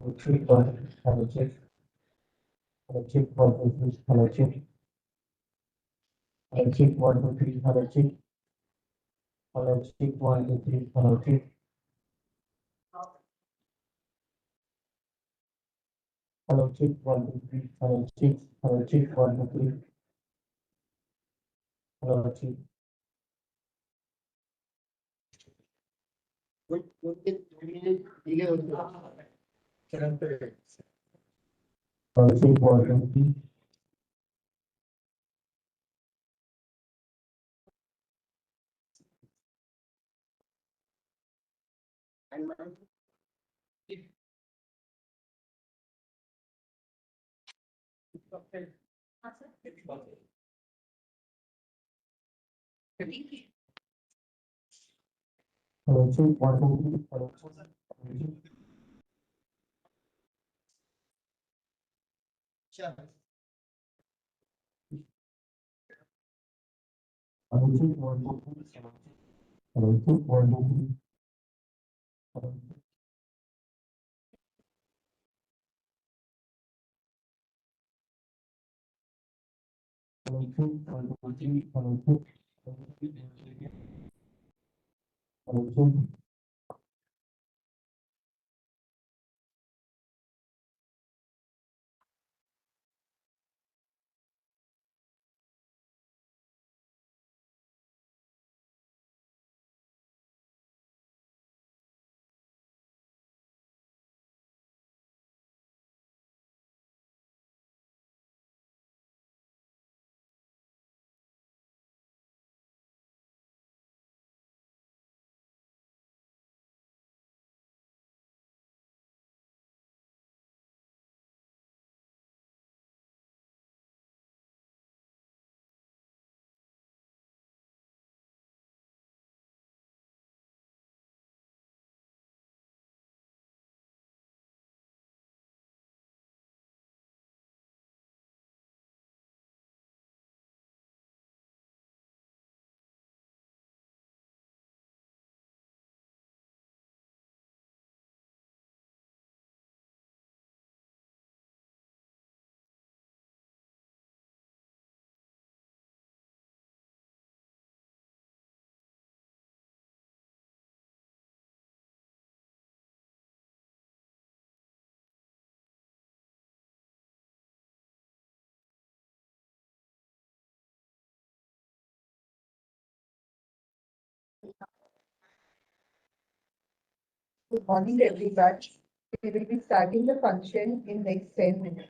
check 1, hello check, hello check 1, 2, 3, hello check, hello check 1, 2, 3, hello check, hello check 1, 2, 3, hello check, hello check 1, 2, 3, hello check, hello check 1, 2, 3, hello check. Hello check 1, 2, 3. Hello check 1, 2, 3, hello check, hello check 1, 2, 3, hello check 1, 2, 3, hello check. Hello check 1, 2, 3, hello check, hello check. Good morning, everyone. We will be starting the function in next 10 minutes.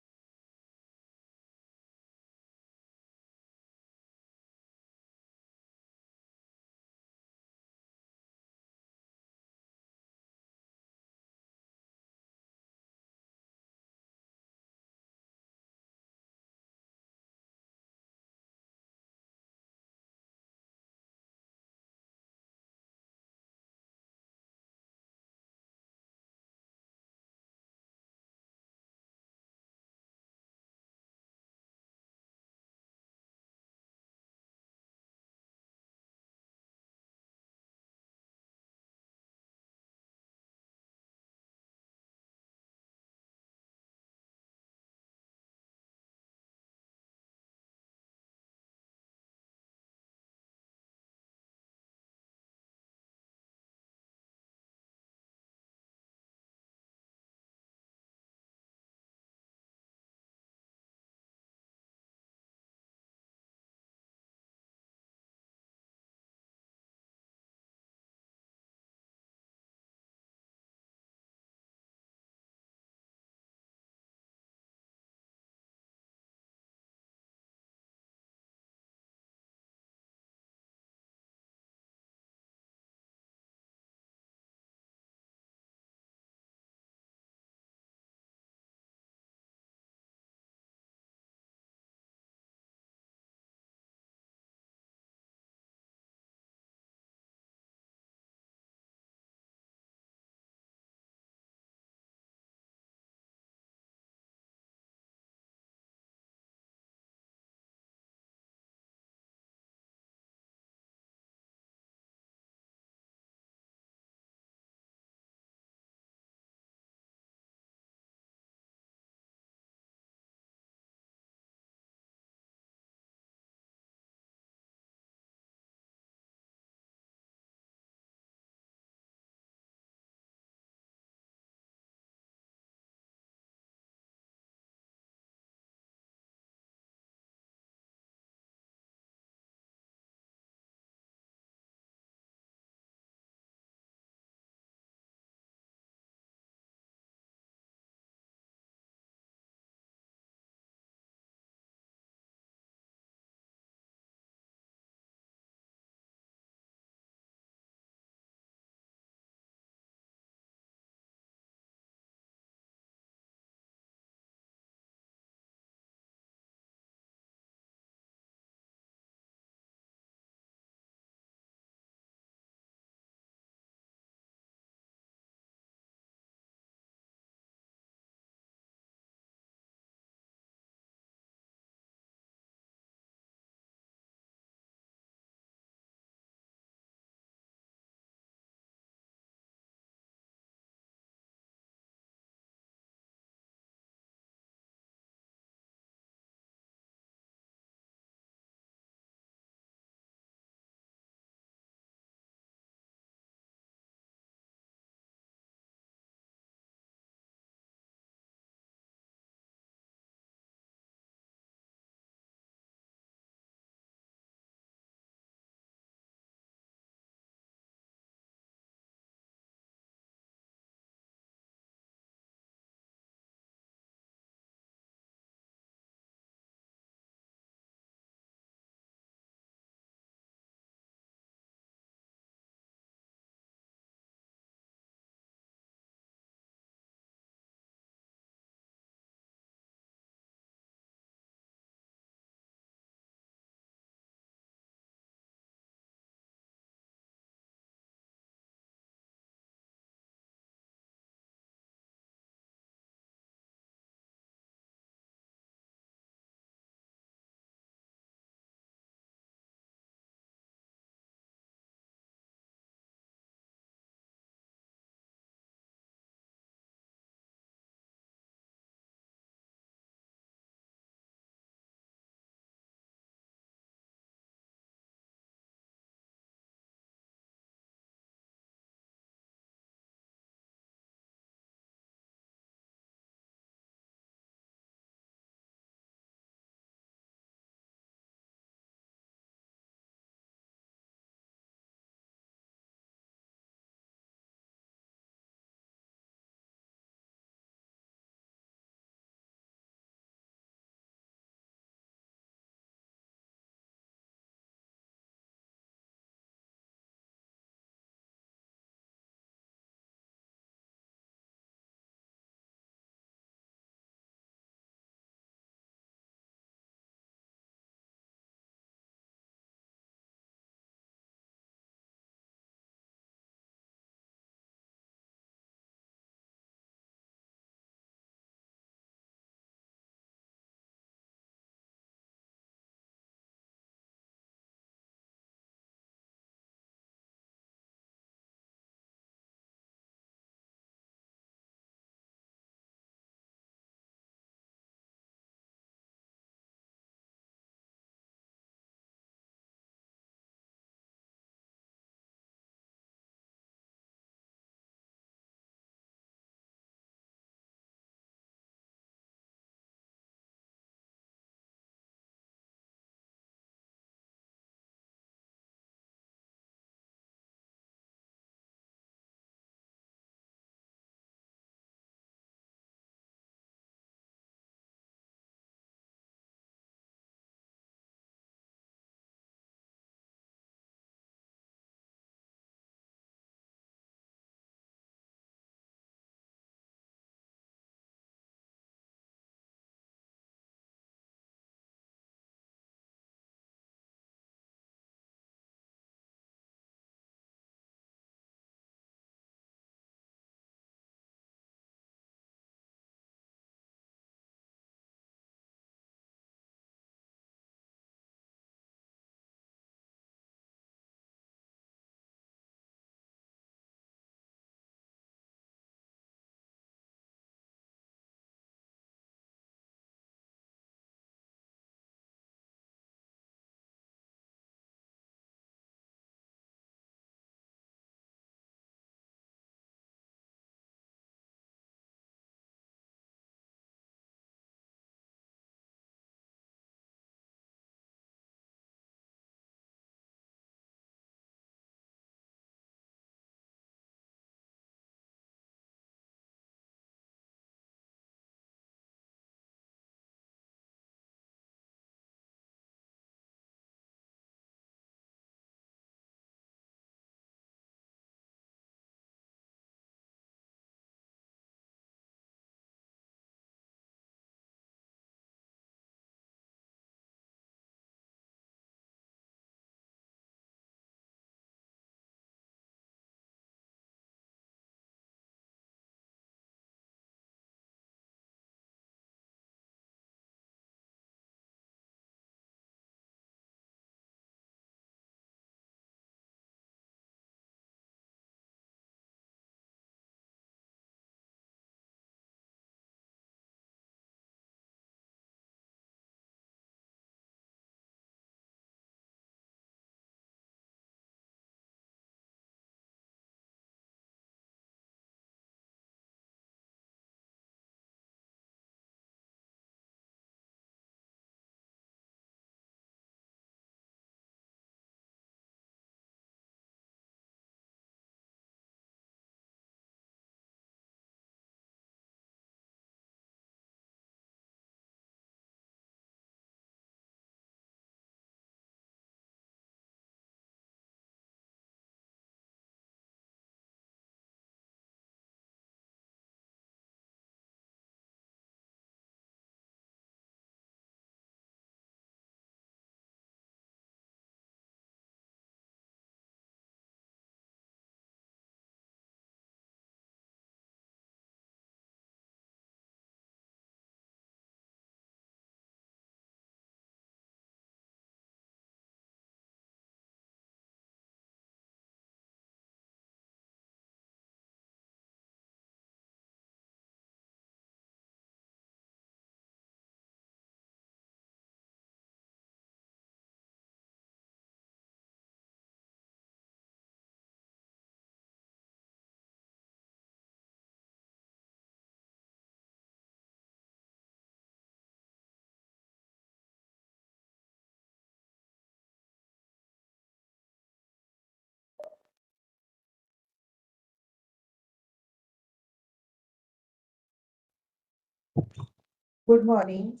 Good morning.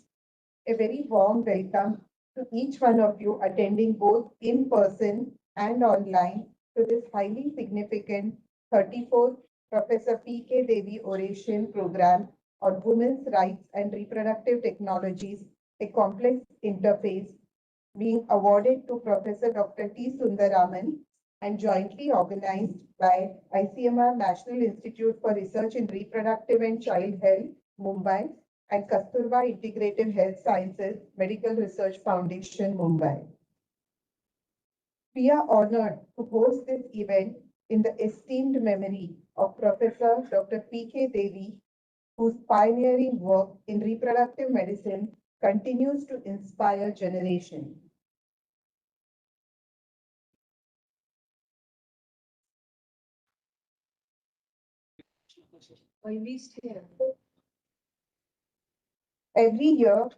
A very warm welcome to each one of you attending both in person and online to this highly significant 34th Professor P.K. Devi Oration Program on Women's Rights and Reproductive Technologies, a complex interface being awarded to Professor Dr. T. Sundararaman and jointly organized by ICMR National Institute for Research in Reproductive and Child Health, Mumbai, and Kasturba Integrative Health Sciences Medical Research Foundation, Mumbai. We are honored to host this event in the esteemed memory of Professor Dr. P.K. Devi, whose pioneering work in reproductive medicine continues to inspire generations. Every year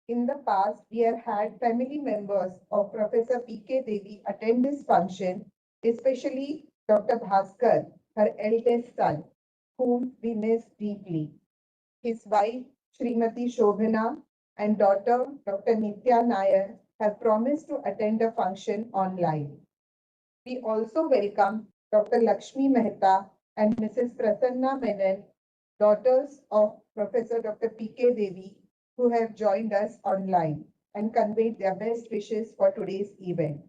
in the past, we have had family members of Professor P.K. Devi attend this function, especially Dr. Bhaskar, her eldest son, whom we miss deeply. His wife, Srimati Shobhana, and daughter, Dr. Nitya Nair, have promised to attend the function online. We also welcome Dr. Lakshmi Mehta and Mrs. Prasanna Menon, daughters of Professor Dr. P.K. Devi, who have joined us online and conveyed their best wishes for today's event.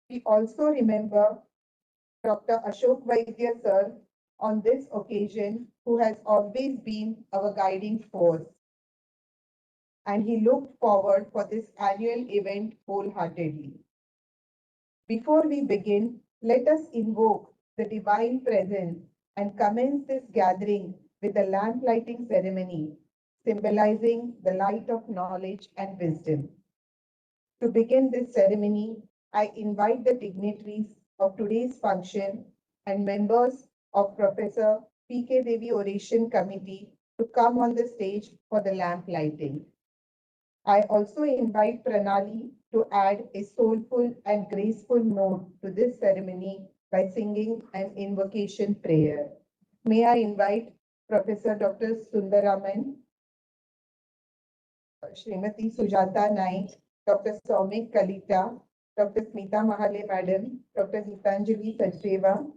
We also remember Dr. Ashok Vaidya sir on this occasion, who has always been our guiding force. And he looked forward for this annual event wholeheartedly. Before we begin, let us invoke the divine presence and commence this gathering with a lamp lighting ceremony, symbolizing the light of knowledge and wisdom. To begin this ceremony, I invite the dignitaries of today's function and members of Professor P.K. Devi Oration Committee to come on the stage for the lamp lighting. I also invite Pranali to add a soulful and graceful note to this ceremony by singing an invocation prayer. May I invite Professor Dr. Sundararaman, Srimati Sujata Naik, Dr. Soumik Kalita, Dr. Smita Mahale Madam, Dr. Gitanjali Sachdeva,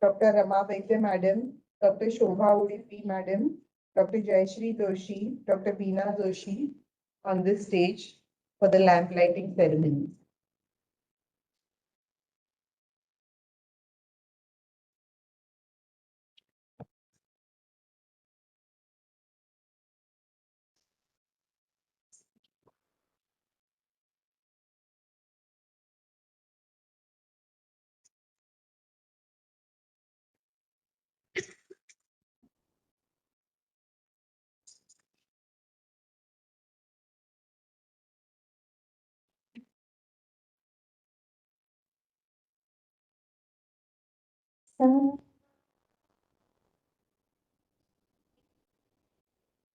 Dr. Rama Vaidya Madam, Dr. Shobha Udipi Madam, Dr. Jayashree Doshi, Dr. Beena Doshi on this stage for the lamp lighting ceremony.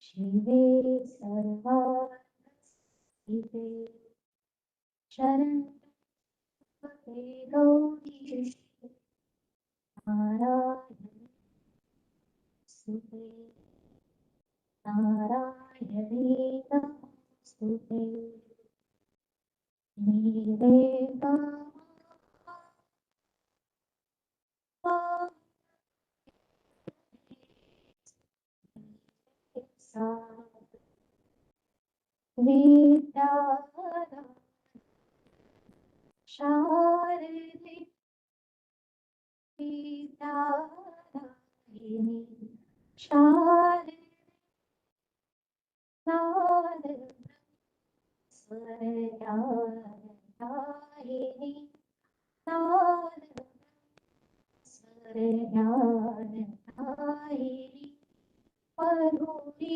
शिवे सर्वास्तिते शरणते गौरी नारायण सुते नारायणे नमोस्तुते नीरे विद्या शारदे विद्यादायिनी शारदे नाद स्वरदायिनी नाद स्वरदायिनी मधुरी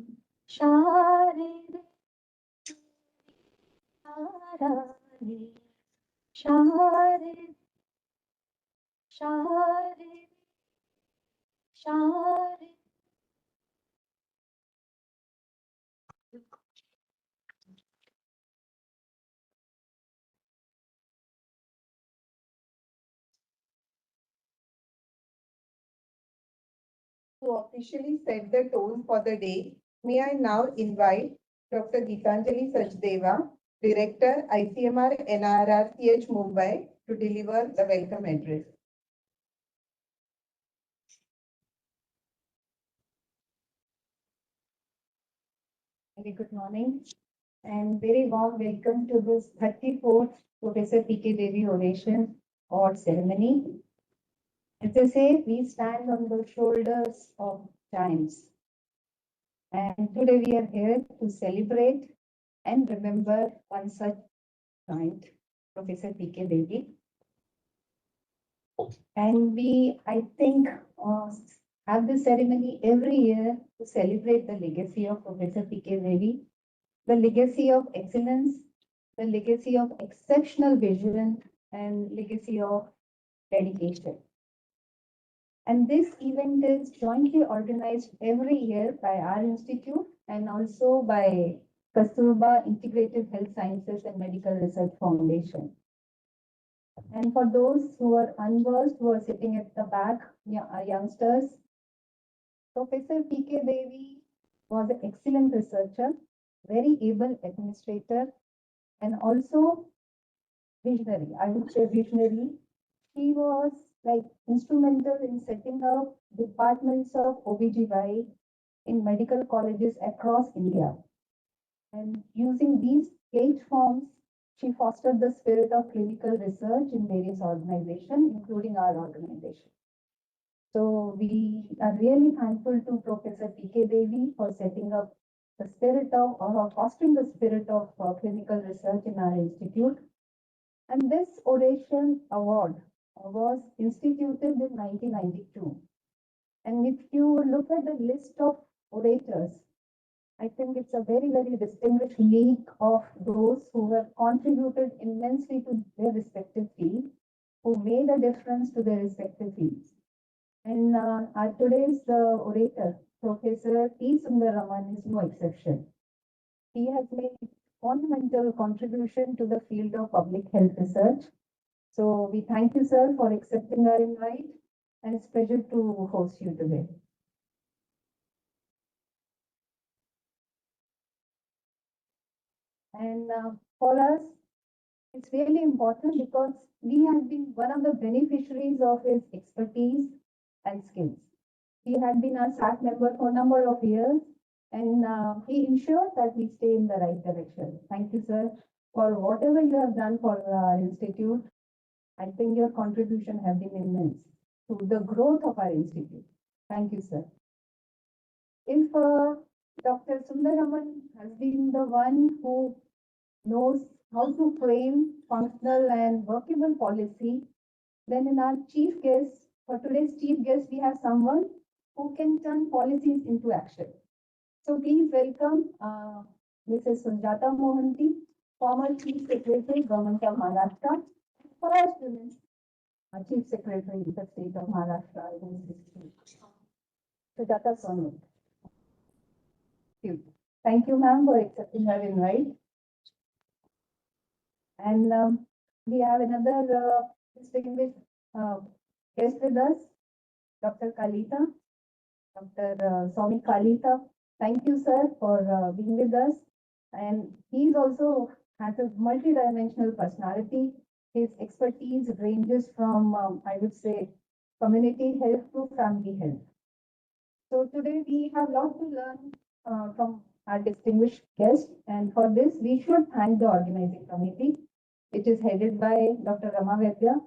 शारदे शारदे शारदे Sharad, Sharad. To officially set the tone for the day, may I now invite Dr. Geetanjali Sachdeva, Director, ICMR NRRCH Mumbai, to deliver the welcome address. Very good morning and very warm welcome to this 34th Professor P.K. Devi Oration Award Ceremony. As I say, we stand on the shoulders of giants. And today we are here to celebrate and remember one such giant, Professor P.K. Devi. And we, I think, have this ceremony every year to celebrate the legacy of Professor P.K. Devi, the legacy of excellence, the legacy of exceptional vision, and legacy of dedication. And this event is jointly organized every year by our institute and also by Kasturba Integrative Health Sciences and Medical Research Foundation. And for those who are unversed, who are sitting at the back, youngsters, Professor P.K. Devi was an excellent researcher, very able administrator, and also visionary. I would say visionary. He was like instrumental in setting up departments of OBGY in medical colleges across India. And using these platforms, she fostered the spirit of clinical research in various organizations, including our organization. So we are really thankful to Professor P.K. Devi for setting up the spirit of, or fostering the spirit of clinical research in our institute. And this oration award was instituted in 1992. And if you look at the list of orators, I think it's a very, very distinguished league of those who have contributed immensely to their respective field, who made a difference to their respective fields. And our today's orator, Professor T. Sundararaman, is no exception. He has made monumental contribution to the field of public health research. So we thank you, sir, for accepting our invite, and it's a pleasure to host you today. And for us, it's really important because we have been one of the beneficiaries of his expertise and skills. He had been our SAT member for a number of years, and he ensured that we stay in the right direction. Thank you, sir, for whatever you have done for our institute. I think your contribution has been immense to the growth of our institute. Thank you, sir. If Dr. Sundararaman has been the one who knows how to frame functional and workable policy, then in our chief guest, for today's chief guest, we have someone who can turn policies into action. So please welcome Mrs. Sunjata Mohanty, former Chief Secretary, Government of Maharashtra, first women Chief Secretary in the state of Maharashtra. Sunjata Sonu. Thank you, ma'am, for accepting our invite. And we have another distinguished guest with us, Dr. Kalita, Dr. Swami Kalita. Thank you, sir, for being with us. And he's also has a multidimensional personality. His expertise ranges from, I would say, community health to family health. So today we have a lot to learn from our distinguished guest. And for this, we should thank the organizing committee, which is headed by Dr. Rama Vaidya,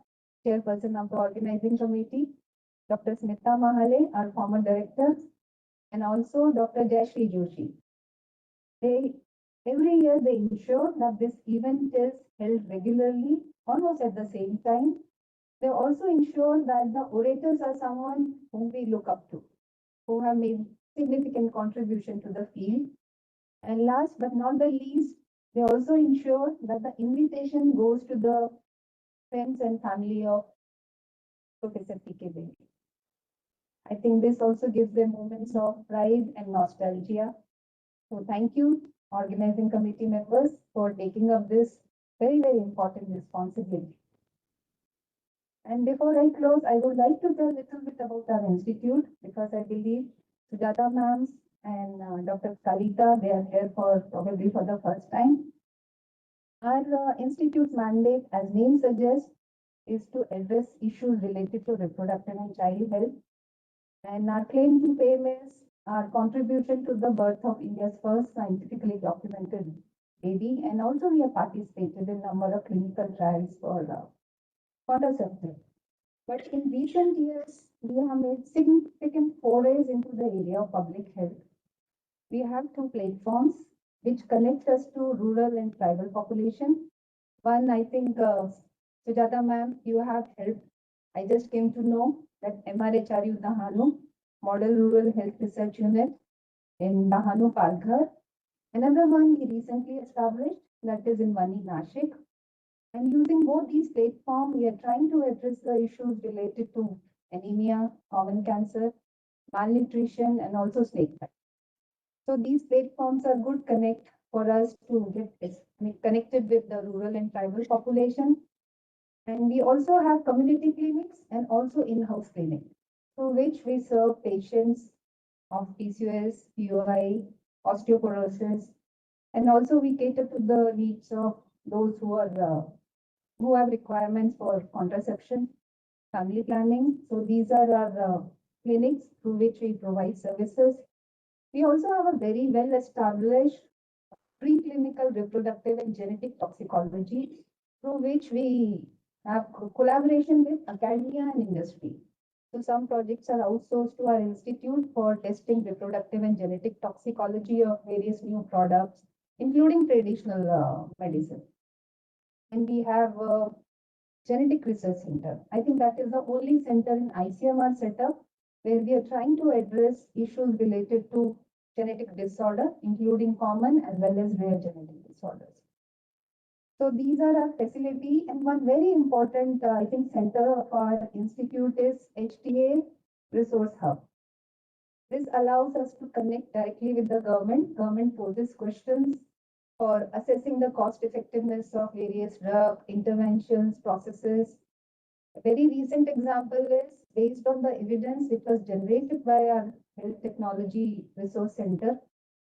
chairperson of the organizing committee, Dr. Smita Mahale, our former director, and also Dr. Jayashree Joshi. Every year they ensure that this event is held regularly, almost at the same time. They also ensure that the orators are someone whom we look up to, who have made significant contribution to the field. And last but not the least, they also ensure that the invitation goes to the friends and family of Professor P.K. Devi. I think this also gives them moments of pride and nostalgia. So thank you, organizing committee members, for taking up this very, very important responsibility. And before I close, I would like to tell a little bit about our institute because I believe Sujata ma'am and Dr. Kalita, they are here for probably for the first time. Our institute's mandate, as name suggests, is to address issues related to reproductive and child health. And our claim to fame is our contribution to the birth of India's first scientifically documented baby. And also we have participated in a number of clinical trials for contraceptive. But in recent years, we have made significant forays into the area of public health. We have two platforms which connect us to rural and tribal population. One, I think, Sujata ma'am, you have helped. I just came to know that MRHRU Dahanu, Model Rural Health Research Unit in Dahanu, Palghar. Another one we recently established, that is in Vani, Nashik. And using both these platforms, we are trying to address the issues related to anemia, common cancer, malnutrition, and also snake bite. So these platforms are good connect for us to get connected with the rural and tribal population. And we also have community clinics and also in-house clinic, through which we serve patients of PCOS, POI, osteoporosis, and also we cater to the needs of those who have requirements for contraception, family planning. So these are our clinics through which we provide services. We also have a very well-established preclinical reproductive and genetic toxicology, through which we have collaboration with academia and industry. So some projects are outsourced to our institute for testing reproductive and genetic toxicology of various new products, including traditional medicine. And we have a genetic research center. I think that is the only center in ICMR setup where we are trying to address issues related to genetic disorder, including common as well as rare genetic disorders. So these are our facility, and one very important, I think, center of our institute is HTA Resource Hub. This allows us to connect directly with the government. Government poses questions for assessing the cost effectiveness of various drug interventions, processes. A very recent example is based on the evidence which was generated by our Health Technology Resource Center.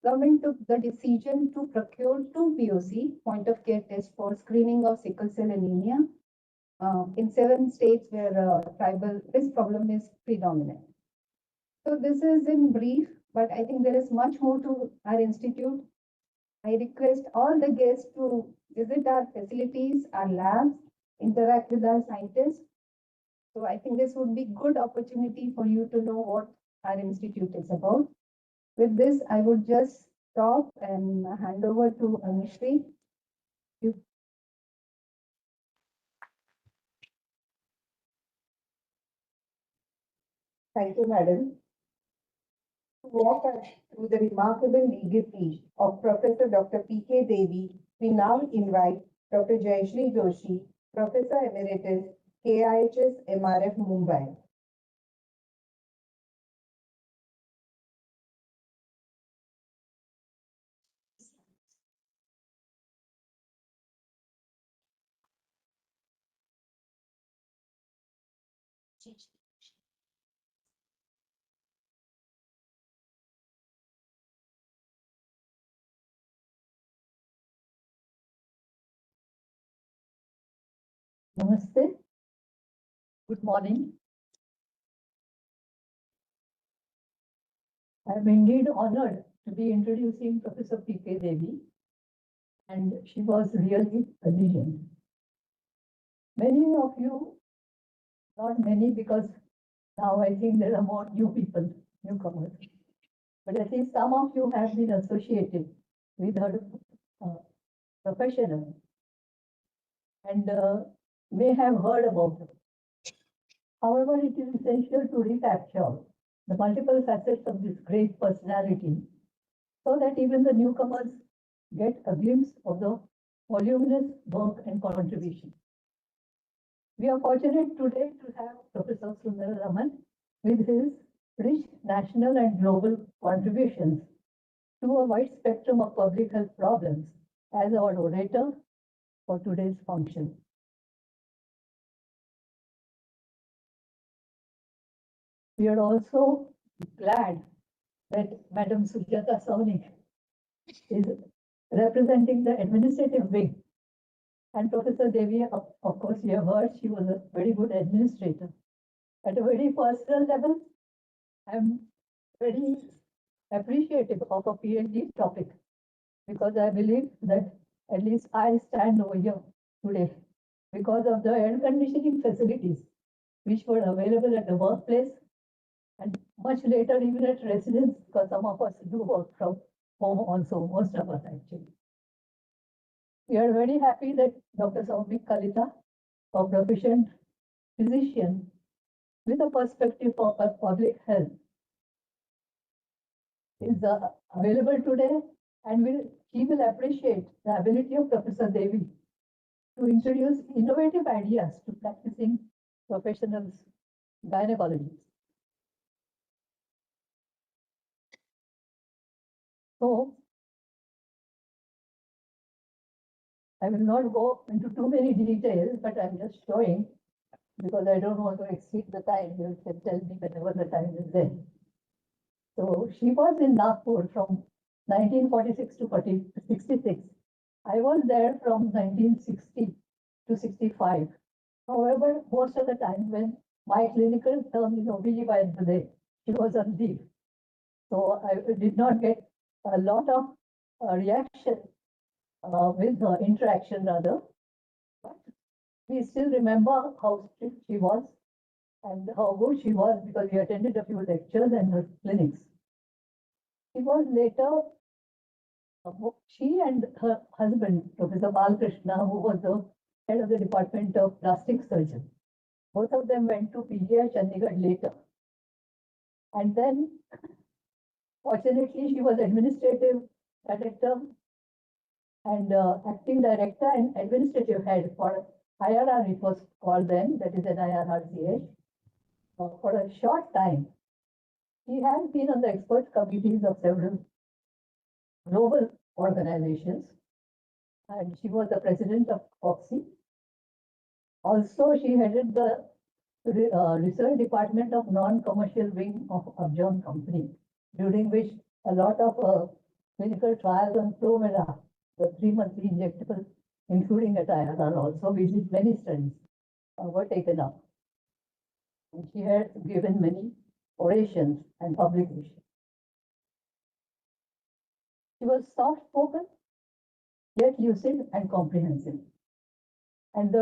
Government took the decision to procure 2 POC, point of care tests for screening of sickle cell anemia in 7 states where tribal this problem is predominant. So this is in brief, but I think there is much more to our institute. I request all the guests to visit our facilities, our labs, interact with our scientists. So I think this would be good opportunity for you to know what our institute is about. With this, I would just stop and hand over to Anushree. Thank you, madam. To walk us through the remarkable legacy of Professor Dr. P.K. Devi, we now invite Dr. Jayashree Joshi, Professor Emeritus, KIHS MRF Mumbai. Namaste. Good morning. I am indeed honored to be introducing Professor P.K. Devi, and she was really a legend. Many of you, not many because now I think there are more new people, newcomers, but at least some of you have been associated with her professional and may have heard about her. However, it is essential to recapture the multiple facets of this great personality so that even the newcomers get a glimpse of the voluminous work and contribution. We are fortunate today to have Professor Sundararaman with his rich national and global contributions to a wide spectrum of public health problems as our orator for today's function. We are also glad that Madam Sujata Sawnik is representing the administrative wing. And Professor Devi, of course, you have heard, she was a very good administrator. At a very personal level, I'm very appreciative of a PhD topic because I believe that at least I stand over here today because of the air conditioning facilities which were available at the workplace and much later even at residence, because some of us do work from home also, most of us actually. We are very happy that Dr. Saumik Kalita, a proficient physician with a perspective of public health, is available today, and he will appreciate the ability of Professor Devi to introduce innovative ideas to practicing professionals, gynecologists. So, I will not go into too many details, but I'm just showing because I don't want to exceed the time. You can tell me whenever the time is there. So she was in Nagpur from 1946 to 66. I was there from 1960 to 65. However, most of the time when my clinical term in OBGYN today, she was on leave. So I did not get a lot of reaction with her interaction rather. But we still remember how strict she was and how good she was because we attended a few lectures and her clinics. She was later, she and her husband, Professor Balkrishna, who was the head of the Department of Plastic Surgeon, both of them went to PGI Chandigarh later. And then, fortunately, she was administrative director and acting director and administrative head for IRR, it was called then, that is an IRRCH, for a short time. She has been on the expert committees of several global organizations, and she was the president of OXI. Also, she headed the research department of non-commercial wing of Upjohn Company, during which a lot of clinical trials on Promera, the 3-monthly injectable, including at IRR also, we did many studies, were taken up. And she had given many orations and publications. She was soft-spoken, yet lucid and comprehensive. And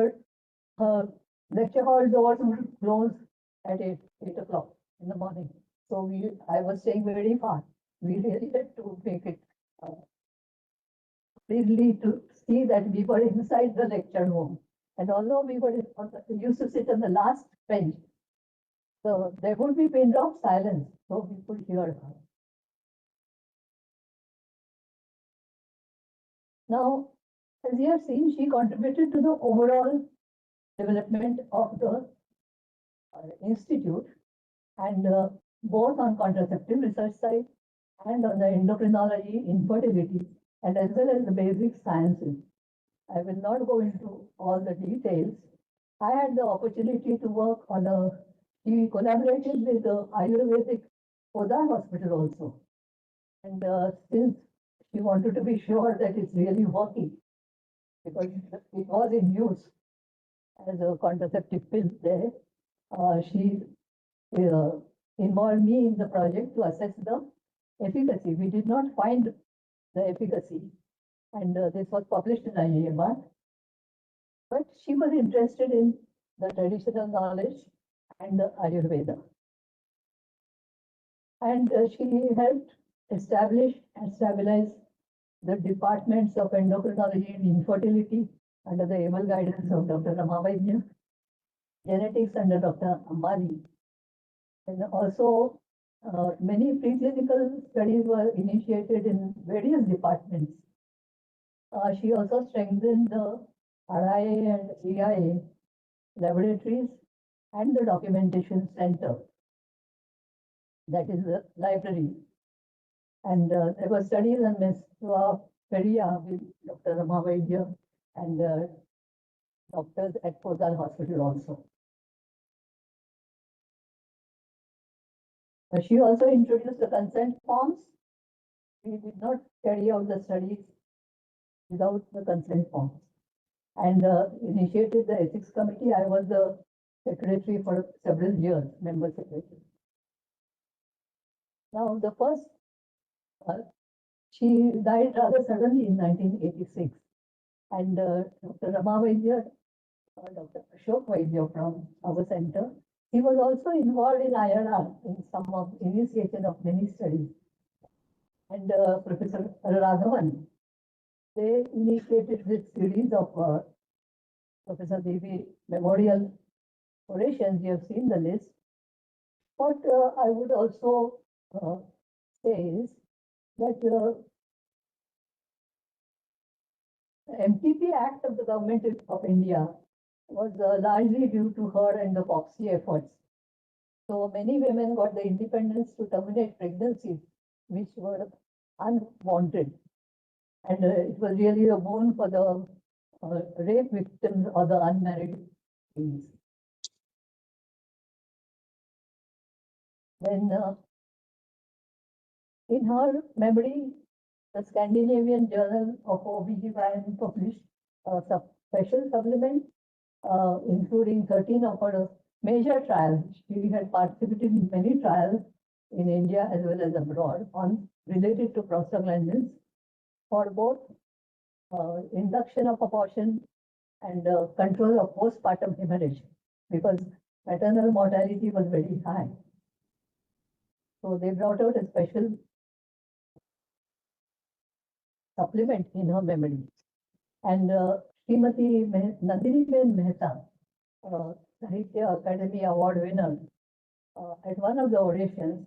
her lecture hall doors would close at 8 o'clock in the morning. So I was staying very far. We really had to make it easily to see that we were inside the lecture room. And although we used to sit on the last bench, so there would be pin drop silence, so we could hear her. Now, as you have seen, she contributed to the overall development of the institute, and both on contraceptive research side and on the endocrinology, infertility, and as well as the basic sciences. I will not go into all the details. I had the opportunity to work on she collaborated with the Ayurvedic Podar Hospital also. And since she wanted to be sure that it's really working, because it was in use as a contraceptive pill there, she involved me in the project to assess the efficacy. We did not find the efficacy, and this was published in IAMR. But she was interested in the traditional knowledge and the Ayurveda. And she helped establish and stabilize the departments of endocrinology and infertility under the able guidance of Dr. Ramavaidya, genetics under Dr. Ambani. And also, many preclinical studies were initiated in various departments. She also strengthened the RIA and EIA laboratories, and the documentation center, that is the library. And there were studies on Mesua Peria with Dr. Ramavaidya and doctors at Kodal Hospital also. She also introduced the consent forms. We did not carry out the studies without the consent forms. And initiated the ethics committee. I was the secretary for several years, member secretary. Now, the first, she died rather suddenly in 1986. And Dr. Ramavaidya, Dr. Ashok Vaidya from our center, he was also involved in IRR in some of initiation of many studies. And Professor Raghavan, they initiated this series of Professor DEVI memorial orations. You have seen the list. What I would also say is that the MTP Act of the Government of India was largely due to her and the POXI efforts. So many women got the independence to terminate pregnancies, which were unwanted. And it was really a boon for the rape victims or the unmarried queens. Then, in her memory, the Scandinavian Journal of OBGYN published a special supplement, including 13 of her major trials. She had participated in many trials in India as well as abroad on related to prostaglandins for both induction of abortion and control of postpartum hemorrhage, because maternal mortality was very high. So they brought out a special supplement in her memory. And Srimati Nandini Ben Mehta, Sahitya Academy Award winner, at one of the orations,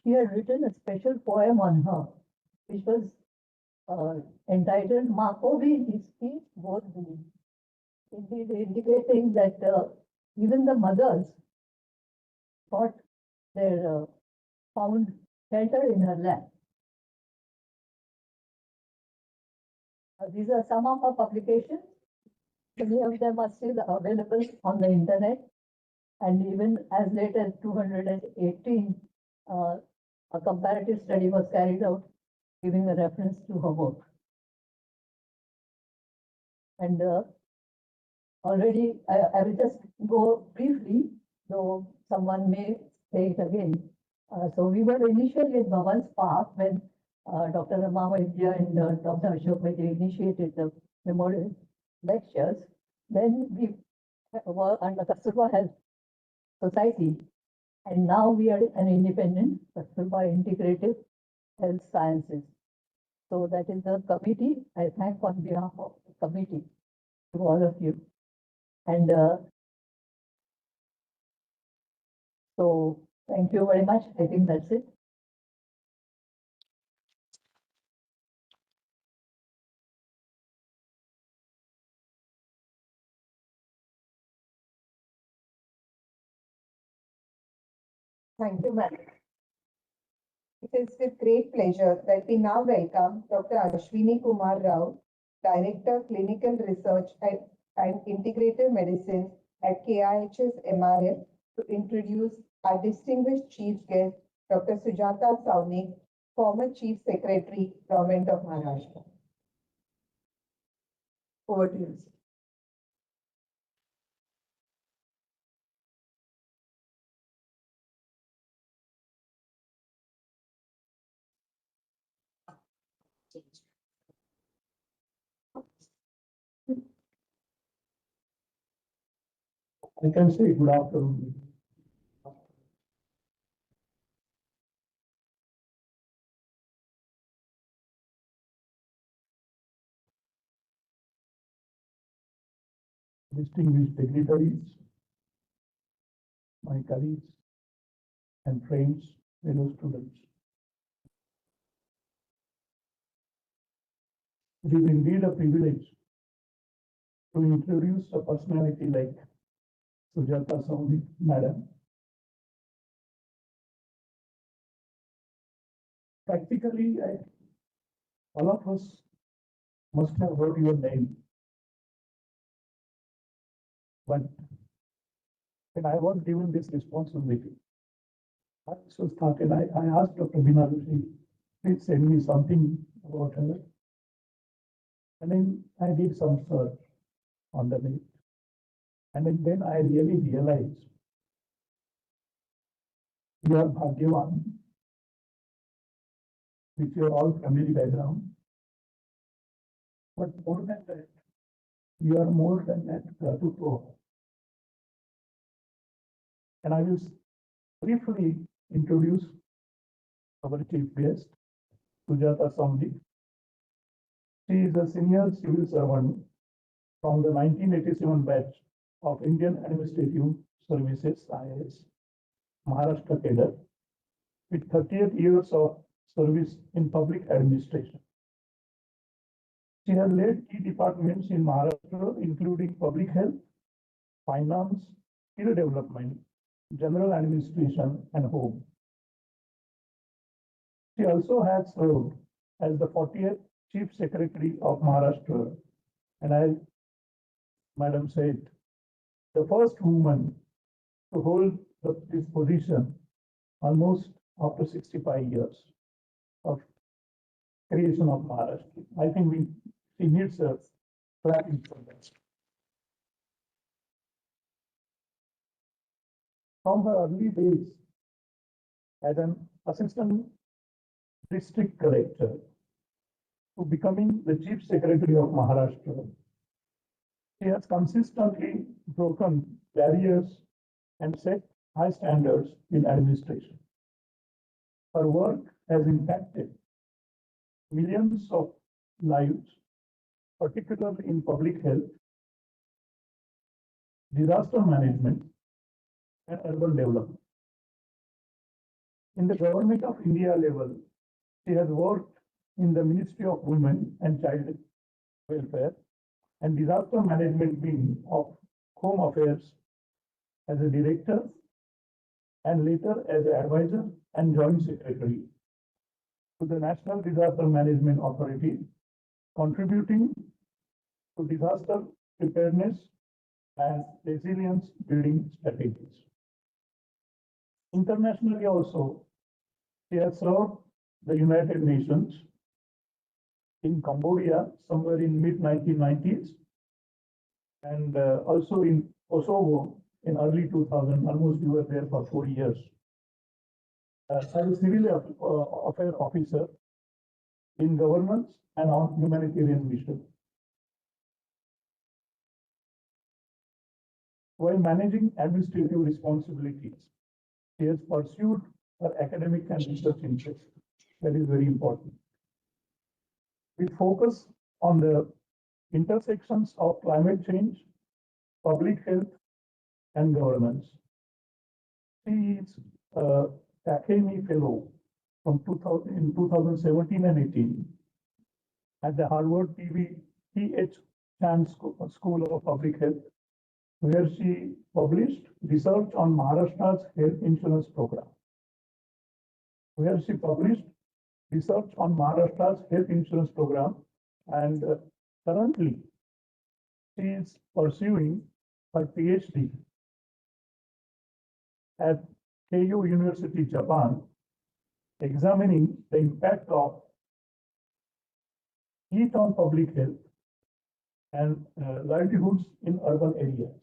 she had written a special poem on her, which was entitled Makovi Hiski Bodhi, indeed indicating that even the mothers got their found shelter in her lap. These are some of her publications. Many of them are still available on the internet, and even as late as 218, a comparative study was carried out giving a reference to her work. And already, I will just go briefly, though someone may say it again. So we were initially at Bhavan's Park when Dr. Ramavaidya and Dr. Ashok Vaidya initiated the memorial lectures. Then we were under Kasturba Health Society, and now we are an independent Kasturba Integrative Health Sciences. So that is the committee. I thank on behalf of the committee to all of you. And so thank you very much. I think that's it. Thank you, madam. It is with great pleasure that we now welcome Dr. Ashwini Kumar Rao, Director, Clinical Research and Integrative Medicine at KIHS MRF, to introduce our distinguished chief guest, Dr. Sujata Saunik, former Chief Secretary, Government of Maharashtra. Over to you, sir. I can say good afternoon. Distinguished dignitaries, my colleagues and friends, fellow students. It is indeed a privilege to introduce a personality like Sujata Souni, Madam. Practically, all of us must have heard your name. But when I was given this responsibility, I also started, I asked Dr. Binalushi, please send me something about her. And then I did some search on the net. And then I really realized you are Bhagyavan with your all family background. But more than that, you are more than that Prabhu. And I will briefly introduce our chief guest, Sujata Souni. She is a senior civil servant from the 1987 batch of Indian Administrative Services IAS, Maharashtra cadre, with 38 years of service in public administration. She has led key departments in Maharashtra, including public health, finance, skill development, general administration, and home. She also has served as the 40th Chief Secretary of Maharashtra, and as Madam said, the first woman to hold this position almost after 65 years of creation of Maharashtra. I think she needs a clapping for that. From her early days as an assistant district collector to becoming the chief secretary of Maharashtra, she has consistently broken barriers and set high standards in administration. Her work has impacted millions of lives, particularly in public health, disaster management, and urban development. In the Government of India level, she has worked in the Ministry of Women and Child Welfare and Disaster Management Wing of Home Affairs as a director and later as an advisor and joint secretary to the National Disaster Management Authority, contributing to disaster preparedness and resilience building strategies. Internationally also, she has served the United Nations in Cambodia somewhere in mid-1990s and also in Kosovo in early 2000. Almost you were there for 4 years. As a civil affairs officer in governance and on humanitarian mission. While managing administrative responsibilities, she has pursued her academic and research interests. That is very important. We focus on the intersections of climate change, public health, and governance. She is a Takemi Fellow from 2017 and 18 at the Harvard DEVI T.H. Chan School of Public Health, where she published research on Maharashtra's health insurance program. And currently she is pursuing her PhD at Keio University, Japan, examining the impact of heat on public health and livelihoods in urban areas.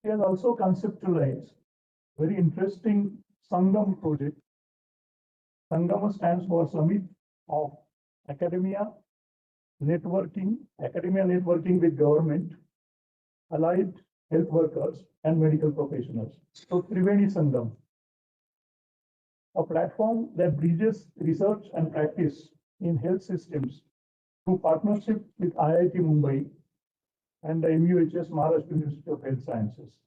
He has also conceptualized very interesting Sangam project. Sangam stands for Summit of Academia Networking with government, allied health workers, and medical professionals. So Triveni Sangam, a platform that bridges research and practice in health systems through partnership with IIT Mumbai and the MUHS Maharashtra University of Health Sciences.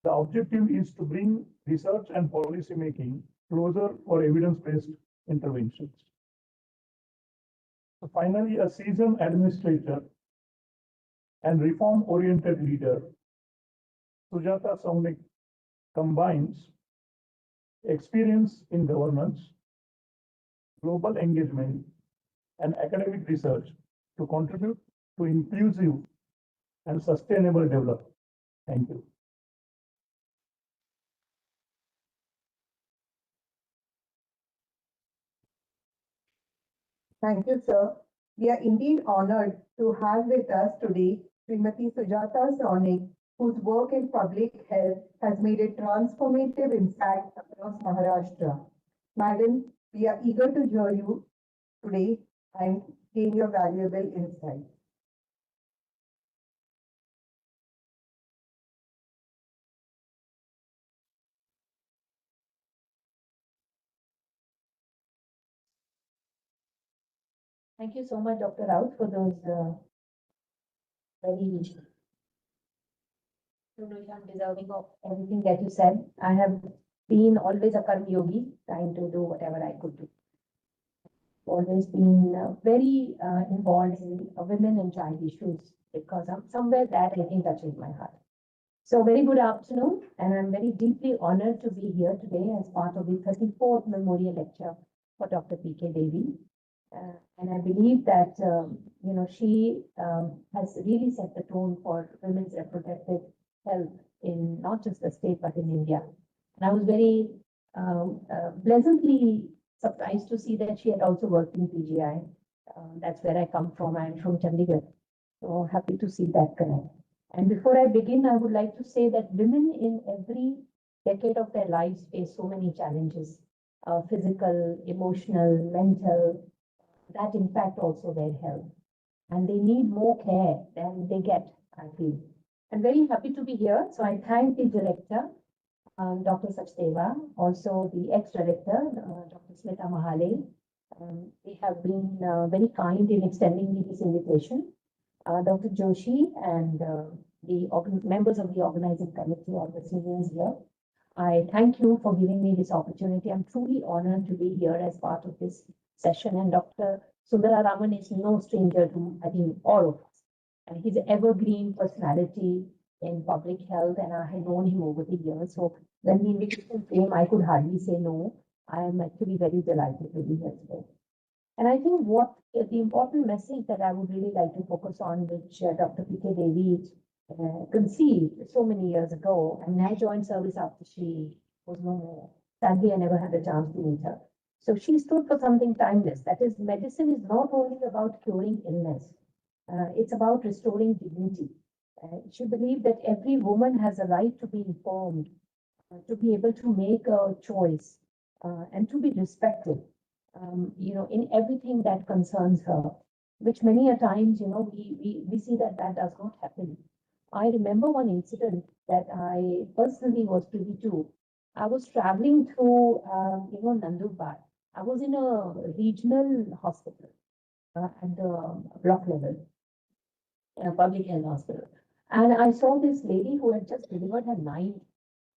The objective is to bring research and policy making closer for evidence-based interventions. So finally, a seasoned administrator and reform-oriented leader, Sujata Saunik combines experience in governance, global engagement, and academic research to contribute to inclusive and sustainable development. Thank you. Thank you, sir. We are indeed honored to have with us today Srimati Sujata Saunik, whose work in public health has made a transformative impact across Maharashtra. Madam, we are eager to hear you today and gain your valuable insight. Thank you so much, Dr. Raut, for those very don't know if I'm deserving of everything that you said. I have been always a karma yogi, trying to do whatever I could do. Always been very involved in women and child issues because I'm somewhere that I think touches my heart. So very good afternoon, and I'm very deeply honored to be here today as part of the 34th memorial lecture for Dr. P.K. Devi. And I believe that, she has really set the tone for women's reproductive health in not just the state, but in India. And I was very pleasantly surprised to see that she had also worked in PGI. That's where I come from. I'm from Chandigarh. So happy to see that connect. And before I begin, I would like to say that women in every decade of their lives face so many challenges, physical, emotional, mental, that impact also their health. And they need more care than they get, I feel. I'm very happy to be here. So I thank the director, Dr. Sachdeva, also the ex-director, Dr. Smita Mahale. They have been very kind in extending me this invitation. Dr. Joshi and the members of the organizing committee, all the seniors here. I thank you for giving me this opportunity. I'm truly honored to be here as part of this session. And Dr. Sundararaman is no stranger to, I think, all of us. And he's an evergreen personality in public health, and I had known him over the years. So when the invitation came, I could hardly say no. I am actually very delighted to be here today. And I think what the important message that I would really like to focus on, which Dr. P.K. Devi conceived so many years ago, and I joined service after she was no more. Sadly, I never had the chance to meet her. So she stood for something timeless. That is, medicine is not only about curing illness, it's about restoring dignity. She believed that every woman has a right to be informed, to be able to make a choice, and to be respected, in everything that concerns her, which many a times, we see that that does not happen. I remember one incident that I personally was privy to. I was traveling through, Nandurbar. I was in a regional hospital at the block level, in a public health hospital. And I saw this lady who had just delivered her ninth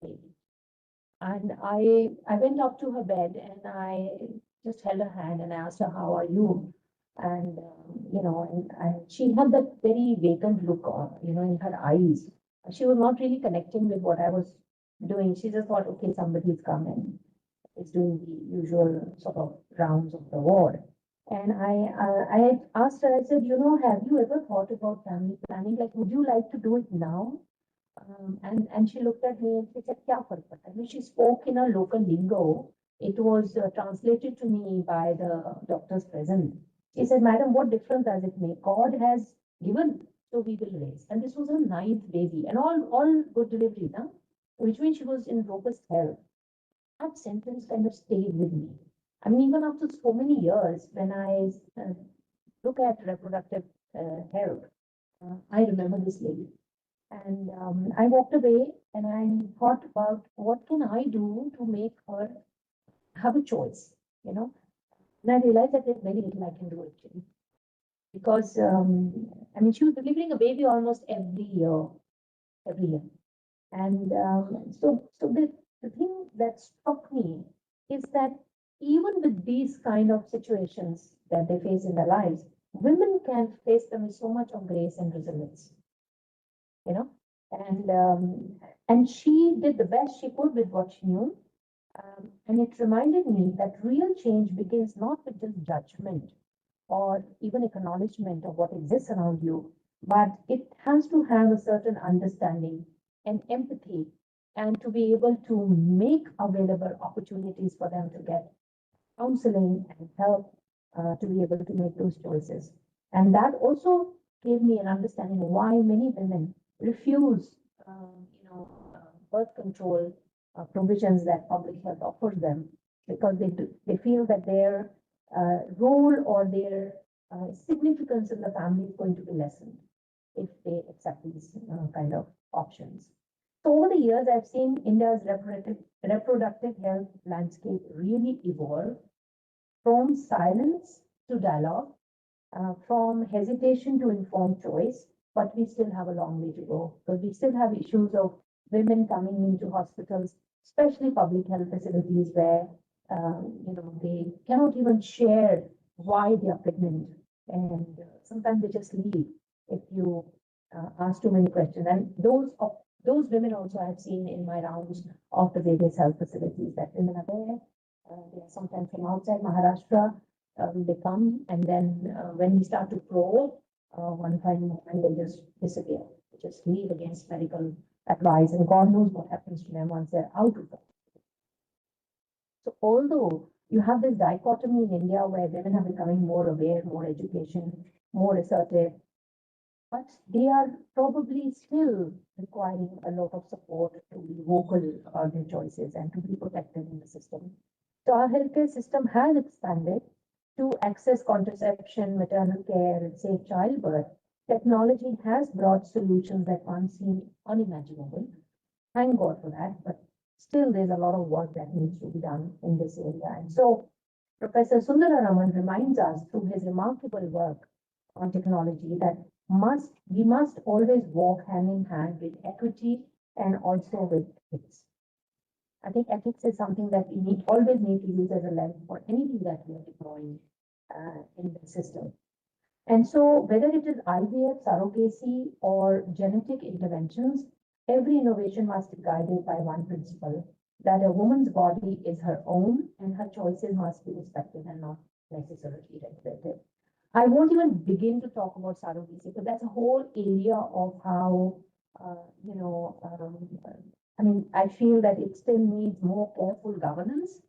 baby. And I went up to her bed and I just held her hand and I asked her, "How are you?" And, and she had that very vacant look on, in her eyes. She was not really connecting with what I was doing. She just thought, okay, somebody's come and is doing the usual sort of rounds of the ward. And I had asked her, I said, have you ever thought about family planning? Like, would you like to do it now? And she looked at me and she said, "Kya fark padta hai?" I mean, she spoke in a local lingo. It was translated to me by the doctors present. She said, "Madam, what difference does it make? God has given, so we will raise." And this was her ninth baby, and all good delivery, now, which means she was in robust health. That sentence kind of stayed with me. I mean, even after so many years, when I look at reproductive health, I remember this lady. And I walked away and I thought about what can I do to make her have a choice, And I realized that there's very little I can do actually. Because, she was delivering a baby almost every year. And so the thing that struck me is that even with these kind of situations that they face in their lives, women can face them with so much of grace and resilience. you know, and she did the best she could with what she knew. And it reminded me that real change begins not with just judgment or even acknowledgement of what exists around you, but it has to have a certain understanding and empathy and to be able to make available opportunities for them to get counseling and help to be able to make those choices. And that also gave me an understanding of why many women refuse, birth control provisions that public health offers them, because they feel that their role or their significance in the family is going to be lessened if they accept these kind of options. So over the years, I've seen India's reproductive health landscape really evolve from silence to dialogue, from hesitation to informed choice, but we still have a long way to go because we still have issues of women coming into hospitals, especially public health facilities where they cannot even share why they are pregnant, and sometimes they just leave if you ask too many questions. And those women also I've seen in my rounds of the various health facilities, that women are there. They are sometimes from outside Maharashtra. They come, and then when we start to probe, one fine moment they just disappear. They just leave against medical advice, and God knows what happens to them once they're out of it. So although you have this dichotomy in India where women are becoming more aware, more education, more assertive, but they are probably still requiring a lot of support to be vocal about their choices and to be protected in the system. So our healthcare system has expanded to access contraception, maternal care, and safe childbirth. Technology has brought solutions that once seemed unimaginable. Thank God for that, but still there's a lot of work that needs to be done in this area. And so Professor Sundararaman reminds us through his remarkable work on technology that we must always walk hand in hand with equity and also with ethics. I think ethics is something that we always need to use as a lens for anything that we are deploying in the system. And so whether it is IVF, surrogacy, or genetic interventions, every innovation must be guided by one principle, that a woman's body is her own and her choices must be respected and not necessarily regulated. I won't even begin to talk about surrogacy because that's a whole area of how, I feel that it still needs more careful governance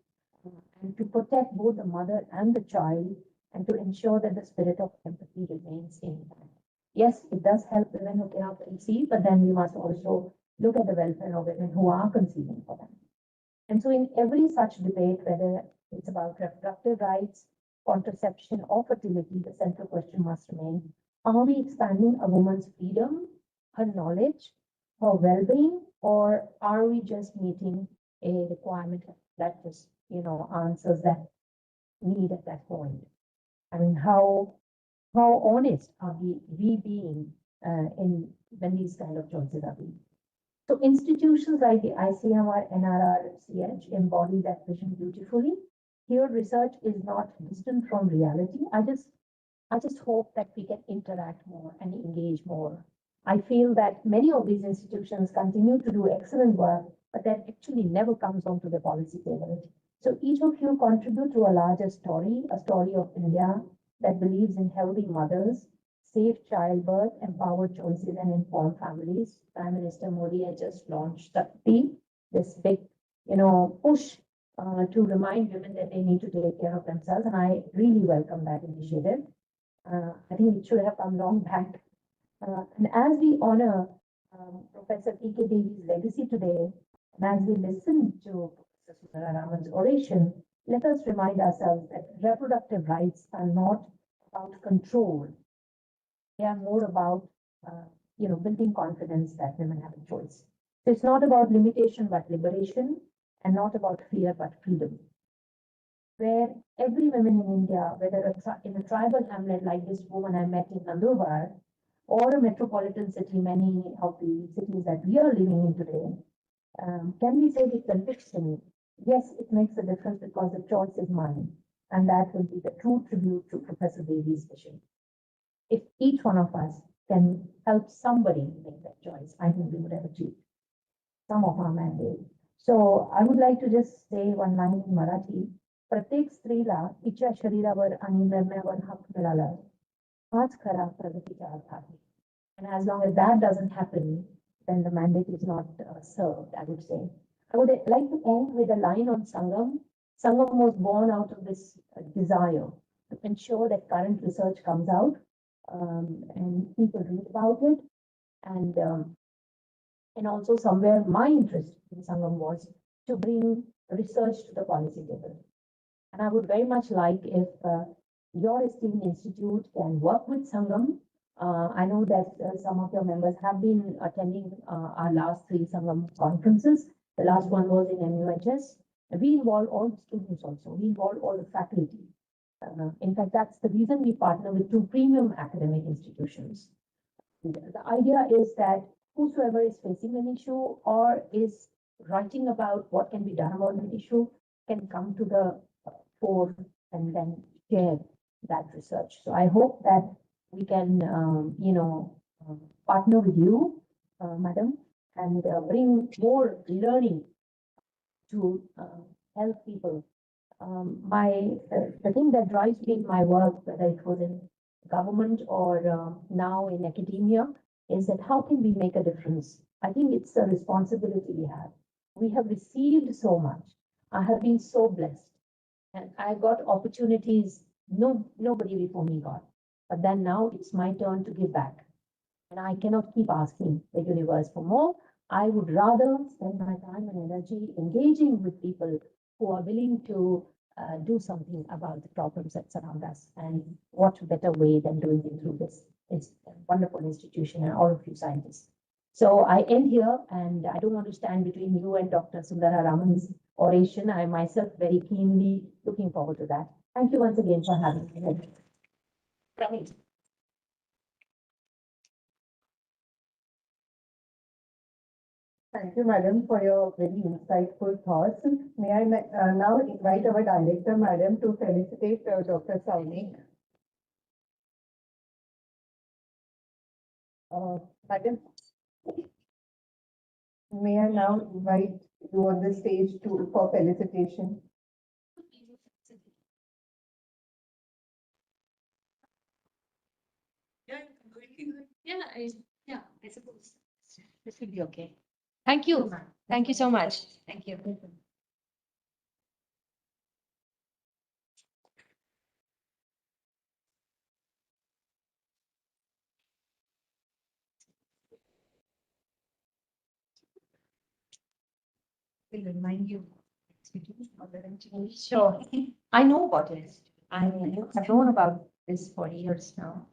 and to protect both the mother and the child and to ensure that the spirit of empathy remains intact. Yes, it does help women who cannot conceive, but then we must also look at the welfare of women who are conceiving for them. And so in every such debate, whether it's about reproductive rights, contraception, or fertility, the central question must remain, are we expanding a woman's freedom, her knowledge, her well-being, or are we just meeting a requirement that just, answers that need at that point? I mean, how honest are we being in when these kind of choices are being? So institutions like the ICMR, NRRCH embody that vision beautifully. Here, research is not distant from reality. I just hope that we can interact more and engage more. I feel that many of these institutions continue to do excellent work, but that actually never comes onto the policy table. So each of you contribute to a larger story, a story of India that believes in healthy mothers, safe childbirth, empowered choices, and informed families. Prime Minister Modi has just launched this big, push to remind women that they need to take care of themselves, and I really welcome that initiative. I think it should have come long back. And as we honor Professor P.K. Devi's legacy today, and as we listen to Professor Sundararaman's oration, let us remind ourselves that reproductive rights are not about control. They are more about, building confidence that women have a choice. So it's not about limitation but liberation, and not about fear but freedom. Where every woman in India, whether in a tribal hamlet like this woman I met in Nandurbar, or a metropolitan city, many of the cities that we are living in today, can we say with conviction, yes, it makes a difference because the choice is mine. And that will be the true tribute to Professor Devi's vision. If each one of us can help somebody make that choice, I think we would have achieved some of our mandate. So I would like to just say one line in Marathi. प्रत्येक स्त्रीला तिच्या शरीरावर आणि निर्णयावर हक्क मिळाला हाच खरा प्रगतीचा अर्थ आहे. And as long as that doesn't happen, then the mandate is not served, I would say. I would like to end with a line on Sangam. Sangam was born out of this desire to ensure that current research comes out and people read about it. And also somewhere my interest in Sangam was to bring research to the policy table. And I would very much like if your esteemed institute can work with Sangam. I know that some of your members have been attending our last 3 Sangam conferences. The last one was in MUHS. We involve all the students also. We involve all the faculty. In fact, that's the reason we partner with 2 premium academic institutions. The idea is that whosoever is facing an issue or is writing about what can be done about an issue can come to the fore and then share that research. So I hope that we can, partner with you, madam, and bring more learning to help people. The thing that drives me in my work, whether it was in government or now in academia, is that how can we make a difference? I think it's a responsibility we have. We have received so much. I have been so blessed, and I got opportunities nobody before me got. But then now it's my turn to give back, and I cannot keep asking the universe for more. I would rather spend my time and energy engaging with people who are willing to do something about the problems that surround us. And what better way than doing it through this wonderful institution and all of you scientists. So I end here, and I don't want to stand between you and Dr. Sundararaman's oration. I myself very keenly looking forward to that. Thank you once again for having me. Right. Thank you, madam, for your very insightful thoughts. May I now invite our director, madam, to felicitate Dr. Saunik. Madam, may I now invite you on the stage for felicitation? Yeah, I suppose this will be okay. Thank you. Thank you so much. Thank you. Will remind you. Sure. I know what it is. I've known about this for years now.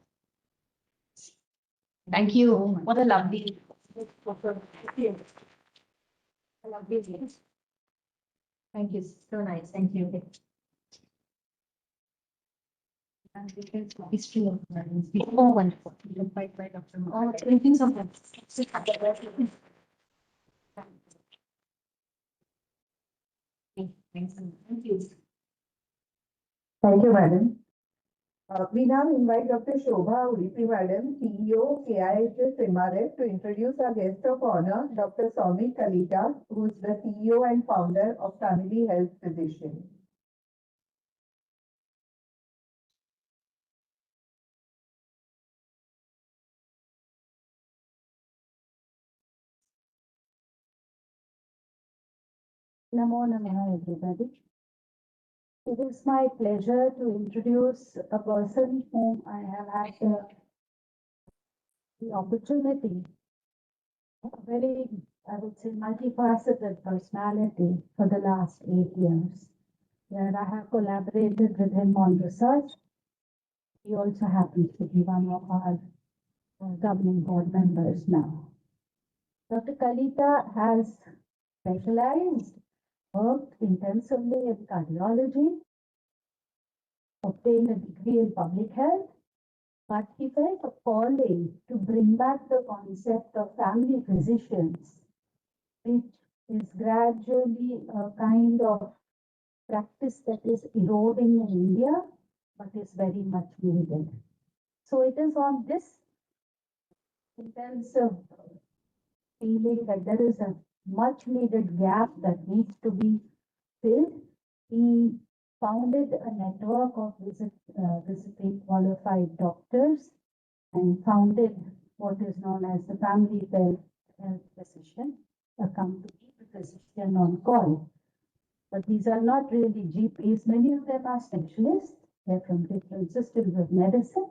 Thank you. What a lovely. Thank you. So nice. Thank you. History of learning. Oh, wonderful. By Dr. Oh, thank you so much. Thank you. Thank you, madam. We now invite Dr. Shobha Uripi, madam, CEO, KIHS MRF, to introduce our guest of honor, Dr. Soumik Kalita, who is the CEO and founder of Family Health Physician. Namo Namaha, everybody. It is my pleasure to introduce a person whom I have had the opportunity, a very, I would say, multifaceted personality for the last 8 years, where I have collaborated with him on research. He also happens to be one of our governing board members now. Dr. Kalita has specialized, worked intensively in cardiology, obtained a degree in public health, but he felt a calling to bring back the concept of family physicians, which is gradually a kind of practice that is eroding in India, but is very much needed. So it is on this intensive feeling that there is a much needed gap that needs to be filled, he founded a network of visiting qualified doctors and founded what is known as the Family Health Physician, a company, the physician on call. But these are not really GPs. Many of them are specialists. They're from different systems of medicine.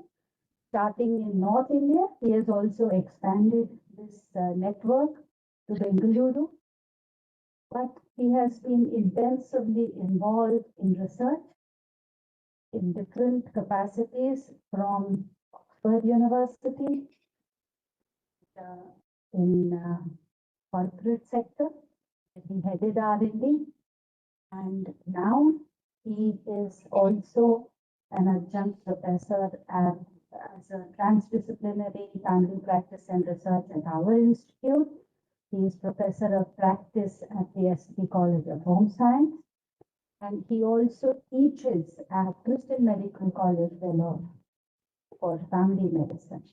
Starting in North India, he has also expanded this network to Bengaluru. But he has been intensively involved in research in different capacities from Oxford University, in corporate sector. He headed R&D, and now he is also an adjunct professor as a transdisciplinary family practice and research at our institute. He is professor of practice at the SB College of Home Science, and he also teaches at Crystal Medical College, Vellore, for family medicine.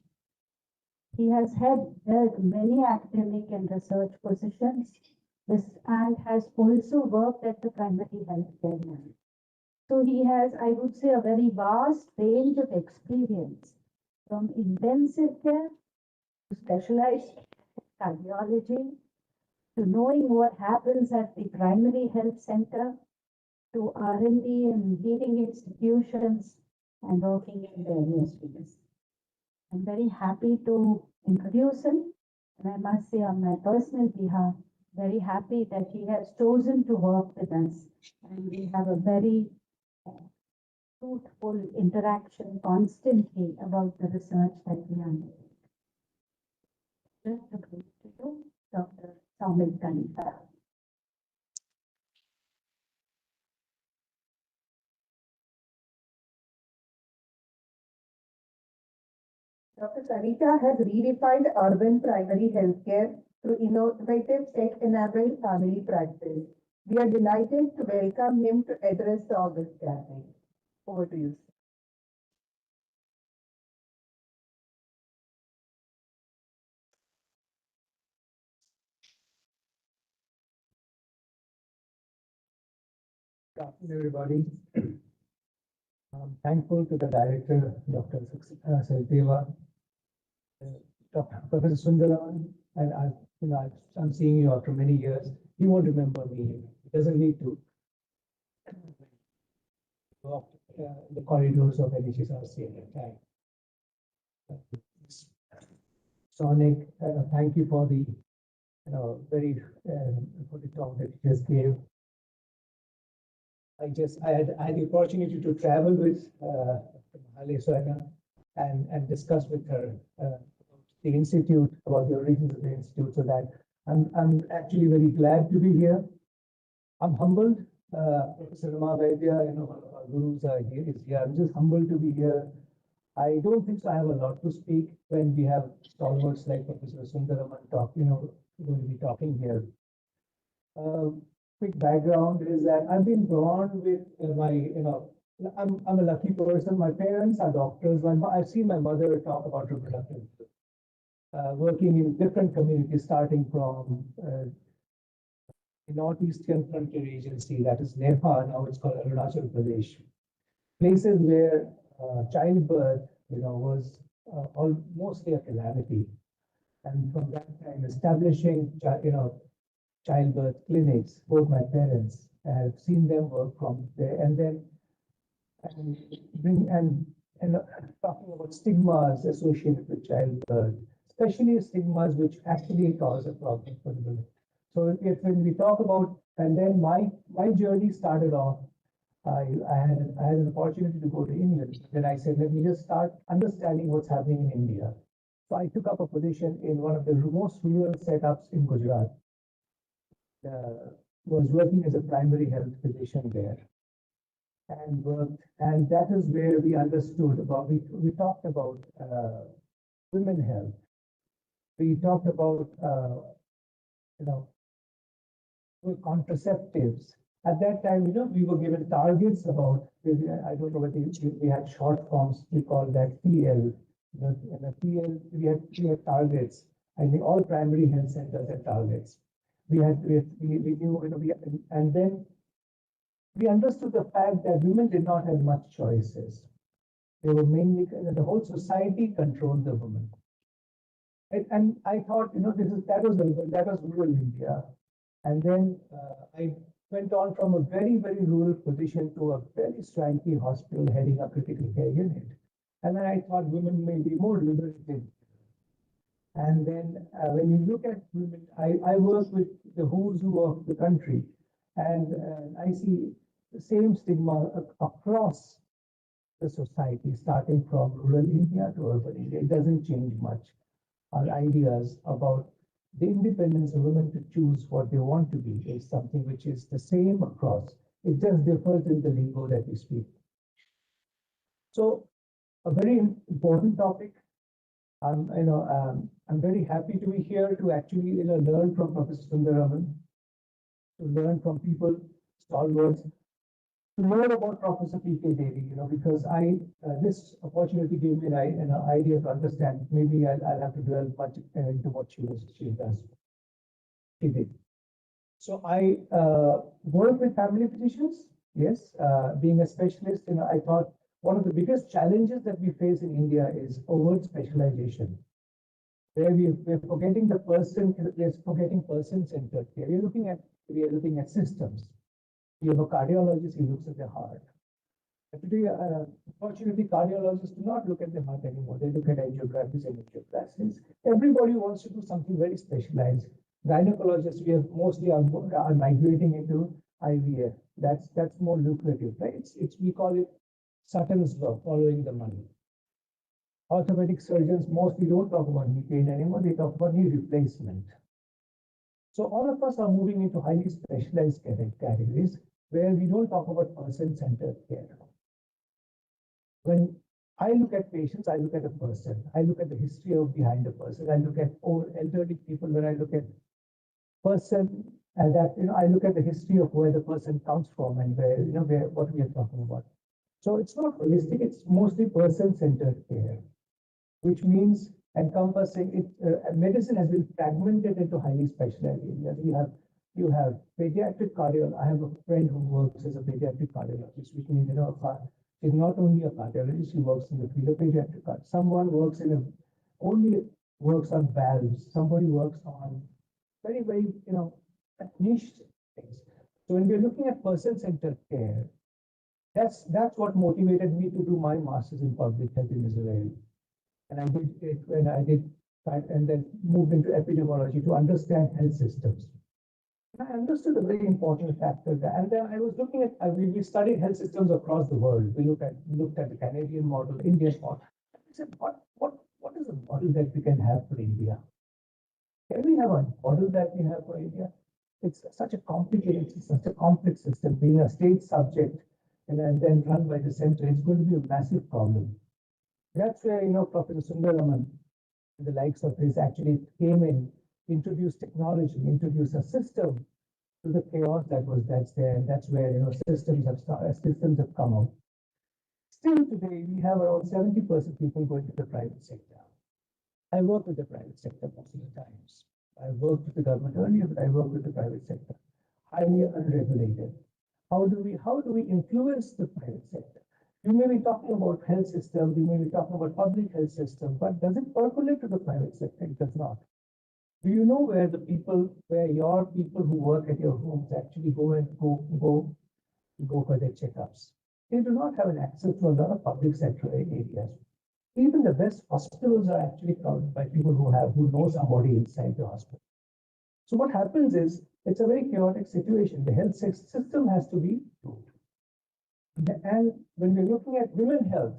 He has held many academic and research positions and has also worked at the primary health care level. So he has, I would say, a very vast range of experience from intensive care to specialized cardiology to knowing what happens at the primary health center to R&D and leading institutions and working in various fields. I'm very happy to introduce him, and I must say on my personal behalf, very happy that he has chosen to work with us, and we have a very fruitful interaction constantly about the research that we undertake. Just to brief to you, Dr. Saumil Kanita. Dr. Sanita has redefined urban primary healthcare through innovative tech-enabled family practice. We are delighted to welcome him to address the August gathering. Over to you, sir. Good afternoon, everybody. I'm thankful to the director, Dr. Sajdeva, Dr. Professor Sundararaman, and I'm seeing you after many years. He won't remember me. He doesn't need to. Walk the corridors of NHSRC at that time. Sonic, thank you for the for the talk that you just gave. I had the opportunity to travel with Mahale Soena and discuss with her the institute, about the origins of the institute, so that I'm actually very glad to be here. I'm humbled. Professor Rama Vaidya, one of our gurus is here. I'm just humbled to be here. I don't think so I have a lot to speak when we have stalwarts like Professor Sundararaman going to be talking here. Quick background is that I've been born with I'm a lucky person. My parents are doctors. I've seen my mother talk about reproductive, working in different communities, starting from the Northeastern Frontier Agency, that is Nepal, now it's called Arunachal Pradesh. Places where childbirth, was mostly a calamity. And from that time, establishing, childbirth clinics, both my parents, I've seen them work from there, and then talking about stigmas associated with childbirth, especially stigmas which actually cause a problem for the women. So when we talk about, and then my journey started off, I had an opportunity to go to England. Then I said, let me just start understanding what's happening in India. So I took up a position in one of the most rural setups in Gujarat. Was working as a primary health physician there, and that is where we understood about, we talked about women health. We talked about, contraceptives. At that time, we were given targets about, I don't know whether we had short forms, we call that PL, In the PL, we had targets. I think all primary health centers had targets. We knew, and then we understood the fact that women did not have much choices. They were mainly, the whole society controlled the women. And I thought, that was rural India. And then I went on from a very, very rural position to a very swanky hospital heading a critical care unit. And then I thought women may be more liberated. And then when you look at women, I work with the who's who of the country, and I see the same stigma across the society, starting from rural India to urban India. It doesn't change much. Our ideas about the independence of women to choose what they want to be is something which is the same across. It just differs in the lingo that we speak. So, a very important topic. I'm very happy to be here to actually learn from Professor Sundararaman, to learn from people, stalwarts, to learn about Professor P.K. Devi, because this opportunity gave me an idea to understand. Maybe I'll have to delve much into what she does. She did. So I work with family physicians. Yes, being a specialist, I thought one of the biggest challenges that we face in India is overt specialization, where we're forgetting the person, we're forgetting person-centered care. We are looking at systems. You have a cardiologist, he looks at the heart. Today, unfortunately, cardiologists do not look at the heart anymore. They look at angiographies and angioplasties. Everybody wants to do something very specialized. Gynecologists, we have mostly are migrating into IVF. That's more lucrative, right? We call it Sutton's law, following the money. Orthopedic surgeons mostly don't talk about knee pain anymore. They talk about knee replacement. So all of us are moving into highly specialized categories where we don't talk about person-centered care. When I look at patients, I look at a person. I look at the history behind a person. I look at elderly people. When I look at person, and that I look at the history of where the person comes from and what we are talking about. So it's not holistic. It's mostly person-centered care, which means encompassing it. Medicine has been fragmented into highly specialized areas. You have pediatric cardiologist. I have a friend who works as a pediatric cardiologist, which means she's not only a cardiologist, she works in the field of pediatric cardiology. Someone works only works on valves. Somebody works on very, very, niche things. So when we're looking at person-centered care, that's what motivated me to do my master's in public health in Israel. And I did it when I did, and then moved into epidemiology to understand health systems. And I understood a very important factor there. And then I was looking at, we studied health systems across the world. We looked at the Canadian model, Indian model. I said, what is the model that we can have for India? Can we have a model that we have for India? It's such a complicated, such a complex system, being a state subject and then run by the center. It's going to be a massive problem. That's where, Professor Sundararaman and the likes of his actually came in, introduced technology, introduced a system to the chaos that's there. And that's where, systems have come out. Still today, we have around 70% people going to the private sector. I work with the private sector most of the times. I worked with the government earlier, but I work with the private sector. Highly unregulated. How do we influence the private sector? You may be talking about health systems, you may be talking about public health system, but does it percolate to the private sector? It does not. Do you know where your people who work at your homes actually go for their checkups? They do not have an access to a lot of public sector areas. Even the best hospitals are actually covered by people who know somebody inside the hospital. So what happens is it's a very chaotic situation. The health system has to be improved. And when we're looking at women health,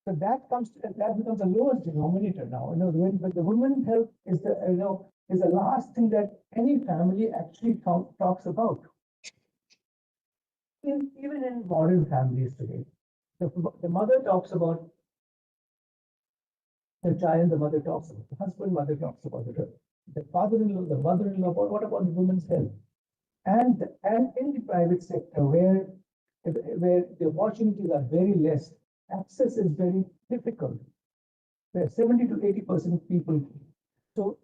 so that becomes the lowest denominator now. But the women health is the last thing that any family actually talks about. Even in modern families today, the mother talks about the child, the mother talks about the husband, mother talks about the father-in-law, the mother-in-law. What about the woman's health? And in the private sector, where the opportunities are very less, access is very difficult. where 70 to 80% people. So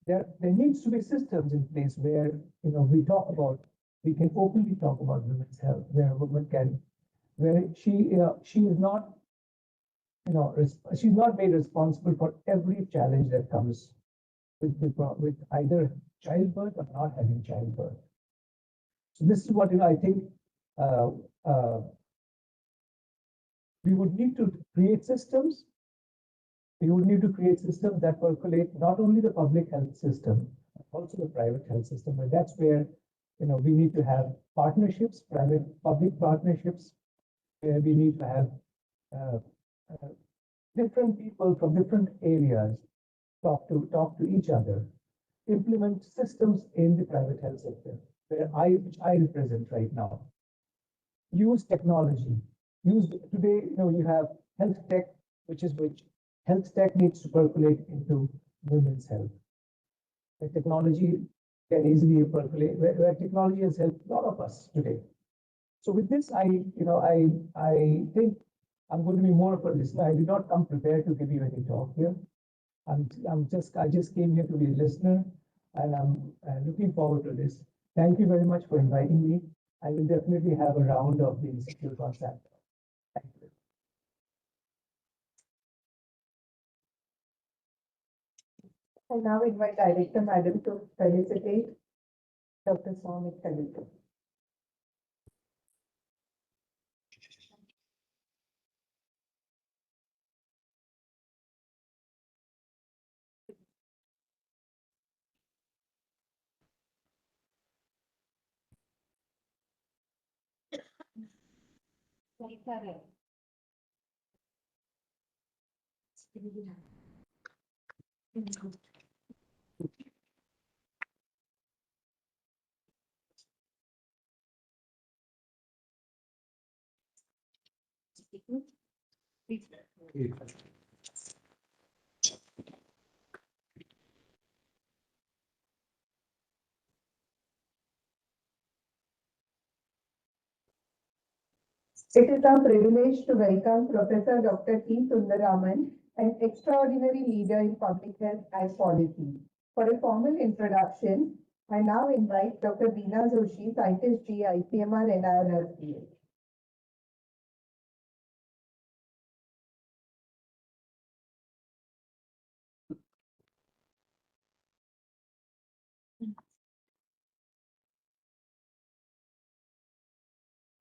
there needs to be systems in place where, we can openly talk about women's health, where a woman can, where she is not, she's not made responsible for every challenge that comes with either childbirth or not having childbirth. So this is what, I think, uh, uh, we would need to create systems. We would need to create systems that percolate not only the public health system, but also the private health system. And that's where, we need to have partnerships, private-public partnerships, where we need to have uh, uh, different people from different areas talk to each other, implement systems in the private health sector, which I represent right now. Use technology. Use today, you have health tech, which health tech needs to percolate into women's health. The technology can easily percolate, where technology has helped a lot of us today. So with this, I think I'm going to be more of a listener. I did not come prepared to give you any talk here. I just came here to be a listener, and I'm looking forward to this. Thank you very much for inviting me. I will definitely have a round of the Institute on Saturday. Thank you. I now invite Director Madam to felicitate Dr. Swami Khalil. It is our privilege to welcome Professor Dr. T. Sundararaman, an extraordinary leader in public health and policy. For a formal introduction, I now invite Dr. Veena Joshi, Scientist G, ICMR, NIRSDA.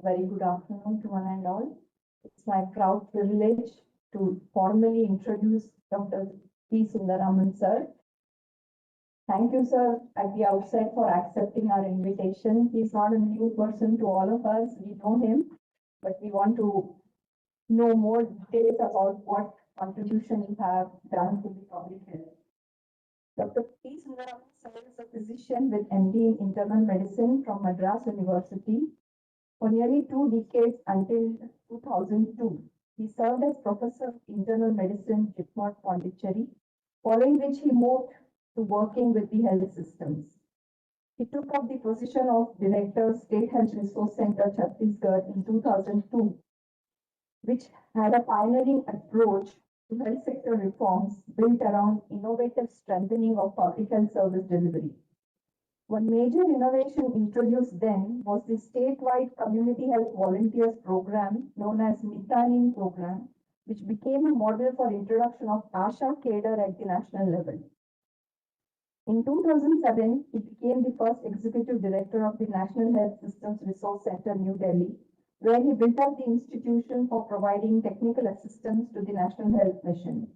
Very good afternoon to one and all. It's my proud privilege to formally introduce Dr. T. Sundararaman, sir. Thank you, sir, at the outset for accepting our invitation. He's not a new person to all of us. We know him, but we want to know more details about what contribution you have done to the public health. Dr. T. Sundararaman, sir, is a physician with MD in internal medicine from Madras University. For nearly 2 decades until 2002, he served as professor of internal medicine, JIPMER, Pondicherry, following which he moved to working with the health systems. He took up the position of Director, State Health Resource Center, Chhattisgarh in 2002, which had a pioneering approach to health sector reforms built around innovative strengthening of public health service delivery. One major innovation introduced then was the statewide community health volunteers program known as Mitanin program, which became a model for introduction of ASHA cadre at the national level. In 2007, he became the first executive director of the National Health Systems Resource Center, New Delhi, where he built up the institution for providing technical assistance to the National Health Mission.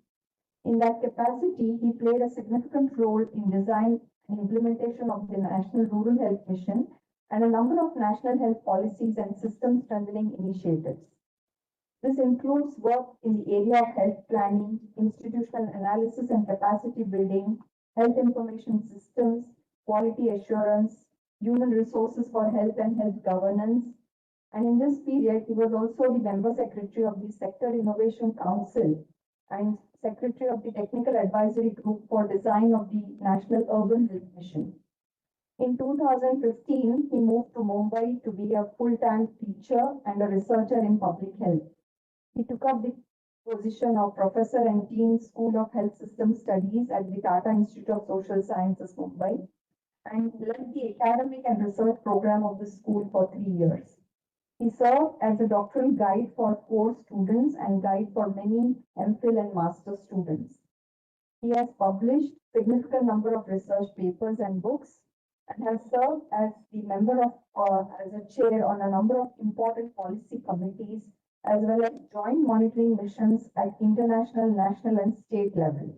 In that capacity, he played a significant role in design and implementation of the National Rural Health Mission and a number of national health policies and system strengthening initiatives. This includes work in the area of health planning, institutional analysis and capacity building, health information systems, quality assurance, human resources for health and health governance. And in this period, he was also the member secretary of the Sector Innovation Council and secretary of the Technical Advisory Group for design of the National Urban Health Mission. In 2015, he moved to Mumbai to be a full-time teacher and a researcher in public health. He took up the position of Professor and Dean School of Health System Studies at the Tata Institute of Social Sciences, Mumbai, and led the academic and research program of the school for 3 years. He served as a doctoral guide for 4 students and guide for many MPhil and master students. He has published significant number of research papers and books and has served as the member of as a chair on a number of important policy committees as well as joint monitoring missions at international, national and state level.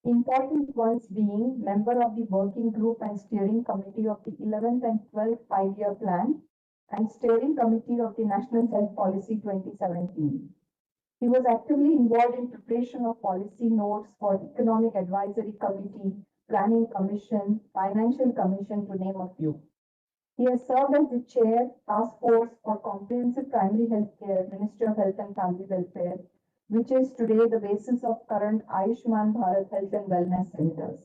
Important ones being member of the working group and steering committee of the 11th and 12th 5-year plan and steering committee of the National Health Policy 2017. He was actively involved in preparation of policy notes for Economic Advisory Committee, Planning Commission, Financial Commission, to name a few. He has served as the chair, task force for comprehensive primary health care, Ministry of Health and Family Welfare, which is today the basis of current Ayushman Bharat Health and Wellness Centers.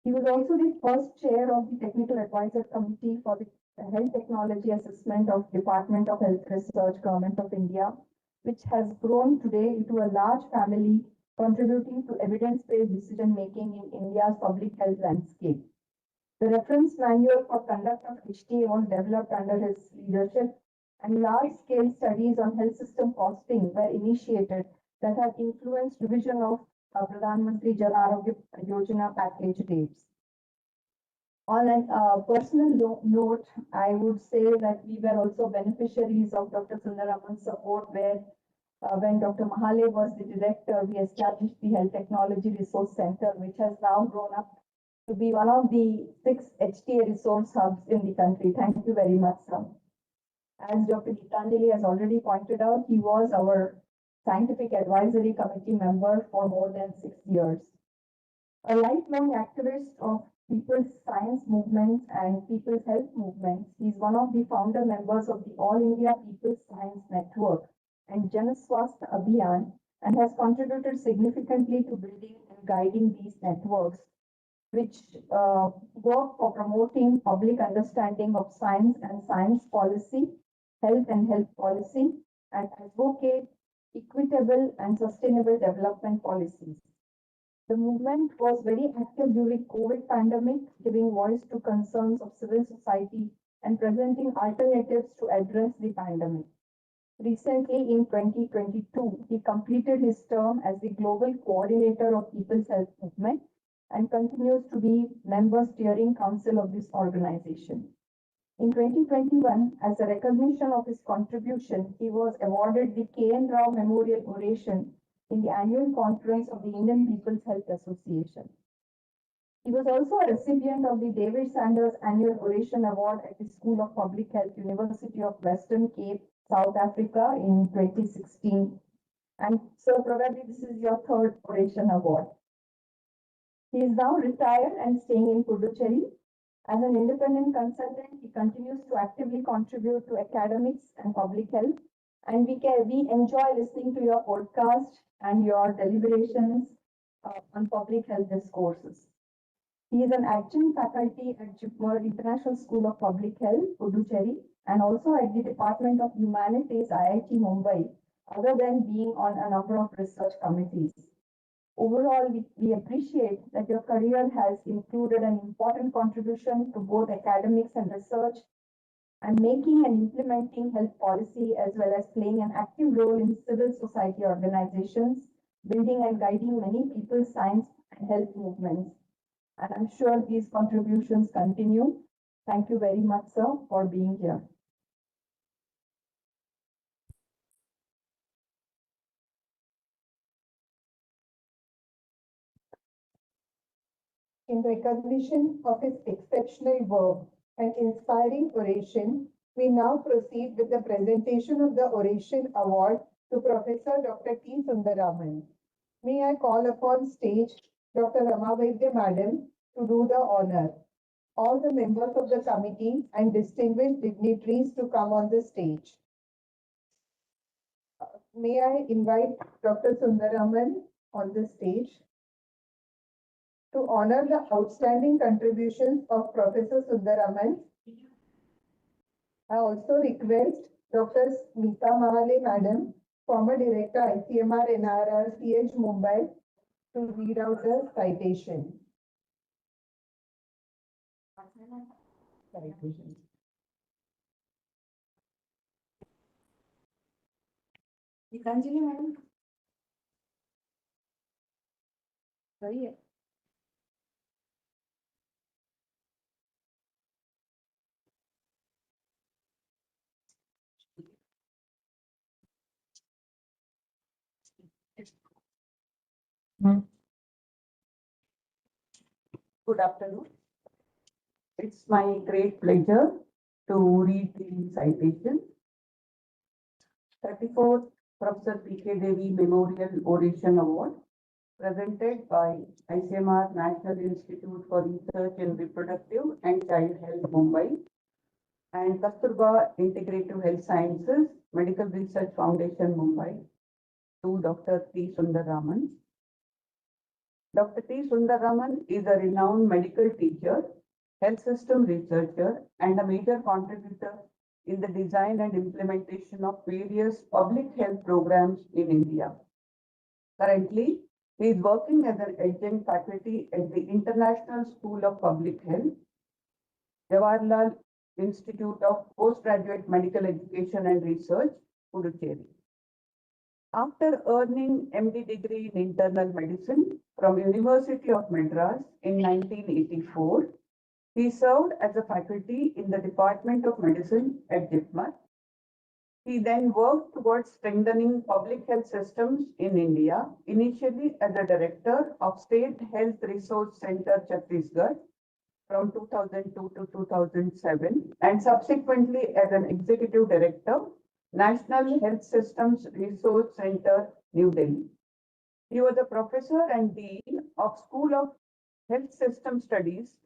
He was also the first chair of the Technical Advisor Committee for the Health Technology Assessment of Department of Health Research, Government of India, which has grown today into a large family contributing to evidence-based decision-making in India's public health landscape. The reference manual for conduct of HTA was developed under his leadership, and large-scale studies on health system costing were initiated that have influenced revision of Pradhan Mantri Jan Arogya Yojana package dates. On a personal note, I would say that we were also beneficiaries of Dr. Sundararaman's support, where when Dr. Mahale was the director, we established the Health Technology Resource Center, which has now grown up to be one of the 6 HTA resource hubs in the country. Thank you very much, sir. As Dr. Gitanjali has already pointed out, he was our Scientific Advisory Committee member for more than 6 years. A lifelong activist of people's science movements and people's health movements, he is one of the founder members of the All India People's Science Network and Jan Swasthya Abhiyan, and has contributed significantly to building and guiding these networks, which work for promoting public understanding of science and science policy, health and health policy, and advocate equitable and sustainable development policies. The movement was very active during COVID pandemic, giving voice to concerns of civil society and presenting alternatives to address the pandemic. Recently, in 2022, he completed his term as the Global Coordinator of People's Health Movement and continues to be member steering council of this organization. In 2021, as a recognition of his contribution, he was awarded the K.N. Rao Memorial Oration in the annual conference of the Indian People's Health Association. He was also a recipient of the David Sanders Annual Oration Award at the School of Public Health, University of Western Cape, South Africa in 2016. And so probably this is your 3rd Oration Award. He is now retired and staying in Puducherry. As an independent consultant, he continues to actively contribute to academics and public health. And we enjoy listening to your podcast and your deliberations on public health discourses. He is an adjunct faculty at JIPMER International School of Public Health, Puducherry, and also at the Department of Humanities, IIT Mumbai, other than being on a number of research committees. Overall, we appreciate that your career has included an important contribution to both academics and research, and making and implementing health policy, as well as playing an active role in civil society organizations, building and guiding many people's science and health movements. And I'm sure these contributions continue. Thank you very much, sir, for being here. In recognition of his exceptional work and inspiring oration, we now proceed with the presentation of the Oration Award to Professor Dr. T. Sundararaman. May I call upon stage Dr. Rama Vaidya Madam to do the honor. All the members of the committee and distinguished dignitaries to come on the stage. May I invite Dr. Sundararaman on the stage to honor the outstanding contributions of Professor Sundararaman. I also request Dr. Smita Mahale Madam former Director ICMR NRR CH Mumbai, to read out the citation. Gitanjali madam. Sorry. Good afternoon. It's my great pleasure to read the citation. 34th Professor P.K. Devi Memorial Oration Award, presented by ICMR National Institute for Research in Reproductive and Child Health, Mumbai, and Kasturba Integrative Health Sciences Medical Research Foundation, Mumbai, to Dr. T. Sundararaman. Dr. T. Sundararaman is a renowned medical teacher, health system researcher, and a major contributor in the design and implementation of various public health programs in India. Currently, he is working as an adjunct faculty at the International School of Public Health, Jawaharlal Institute of Postgraduate Medical Education and Research, Puducherry. After earning MD degree in internal medicine from University of Madras in 1984, he served as a faculty in the Department of Medicine at JIPMER. He then worked towards strengthening public health systems in India, initially as a director of State Health Resource Center, Chhattisgarh, from 2002 to 2007, and subsequently as an executive director, National Health Systems Resource Center, New Delhi. He was a professor and dean of School of Health System Studies,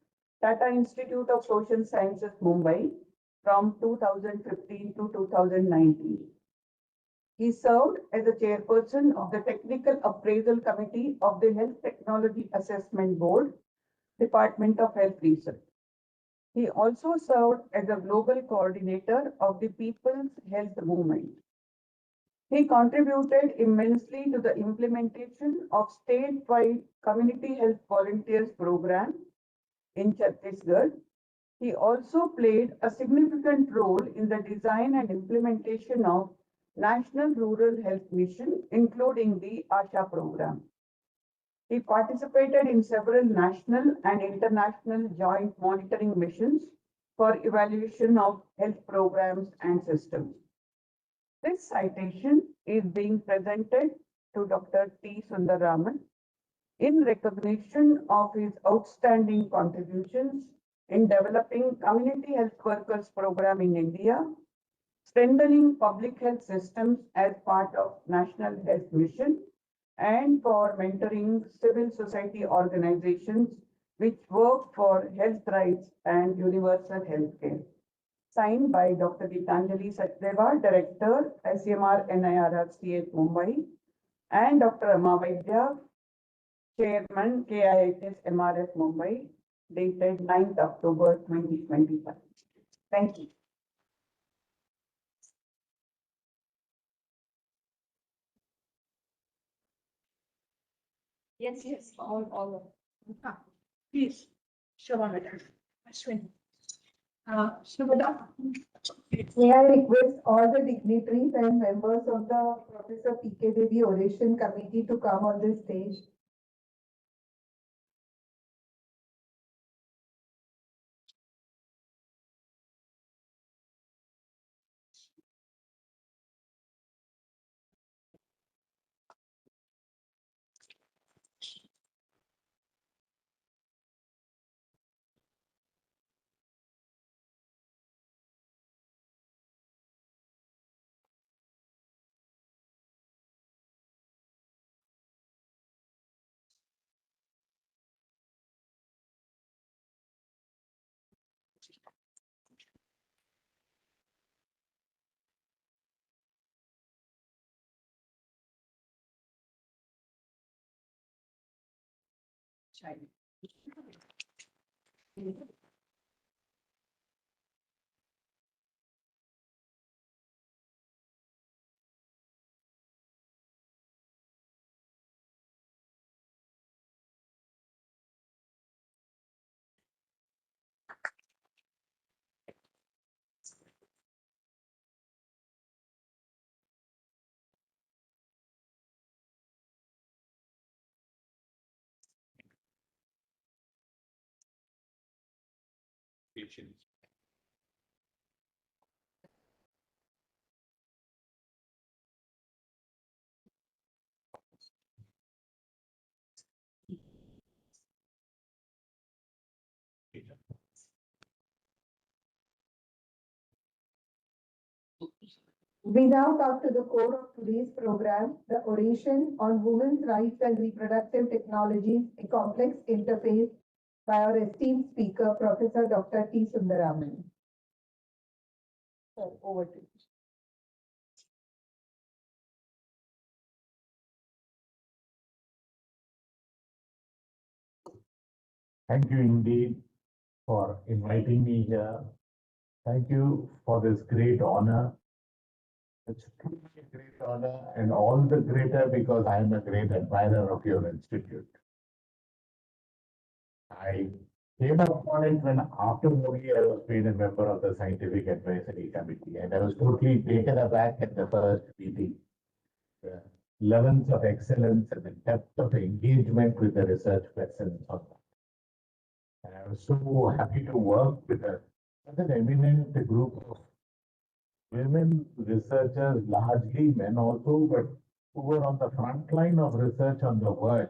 Tata Institute of Social Sciences, Mumbai, from 2015 to 2019. He served as a chairperson of the Technical Appraisal Committee of the Health Technology Assessment Board, Department of Health Research. He also served as a global coordinator of the People's Health Movement. He contributed immensely to the implementation of statewide community health volunteers program in Chhattisgarh. He also played a significant role in the design and implementation of National Rural Health Mission, including the ASHA program. He participated in several national and international joint monitoring missions for evaluation of health programs and systems. This citation is being presented to Dr. T. Sundararaman in recognition of his outstanding contributions in developing community health workers program in India, strengthening public health systems as part of National Health Mission, and for mentoring civil society organizations which work for health rights and universal health care. Signed by Dr. Gitanjali Sachdeva, Director, ICMR NIRRCH Mumbai, and Dr. Amavaidya, Chairman, KIHS MRF Mumbai, dated 9th October 2025. Thank you. Yes, all. Please, Shobha, Ashwin. Shobha. May I request all the dignitaries and members of the Professor P.K. Devi Oration Committee to come on the stage. patients. We now talk to the core of today's program, the oration on women's rights and reproductive technologies, a complex interface by our esteemed speaker, Professor Dr. T. Sundararaman. Sir, over to you. Thank you indeed for inviting me here. Thank you for this great honor. It's truly a great honor and all the greater because I am a great admirer of your institute. I came upon it when after Modi I was made a member of the Scientific Advisory Committee and I was totally taken aback at the first meeting. The levels of excellence and the depth of engagement with the research persons on that. And I was so happy to work with such an eminent group of women researchers, largely men also, but who were on the front line of research on the world.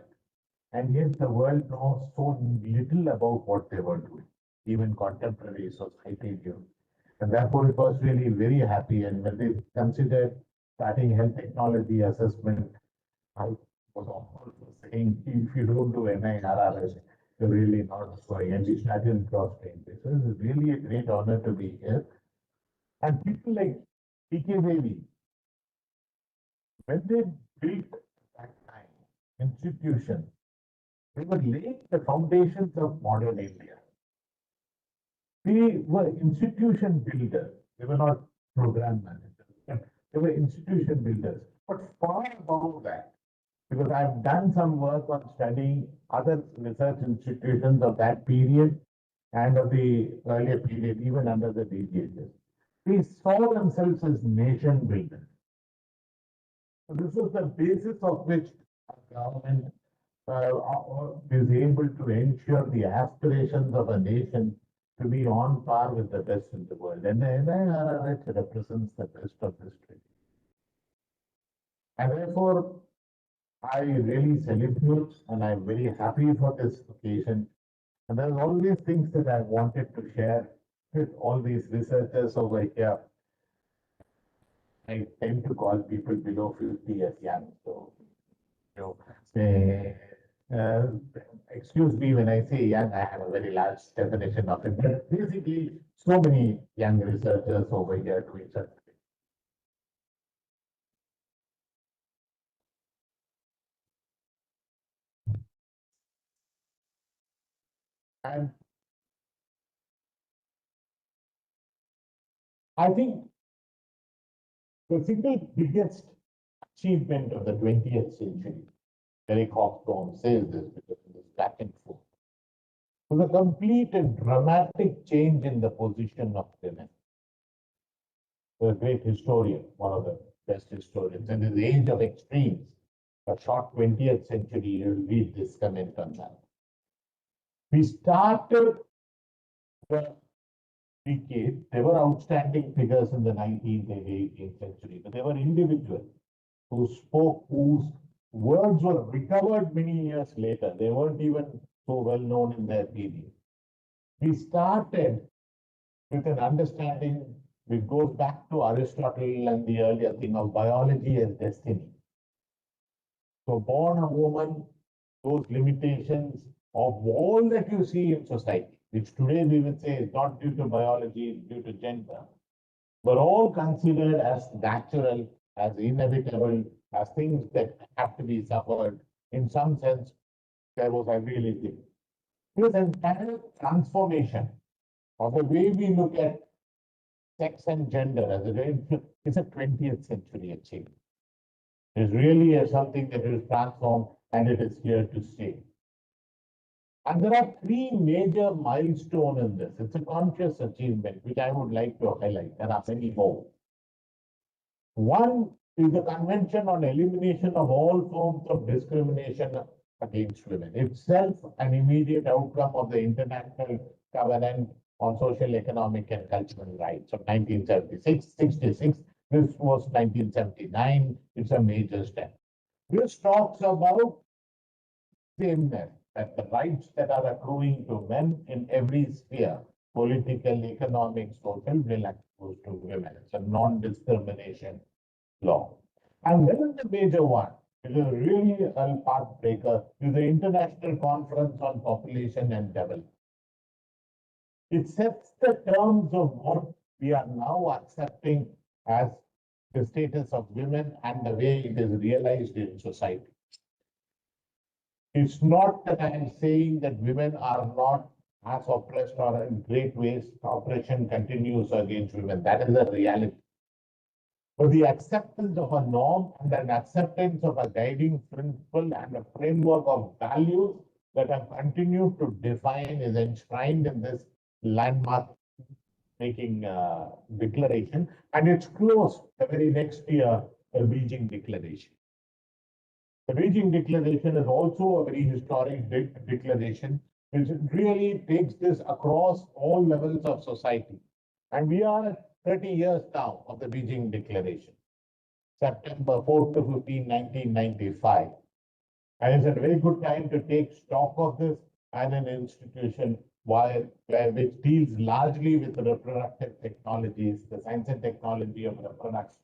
And yet the world knows so little about what they were doing, even contemporary society knew. And therefore it was really very happy. And when they considered starting health technology assessment, I was also saying, if you don't do NIRRS, you're really not going. And we started cross-train. So it's really a great honor to be here. And people like PK Devi, when they built that time institution, they were laying the foundations of modern India. They were institution builders. They were not program managers. They were institution builders. But far above that, because I've done some work on studying other research institutions of that period and of the earlier period, even under the DGHS. They saw themselves as nation builders. So this is the basis of which our government is able to ensure the aspirations of a nation to be on par with the best in the world. And the NIRRH represents the best of history. And therefore, I really celebrate and I'm very happy for this occasion. And there's always things that I wanted to share with all these researchers over here. I tend to call people below 50 as young. So, excuse me when I say young, I have a very large definition of it. But basically, so many young researchers over here doing such things. And I think the single biggest achievement of the 20th century, Eric Hobsbawm says this because it is back and forth, was a complete and dramatic change in the position of women. A great historian, one of the best historians, in the age of extremes, a short 20th century, you'll read this comment on that. We started the decade, there were outstanding figures in the 19th and 18th century, but there were individuals who spoke, whose words were recovered many years later. They weren't even so well known in their period. We started with an understanding which goes back to Aristotle and the earlier thing of biology as destiny. So born a woman, those limitations of all that you see in society, which today we would say is not due to biology, due to gender, were all considered as natural, as inevitable, as things that have to be suffered. In some sense, there was a realism. This entire transformation of the way we look at sex and gender as is a 20th century achievement. It's really something that is transformed and it is here to stay. And there are three major milestones in this. It's a conscious achievement, which I would like to highlight. There are many more. One is the Convention on Elimination of All Forms of Discrimination against Women, itself an immediate outcome of the International Covenant on social, economic, and cultural rights of 1976, 66. This was 1979. It's a major step. This talks about sameness, that the rights that are accruing to men in every sphere, political, economic, social, will accrue to women. It's a non-discrimination law. And then the major one, is a really a pathbreaker, is the International Conference on Population and Development. It sets the terms of what we are now accepting as the status of women and the way it is realized in society. It's not that I am saying that women are not as oppressed or in great ways oppression continues against women. That is a reality. But the acceptance of a norm and an acceptance of a guiding principle and a framework of values that have continued to define is enshrined in this landmark making declaration, and it's closed the very next year, the Beijing Declaration. The Beijing Declaration is also a very historic declaration, which really takes this across all levels of society. And we are at 30 years now of the Beijing Declaration, September 4 to 15, 1995. And it's a very good time to take stock of this as an institution which deals largely with the reproductive technologies, the science and technology of reproduction.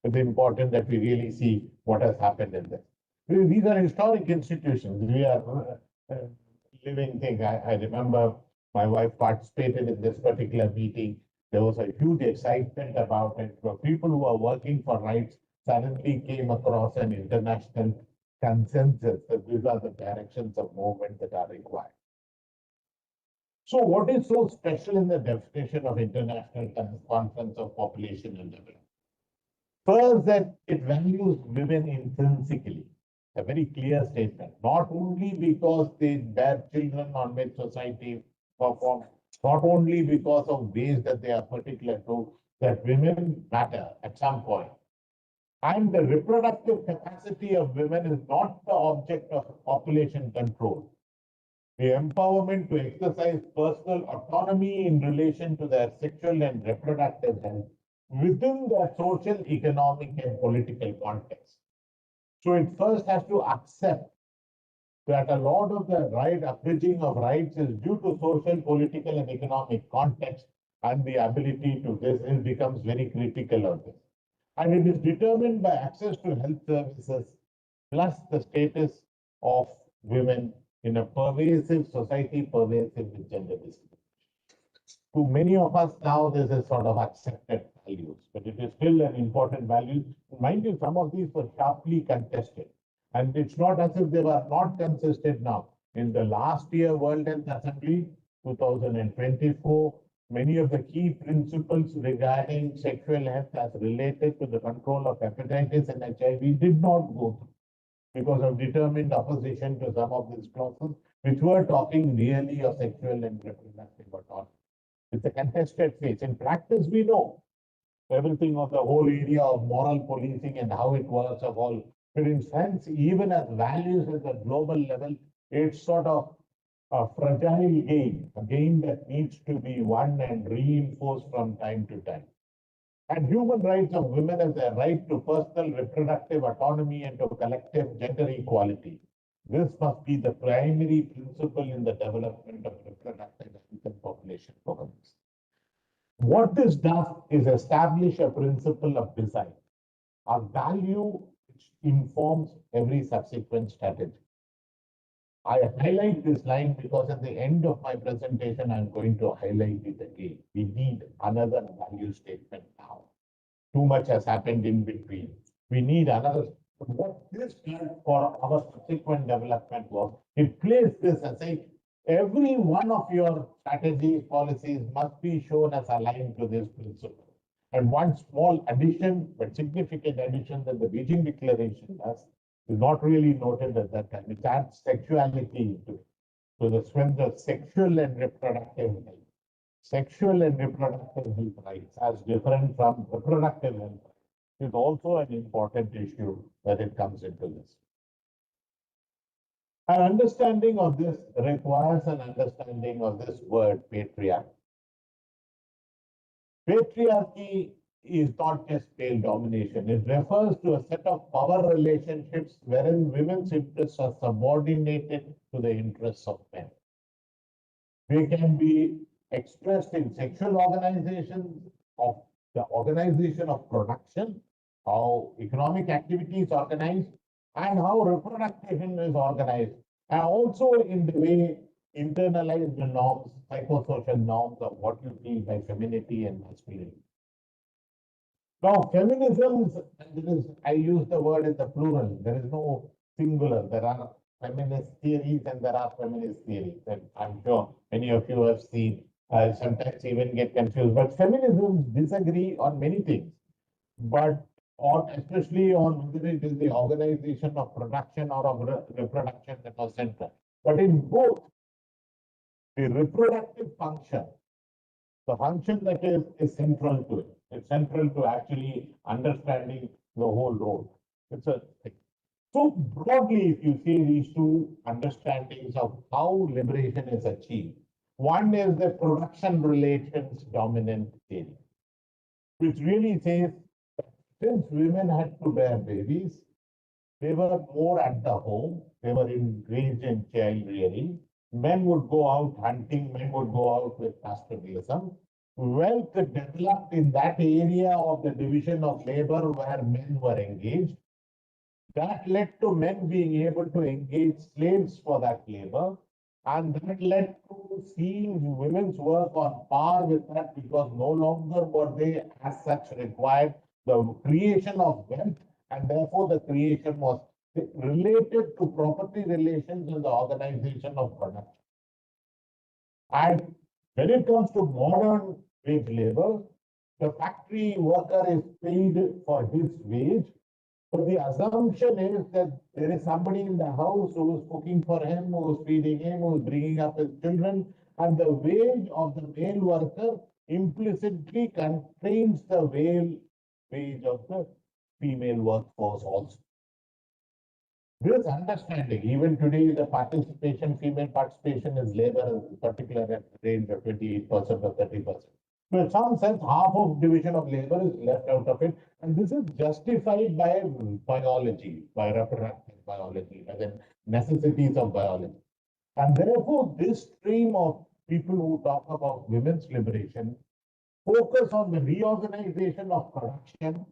It's important that we really see what has happened in this. These are historic institutions. We are living things. I remember my wife participated in this particular meeting. There was a huge excitement about it. For people who are working for rights suddenly came across an international consensus that these are the directions of movement that are required. So what is so special in the definition of International Conference of Population and Development? First, that it values women intrinsically. A very clear statement, not only because they bear children on which society performs, not only because of ways that they are particular to, that women matter at some point. And the reproductive capacity of women is not the object of population control. The empowerment to exercise personal autonomy in relation to their sexual and reproductive health within their social, economic, and political context. So it first has to accept that a lot of the abridging of rights is due to social, political, and economic context, and the ability to this becomes very critical of this. And it is determined by access to health services, plus the status of women in a pervasive society, pervasive with gender discrimination. To many of us now, this is sort of accepted values, but it is still an important value. Mind you, some of these were sharply contested, and it's not as if they were not contested now. In the last year World Health Assembly, 2024, many of the key principles regarding sexual health as related to the control of hepatitis and HIV did not go through because of determined opposition to some of these clauses, which were talking really of sexual and reproductive autonomy. It's a contested phase. In practice, we know everything of the whole area of moral policing and how it works of all. But in sense, even as values at the global level, it's sort of a fragile game, a game that needs to be won and reinforced from time to time. And human rights of women as a right to personal reproductive autonomy and to collective gender equality. This must be the primary principle in the development of reproductive and population programs. What this does is establish a principle of design, a value which informs every subsequent strategy. I highlight this line because at the end of my presentation, I'm going to highlight it again. We need another value statement now. Too much has happened in between. We need another. What this did for our subsequent development was, it placed this as a, every one of your strategies, policies must be shown as aligned to this principle. And one small addition, but significant addition that the Beijing Declaration does, is not really noted at that time. It adds sexuality to the strength of sexual and reproductive health. Sexual and reproductive health rights as different from reproductive health is also an important issue that it comes into this. An understanding of this requires an understanding of this word patriarchy. Patriarchy is not just male domination. It refers to a set of power relationships wherein women's interests are subordinated to the interests of men. They can be expressed in sexual organizations of the organization of production, how economic activity is organized, and how reproduction is organized, and also in the way internalized norms, psychosocial norms of what you feel by femininity and masculinity. Now, feminism, I use the word in the plural, there is no singular. There are feminist theories and there are feminist theories. And I'm sure many of you have seen, sometimes even get confused. But feminism disagree on many things, but on especially on whether it is the organization of production or of reproduction that was central. But in both, the reproductive function, the function that is central to it. It's central to actually understanding the whole role. It's a so broadly, if you see these two understandings of how liberation is achieved, one is the production relations dominant theory, which really says since women had to bear babies, they were more at the home, they were engaged in child rearing. Men would go out hunting, men would go out with pastoralism. Wealth developed in that area of the division of labor where men were engaged. That led to men being able to engage slaves for that labor. And that led to seeing women's work on par with that because no longer were they as such required the creation of wealth, and therefore the creation was related to property relations and the organization of production. And when it comes to modern wage labor, the factory worker is paid for his wage. But the assumption is that there is somebody in the house who is cooking for him, who is feeding him, who is bringing up his children, and the wage of the male worker implicitly contains the wage of the female workforce also. This understanding, even today, the female participation is labor, in particular at the range of 28% or 30%. So in some sense, half of division of labor is left out of it. And this is justified by biology, by reproductive biology, by the necessities of biology. And therefore, this stream of people who talk about women's liberation focus on the reorganization of production,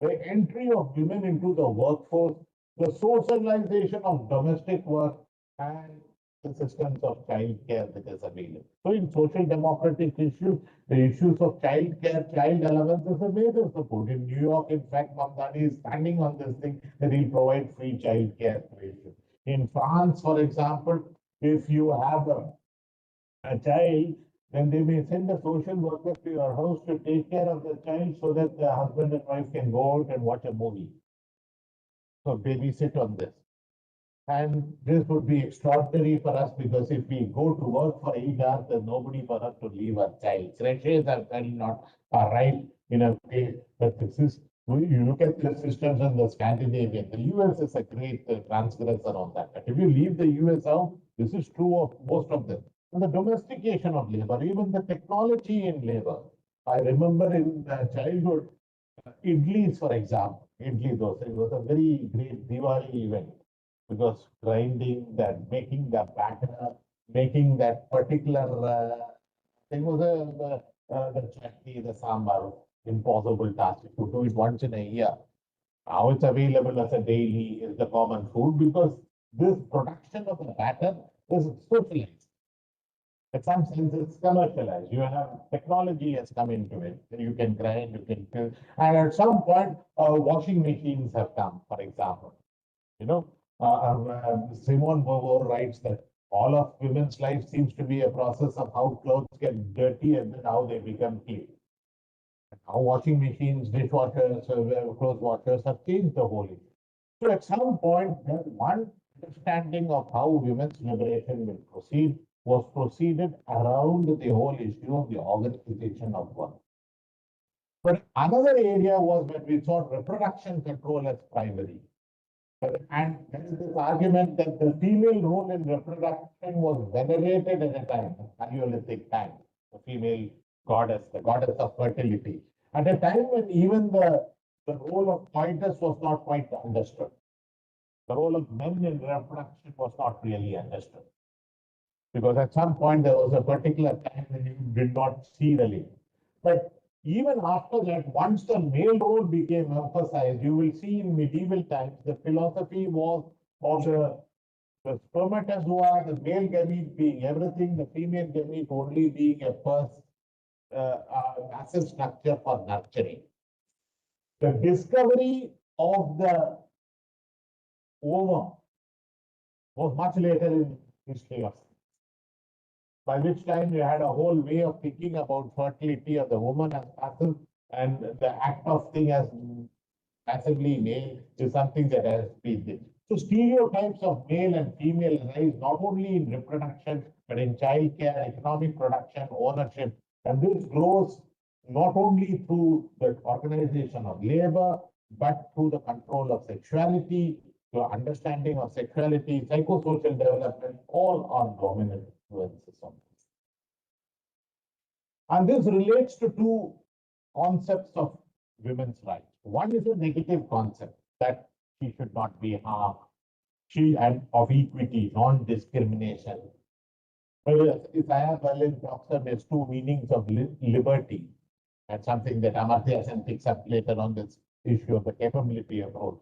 the entry of women into the workforce, the socialization of domestic work, and the systems of child care that is available. So in social democratic issues, the issues of child care, child allowance is a major support. In New York, in fact, Mamdani is standing on this thing that he'll provide free child care tuition. In France, for example, if you have a child, then they may send a social worker to your house to take care of the child so that the husband and wife can go out and watch a movie. So babysit on this. And this would be extraordinary for us because if we go to work for 8 hours, there's nobody for us to leave our child. Crashes are certainly not right in a way, but this is, you look at the systems in the Scandinavian, the US is a great transgressor on that. But if you leave the US out, this is true of most of them. And the domestication of labor, even the technology in labor. I remember in childhood, idlis, for example, idli dosa, it was a very great Diwali event because grinding that, making the batter, making that particular thing was the chutney, the sambar, impossible task. You could do it once in a year. Now it's available as a daily, is the common food because this production of the batter is socialized. In some sense, it's commercialized. You have technology has come into it. You can grind, you can fill. And at some point, washing machines have come, for example. You know, Simone Beauvoir writes that all of women's life seems to be a process of how clothes get dirty and then how they become clean. How washing machines, dishwashers, clothes washers have changed the whole issue. So at some point, that one understanding of how women's liberation will proceed was proceeded around the whole issue of the organization of work. But another area was when we saw reproduction control as primary. And there is this argument that the female role in reproduction was venerated at a time, Paleolithic time. The female goddess, the goddess of fertility, at a time when even the role of coitus was not quite understood. The role of men in reproduction was not really understood. Because at some point there was a particular time when you did not see the link. But even after that, once the male role became emphasized, you will see in medieval times, the philosophy was of the spermatozoa, the male gamete being everything, the female gamete only being a passive structure for nurturing. The discovery of the ovum was much later in history of science, by which time you had a whole way of thinking about fertility of the woman as passive and the act of thing as passively male is something that has been there. So stereotypes of male and female arise not only in reproduction, but in childcare, economic production, ownership. And this grows not only through the organization of labor, but through the control of sexuality, the understanding of sexuality, psychosocial development, all are dominant influences on this. And this relates to two concepts of women's rights. One is a negative concept that she should not be harmed, she and of equity, non-discrimination. But Isaiah Berlin talks about there's two meanings of liberty, and something that Amartya Sen picks up later on this issue of the capability approach.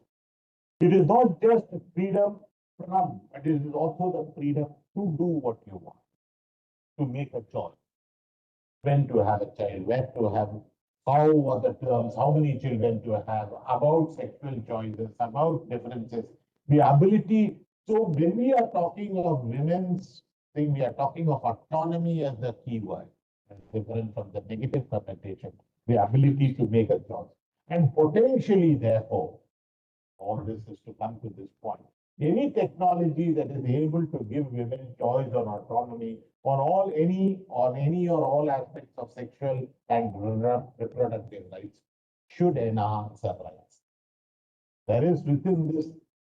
It is not just freedom from, but it is also the freedom to do what you want, to make a choice, when to have a child, where to have, how are the terms, how many children to have, about sexual choices, about differences, the ability. So when we are talking of women's thing, we are talking of autonomy as the key word, different from the negative connotation, the ability to make a choice. And potentially, therefore, all this is to come to this point. Any technology that is able to give women choice or autonomy on any or all aspects of sexual and reproductive rights should enhance our rights. There is within this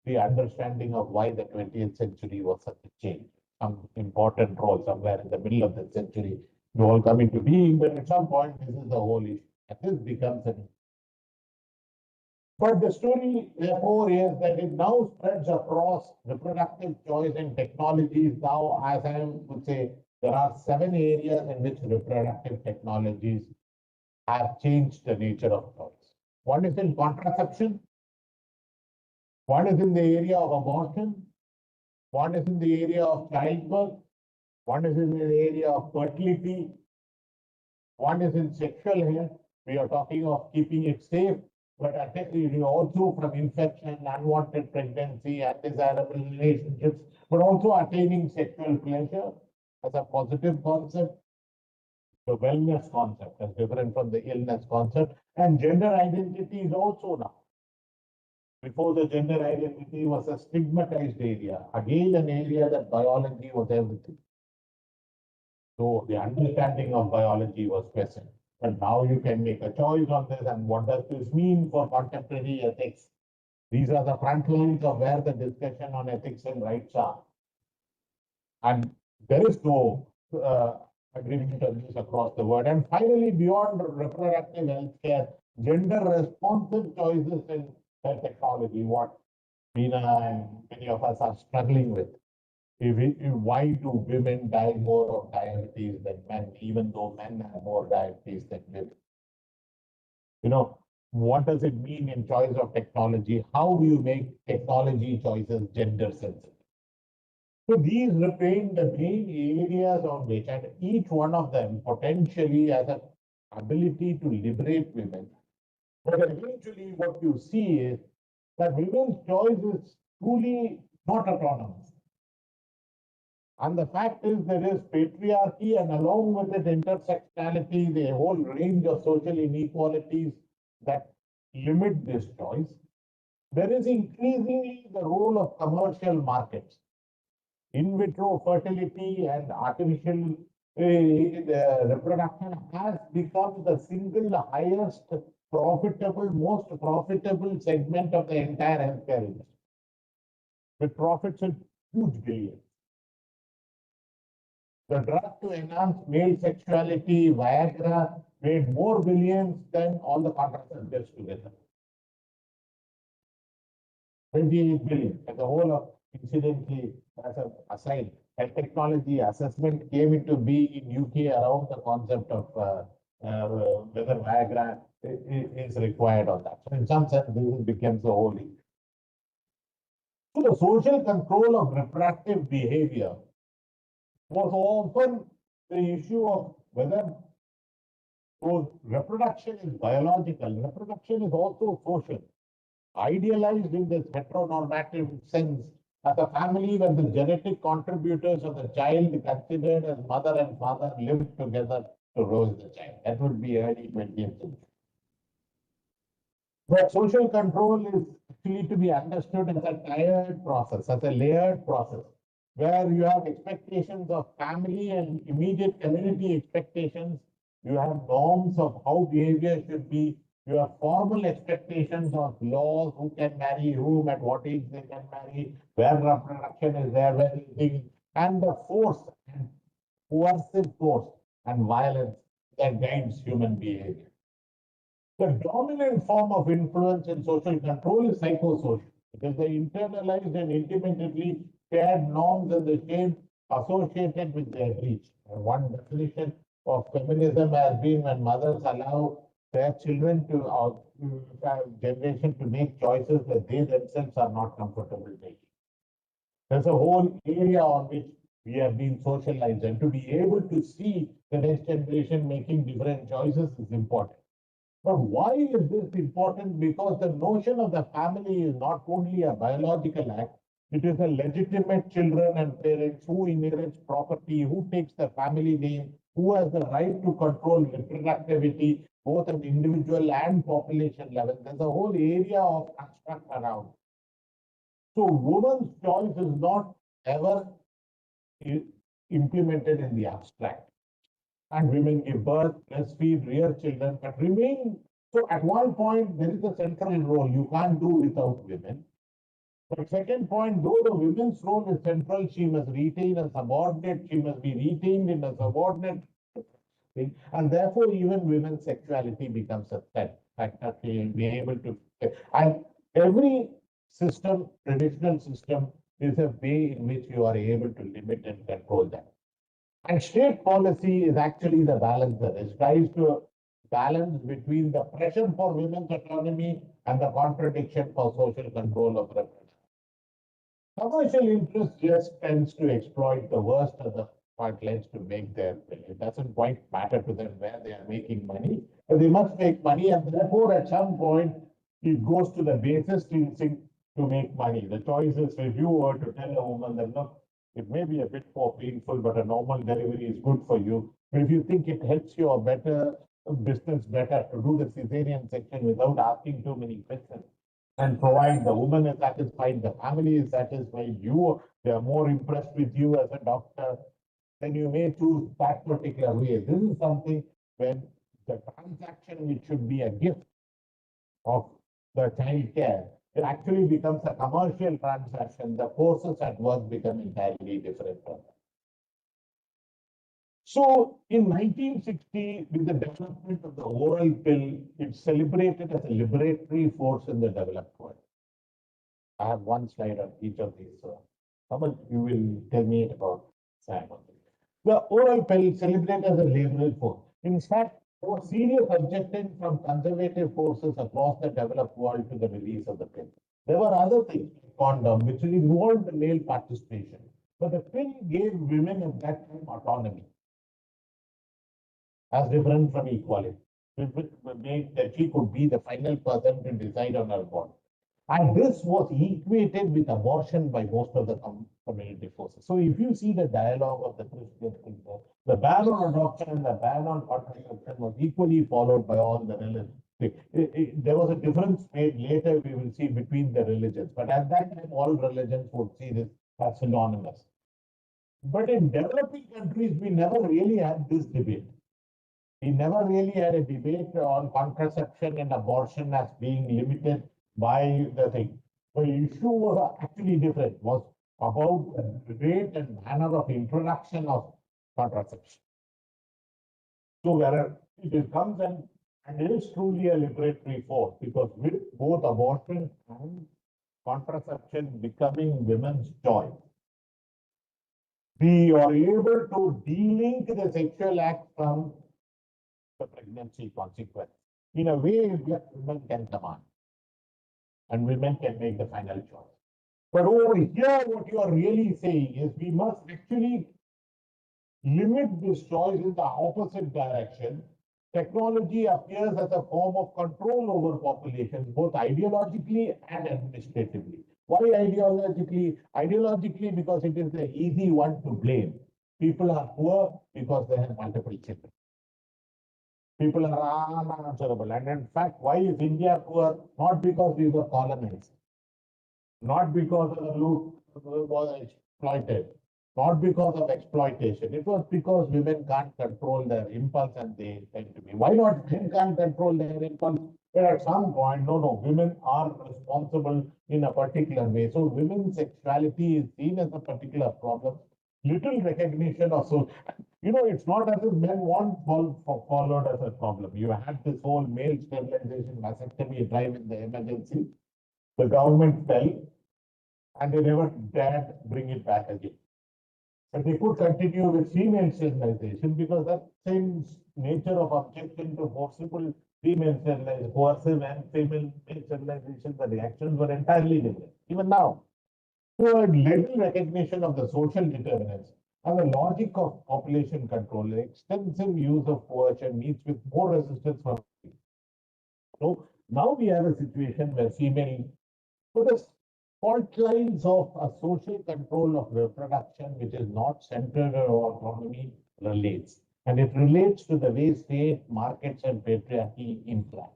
the understanding of why the 20th century was such a change. Some important role somewhere in the middle of the century, you all come into being, but at some point this is the whole issue. And this becomes an. But the story, therefore, is that it now spreads across reproductive choice and technologies. Now, as I would say, there are 7 areas in which reproductive technologies have changed the nature of choice. One is in contraception, one is in the area of abortion, one is in the area of childbirth, one is in the area of fertility, one is in sexual health. We are talking of keeping it safe, but also from infection, unwanted pregnancy, undesirable relationships, but also attaining sexual pleasure as a positive concept. The wellness concept is different from the illness concept, and gender identity is also now. Before, the gender identity was a stigmatized area, again an area that biology was everything. So the understanding of biology was questioned. But now you can make a choice on this, and what does this mean for contemporary ethics? These are the front lines of where the discussion on ethics and rights are. And there is no agreement on this across the world. And finally, beyond reproductive healthcare, gender responsive choices in technology, what Meena and many of us are struggling with. Why do women die more of diabetes than men, even though men have more diabetes than women? What does it mean in choice of technology? How do you make technology choices gender sensitive? So these remain the main areas on which, and each one of them potentially has an ability to liberate women. But eventually what you see is that women's choice is truly not autonomous. And the fact is there is patriarchy, and along with it intersectionality, the whole range of social inequalities that limit this choice. There is increasingly the role of commercial markets. In vitro fertility and artificial reproduction has become the single highest profitable, most profitable segment of the entire healthcare industry, with profits in huge billions. The drug to enhance male sexuality, Viagra, made more billions than all the contraceptives together. 28 billion. And the whole of, incidentally, as an aside, a technology assessment came into being in UK around the concept of whether Viagra is required or that. So in some sense, this becomes the whole issue. So the social control of reproductive behavior was often the issue of whether reproduction is biological, reproduction is also social. Idealized in this heteronormative sense as a family when the genetic contributors of the child considered as mother and father lived together to raise the child. That would be early 20th century. But social control is actually to be understood as a tiered process, as a layered process, where you have expectations of family and immediate community expectations. You have norms of how behavior should be. You have formal expectations of laws, who can marry whom, at what age they can marry, where reproduction is there, where it is, and the force, and coercive force and violence that guides human behavior. The dominant form of influence in social control is psychosocial. It is the internalized and intimately shared norms and the shame associated with their reach. And one definition of feminism has been when mothers allow their children to, generation to make choices that they themselves are not comfortable making. There's a whole area on which we have been socialized, and to be able to see the next generation making different choices is important. But why is this important? Because the notion of the family is not only a biological act, it is a legitimate children and parents who inherits property, who takes the family name, who has the right to control reproductivity, both at individual and population level. There's a whole area of construct around. So woman's choice is not ever implemented in the abstract. And women give birth, breastfeed, rear children, but remain. So at one point, there is a central role you can't do without women. But second point, though the women's role is central, she must retain a subordinate, she must be retained in a subordinate thing, and therefore even women's sexuality becomes a threat. Factor to be able to, and every system, traditional system, is a way in which you are able to limit and control that. And state policy is actually the balancer. It tries to balance between the pressure for women's autonomy and the contradiction for social control of reproduction. Commercial interest just tends to exploit the worst of the frontlines to make their bill. It doesn't quite matter to them where they are making money, but they must make money, and therefore at some point it goes to the basest instinct to make money. The choice is if you were to tell a woman that look, it may be a bit more painful, but a normal delivery is good for you. But if you think it helps your better business better to do the cesarean section without asking too many questions and provide the woman is satisfied, the family is satisfied, they are more impressed with you as a doctor, then you may choose that particular way. This is something when the transaction, which should be a gift of the child care, it actually becomes a commercial transaction. The forces at work become entirely different. So in 1960, with the development of the oral pill, it's celebrated as a liberatory force in the developed world. I have one slide on each of these. How much you will tell me about Simon? The oral pill celebrated as a liberal force. In fact, there was serious objection from conservative forces across the developed world to the release of the pill. There were other things, condom, which involved male participation. But the pill gave women at that time autonomy, as different from equality. It made that she could be the final person to decide on her body. And this was equated with abortion by most of the community forces. So if you see the dialogue of the Christian thinker, the ban on adoption and the ban on contraception was equally followed by all the religions. There was a difference made later, we will see, between the religions. But at that time, all religions would see this as synonymous. But in developing countries, we never really had this debate. We never really had a debate on contraception and abortion as being limited by the thing. The issue was actually different, was about the rate and manner of introduction of contraception. So where it comes and it is truly a liberatory force, because with both abortion and contraception becoming women's choice, we are able to delink the sexual act from the pregnancy consequence in a way that women can command and women can make the final choice. But over here, what you are really saying is we must actually limit this choice in the opposite direction. Technology appears as a form of control over populations, both ideologically and administratively. Why ideologically? Ideologically, because it is the easy one to blame. People are poor because they have multiple children. People are unanswerable. And in fact, why is India poor? Not because we were colonized, not because of the loot was exploited, not because of exploitation. It was because women can't control their impulse and they tend to be. Why not men can't control their impulse? But at some point, no, women are responsible in a particular way. So women's sexuality is seen as a particular problem. Little recognition of so, it's not as if men weren't followed as a problem. You had this whole male sterilization mastectomy drive in the emergency. The government fell and they never dared bring it back again. But they could continue with female sterilization because that same nature of objection to forcible female sterilization, coercive and female sterilization, the reactions were entirely different. Even now, so a little recognition of the social determinants and the logic of population control, the extensive use of coercion meets with more resistance from female. So now we have a situation where female, so the fault lines of a social control of reproduction, which is not centered on autonomy, relates. And it relates to the way state, markets, and patriarchy interact.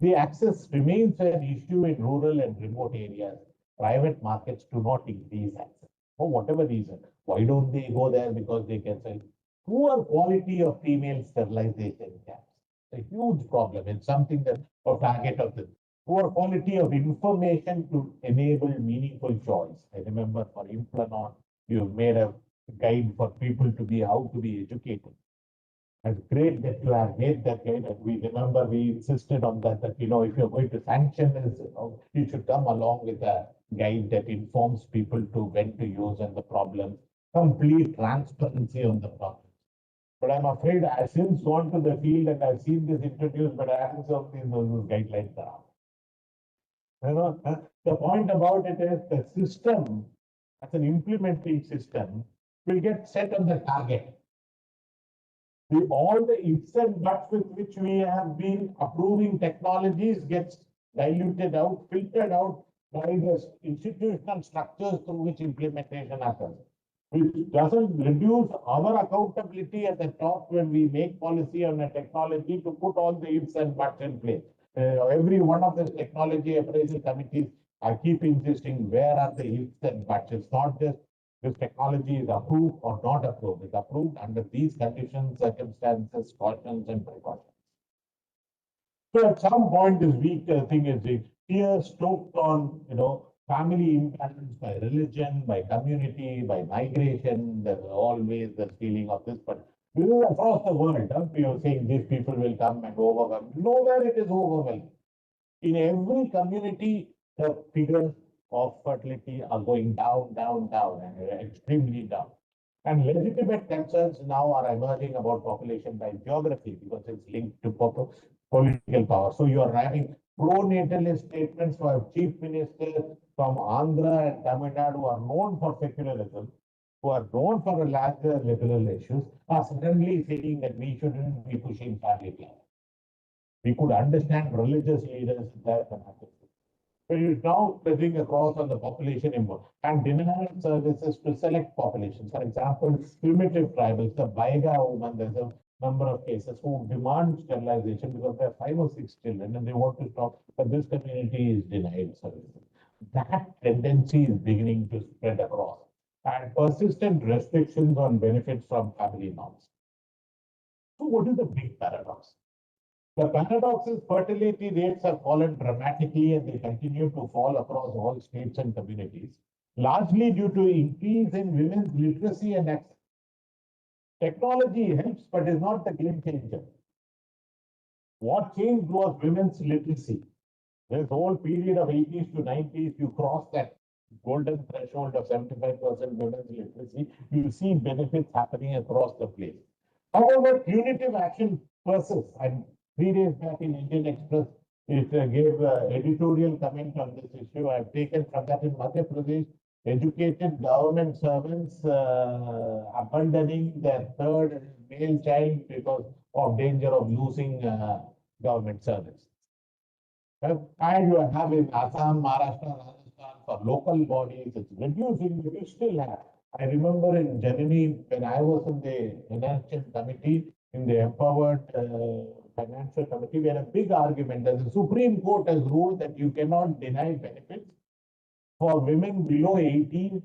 The access remains an issue in rural and remote areas. Private markets do not increase access for whatever reason. Why don't they go there? Because they can sell. Poor quality of female sterilization camps. A huge problem. It's something that a target of this. Poor quality of information to enable meaningful choice. I remember for Implanon, you made a guide for people to be how to be educated. It's great that you have made that guide, and we remember we insisted on that, if you're going to sanction this, you should come along with a guide that informs people to when to use and the problems, complete transparency on the problems. But I'm afraid I've since gone to the field and I've seen this introduced, but I haven't seen those guidelines around. The point about it is the system, as an implementing system, will get set on the target. All the ifs and buts with which we have been approving technologies gets diluted out, filtered out by the institutional structures through which implementation happens, which doesn't reduce our accountability at the top when we make policy on a technology to put all the ifs and buts in place. Every one of the technology appraisal committees, I keep insisting, where are the ifs and buts? It's not just this technology is approved or not approved. It's approved under these conditions, circumstances, cautions, and precautions. So at some point, this weak thing is here stoked on, family imbalance by religion, by community, by migration. There's always the feeling of this, but this is across the world. You're saying these people will come and overwhelm. Nowhere it is overwhelming. In every community, the figures of fertility are going down, and extremely down. And legitimate concerns now are emerging about population by geography because it's linked to political power. So you are having pro-natalist statements for chief ministers from Andhra and Tamil Nadu who are known for secularism, who are known for larger liberal issues, are suddenly saying that we shouldn't be pushing family planning. We could understand religious leaders there can happen. So it's now spreading across on the population input and denial services to select populations. For example, primitive tribals, the Baiga woman, there's a number of cases who demand sterilization because they have 5 or 6 children and they want to stop, but this community is denied services. That tendency is beginning to spread across, and persistent restrictions on benefits from family norms. So what is the big paradox? The paradox is fertility rates have fallen dramatically and they continue to fall across all states and communities, largely due to increase in women's literacy and access. Technology helps, but is not the game changer. What changed was women's literacy. This whole period of 80s to 90s, you cross that golden threshold of 75% women's literacy, you see benefits happening across the place. However, punitive action persists. And 3 days back in Indian Express, it gave editorial comment on this issue. I've taken from that in Madhya Pradesh, educated government servants abandoning their third male child because of danger of losing government service. And you have in Assam, Maharashtra, Rajasthan for local bodies, it's reducing, but you still have. I remember in January when I was in the financial committee, in the empowered financial committee, we had a big argument that the Supreme Court has ruled that you cannot deny benefits for women below 18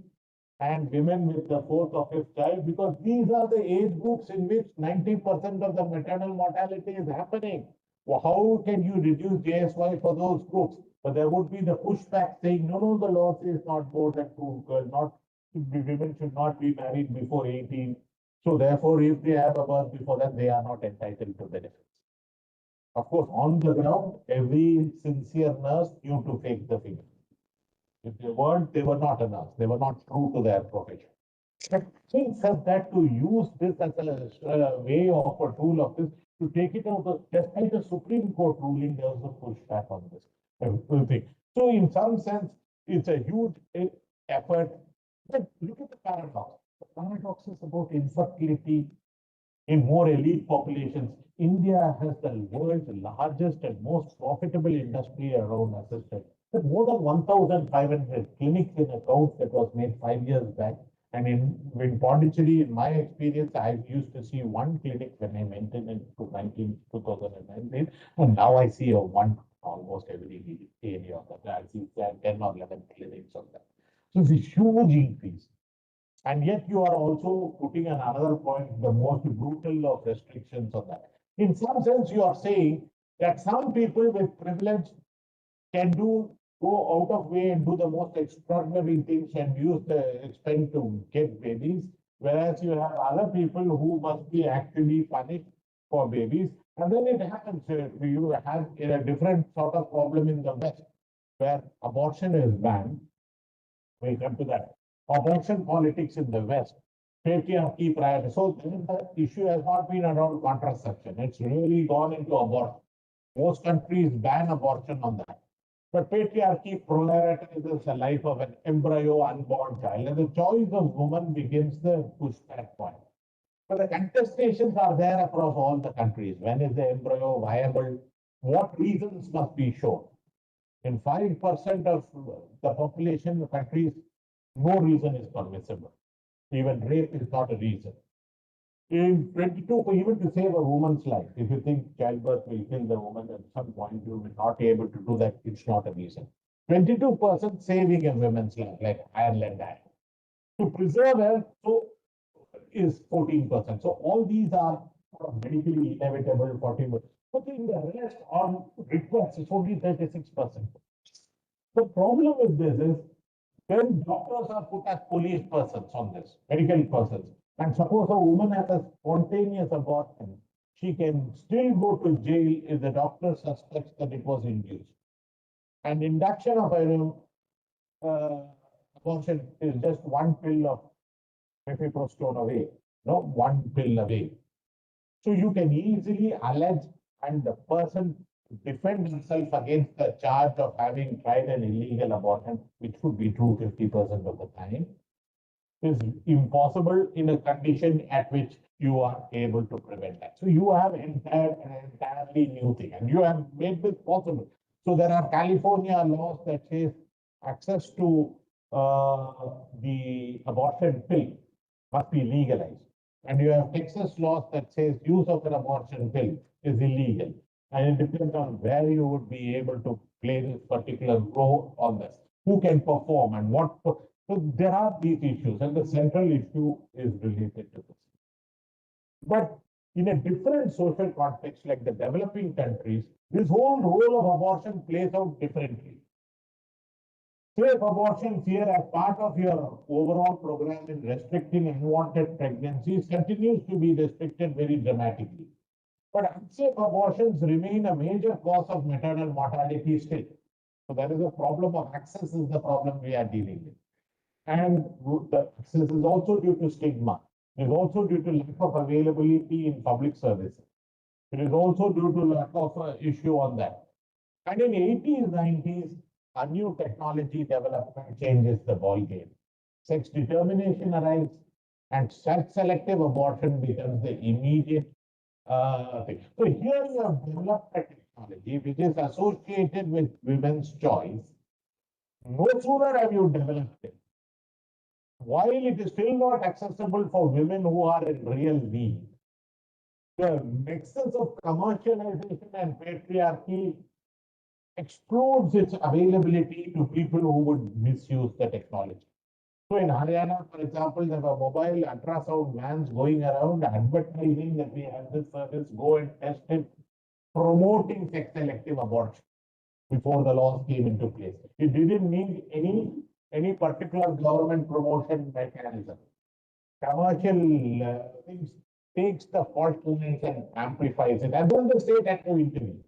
and women with the fourth or fifth child, because these are the age groups in which 90% of the maternal mortality is happening. Well, how can you reduce JSY for those groups? But there would be the pushback saying, no, the law says not more than two, women should not be married before 18. So therefore, if they have a birth before that, they are not entitled to benefits. Of course, on the ground, every sincere nurse knew to fake the finger. If they weren't, they were not a nurse. They were not true to their profession. But things have that to use this as a way of a tool of this to take it out of, despite the Supreme Court ruling, there was a pushback on this thing. So in some sense, it's a huge effort. But look at the paradox. The paradox is about infertility in more elite populations. India has the world's largest and most profitable industry around assisted. More than 1,500 clinics in accounts that was made 5 years back. And in Pondicherry, in my experience, I used to see one clinic when I went in 2019, and now I see one almost every area of that. I see 10 or 11 clinics of that. So it's a huge increase. And yet you are also putting another point, the most brutal of restrictions on that. In some sense, you are saying that some people with privilege can go out of way and do the most extraordinary things and use the expense to get babies, whereas you have other people who must be actually punished for babies. And then it happens, you have a different sort of problem in the West, where abortion is banned. We come to that. Abortion politics in the West, patriarchy prior. So the issue has not been around contraception. It's really gone into abortion. Most countries ban abortion on that. But patriarchy prioritizes the life of an embryo unborn child, and the choice of woman begins the pushback point. But the contestations are there across all the countries. When is the embryo viable? What reasons must be shown? In 5% of the population countries, no reason is permissible. Even rape is not a reason. In 22, even to save a woman's life, if you think childbirth will kill the woman at some point, you will not be able to do that. It's not a reason. 22% saving a woman's life, like Ireland had. To preserve health, so is 14%. So all these are medically inevitable 40%. But in the rest on request, it's only 36%. The problem with this is when doctors are put as police persons on this, medical persons, and suppose a woman has a spontaneous abortion, she can still go to jail if the doctor suspects that it was induced. And induction of abortion is just one pill of mifepristone away, one pill away. So you can easily allege and the person defend himself against the charge of having tried an illegal abortion, which would be true 50% of the time, is impossible in a condition at which you are able to prevent that. So you have an entirely new thing, and you have made this possible. So there are California laws that say access to the abortion pill must be legalized. And you have Texas laws that says use of an abortion pill is illegal. And it depends on where you would be able to play this particular role on this. Who can perform and what. So there are these issues, and the central issue is related to this. But in a different social context, like the developing countries, this whole role of abortion plays out differently. Safe abortions here as part of your overall program in restricting unwanted pregnancies continues to be restricted very dramatically. But unsafe abortions remain a major cause of maternal mortality still. So there is a problem of access is the problem we are dealing with. And the access is also due to stigma. It is also due to lack of availability in public services. It is also due to lack of issue on that. And in 80s, 90s, a new technology development changes the ball game. Sex determination arrives and sex-selective abortion becomes the immediate thing. So here you have developed a technology which is associated with women's choice. No sooner have you developed it, while it is still not accessible for women who are in real need, the nexus of commercialization and patriarchy explodes its availability to people who would misuse the technology. So in Haryana, for example, there were mobile ultrasound vans going around advertising that we have this service, go and test it, promoting sex selective abortion before the laws came into place. It didn't need any particular government promotion mechanism. Commercial things takes the fault lines and amplifies it. And then the state had to intervene.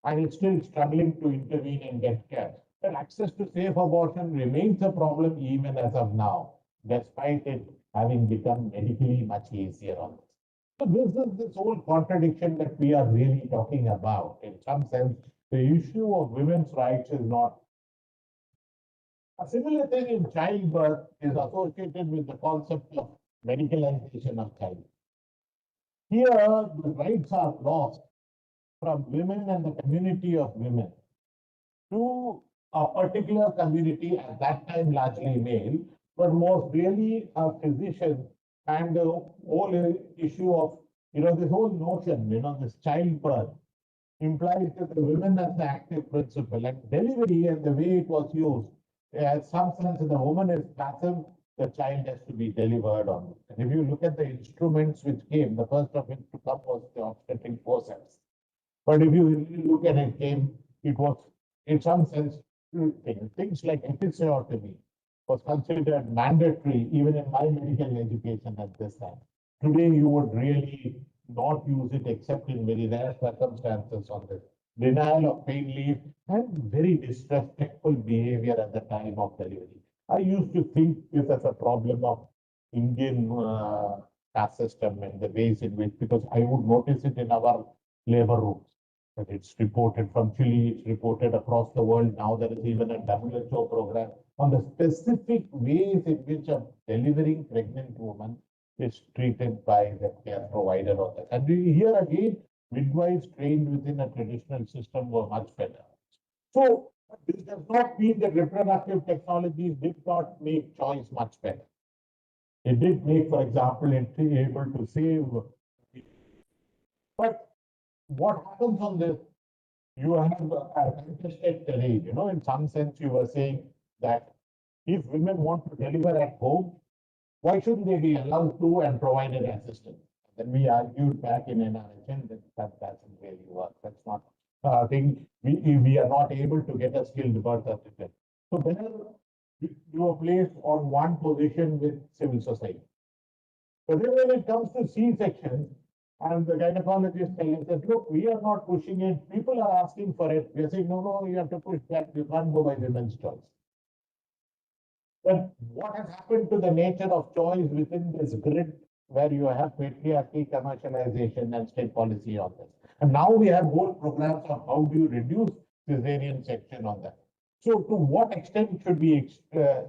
And it's still struggling to intervene and get care. But access to safe abortion remains a problem even as of now, despite it having become medically much easier on this. So this is this whole contradiction that we are really talking about. In some sense, the issue of women's rights is not. A similar thing in childbirth is associated with the concept of medicalization of childbirth. Here, the rights are lost from women and the community of women to a particular community, at that time largely male, but most really a physician, and the whole issue of, this whole notion, this childbirth implies that the women as the active principle and delivery and the way it was used, in some sense, the woman is passive, the child has to be delivered on. And if you look at the instruments which came, the first of it to come was the obstetric forceps. But if you really look at it, it was, in some sense, things like episiotomy was considered mandatory even in my medical education at this time. Today, you would really not use it except in very rare circumstances on this. Denial of pain leave and very disrespectful behavior at the time of delivery. I used to think this as a problem of Indian caste system and the ways in which, because I would notice it in our labor rooms. But it's reported from Chile, it's reported across the world. Now there is even a WHO program on the specific ways in which a delivering pregnant woman is treated by the care provider or that. And here again, midwives trained within a traditional system were much better. So this does not mean that reproductive technologies did not make choice much better. It did make, for example, it able to save. But what happens on this? You have a contested terrain, in some sense you were saying that if women want to deliver at home, why shouldn't they be allowed to and provided assistance? Then we argued back in NRHN that doesn't really work. That's not a thing. We are not able to get a skilled birth assistant. So there you are placed on one position with civil society. But then when it comes to C-section, and the gynecologist telling us, look, we are not pushing it. People are asking for it. We are saying, no, you have to push that. You can't go by women's choice. But what has happened to the nature of choice within this grid where you have patriarchy, commercialization, and state policy on this? And now we have whole programs on how do you reduce cesarean section on that. So to what extent should we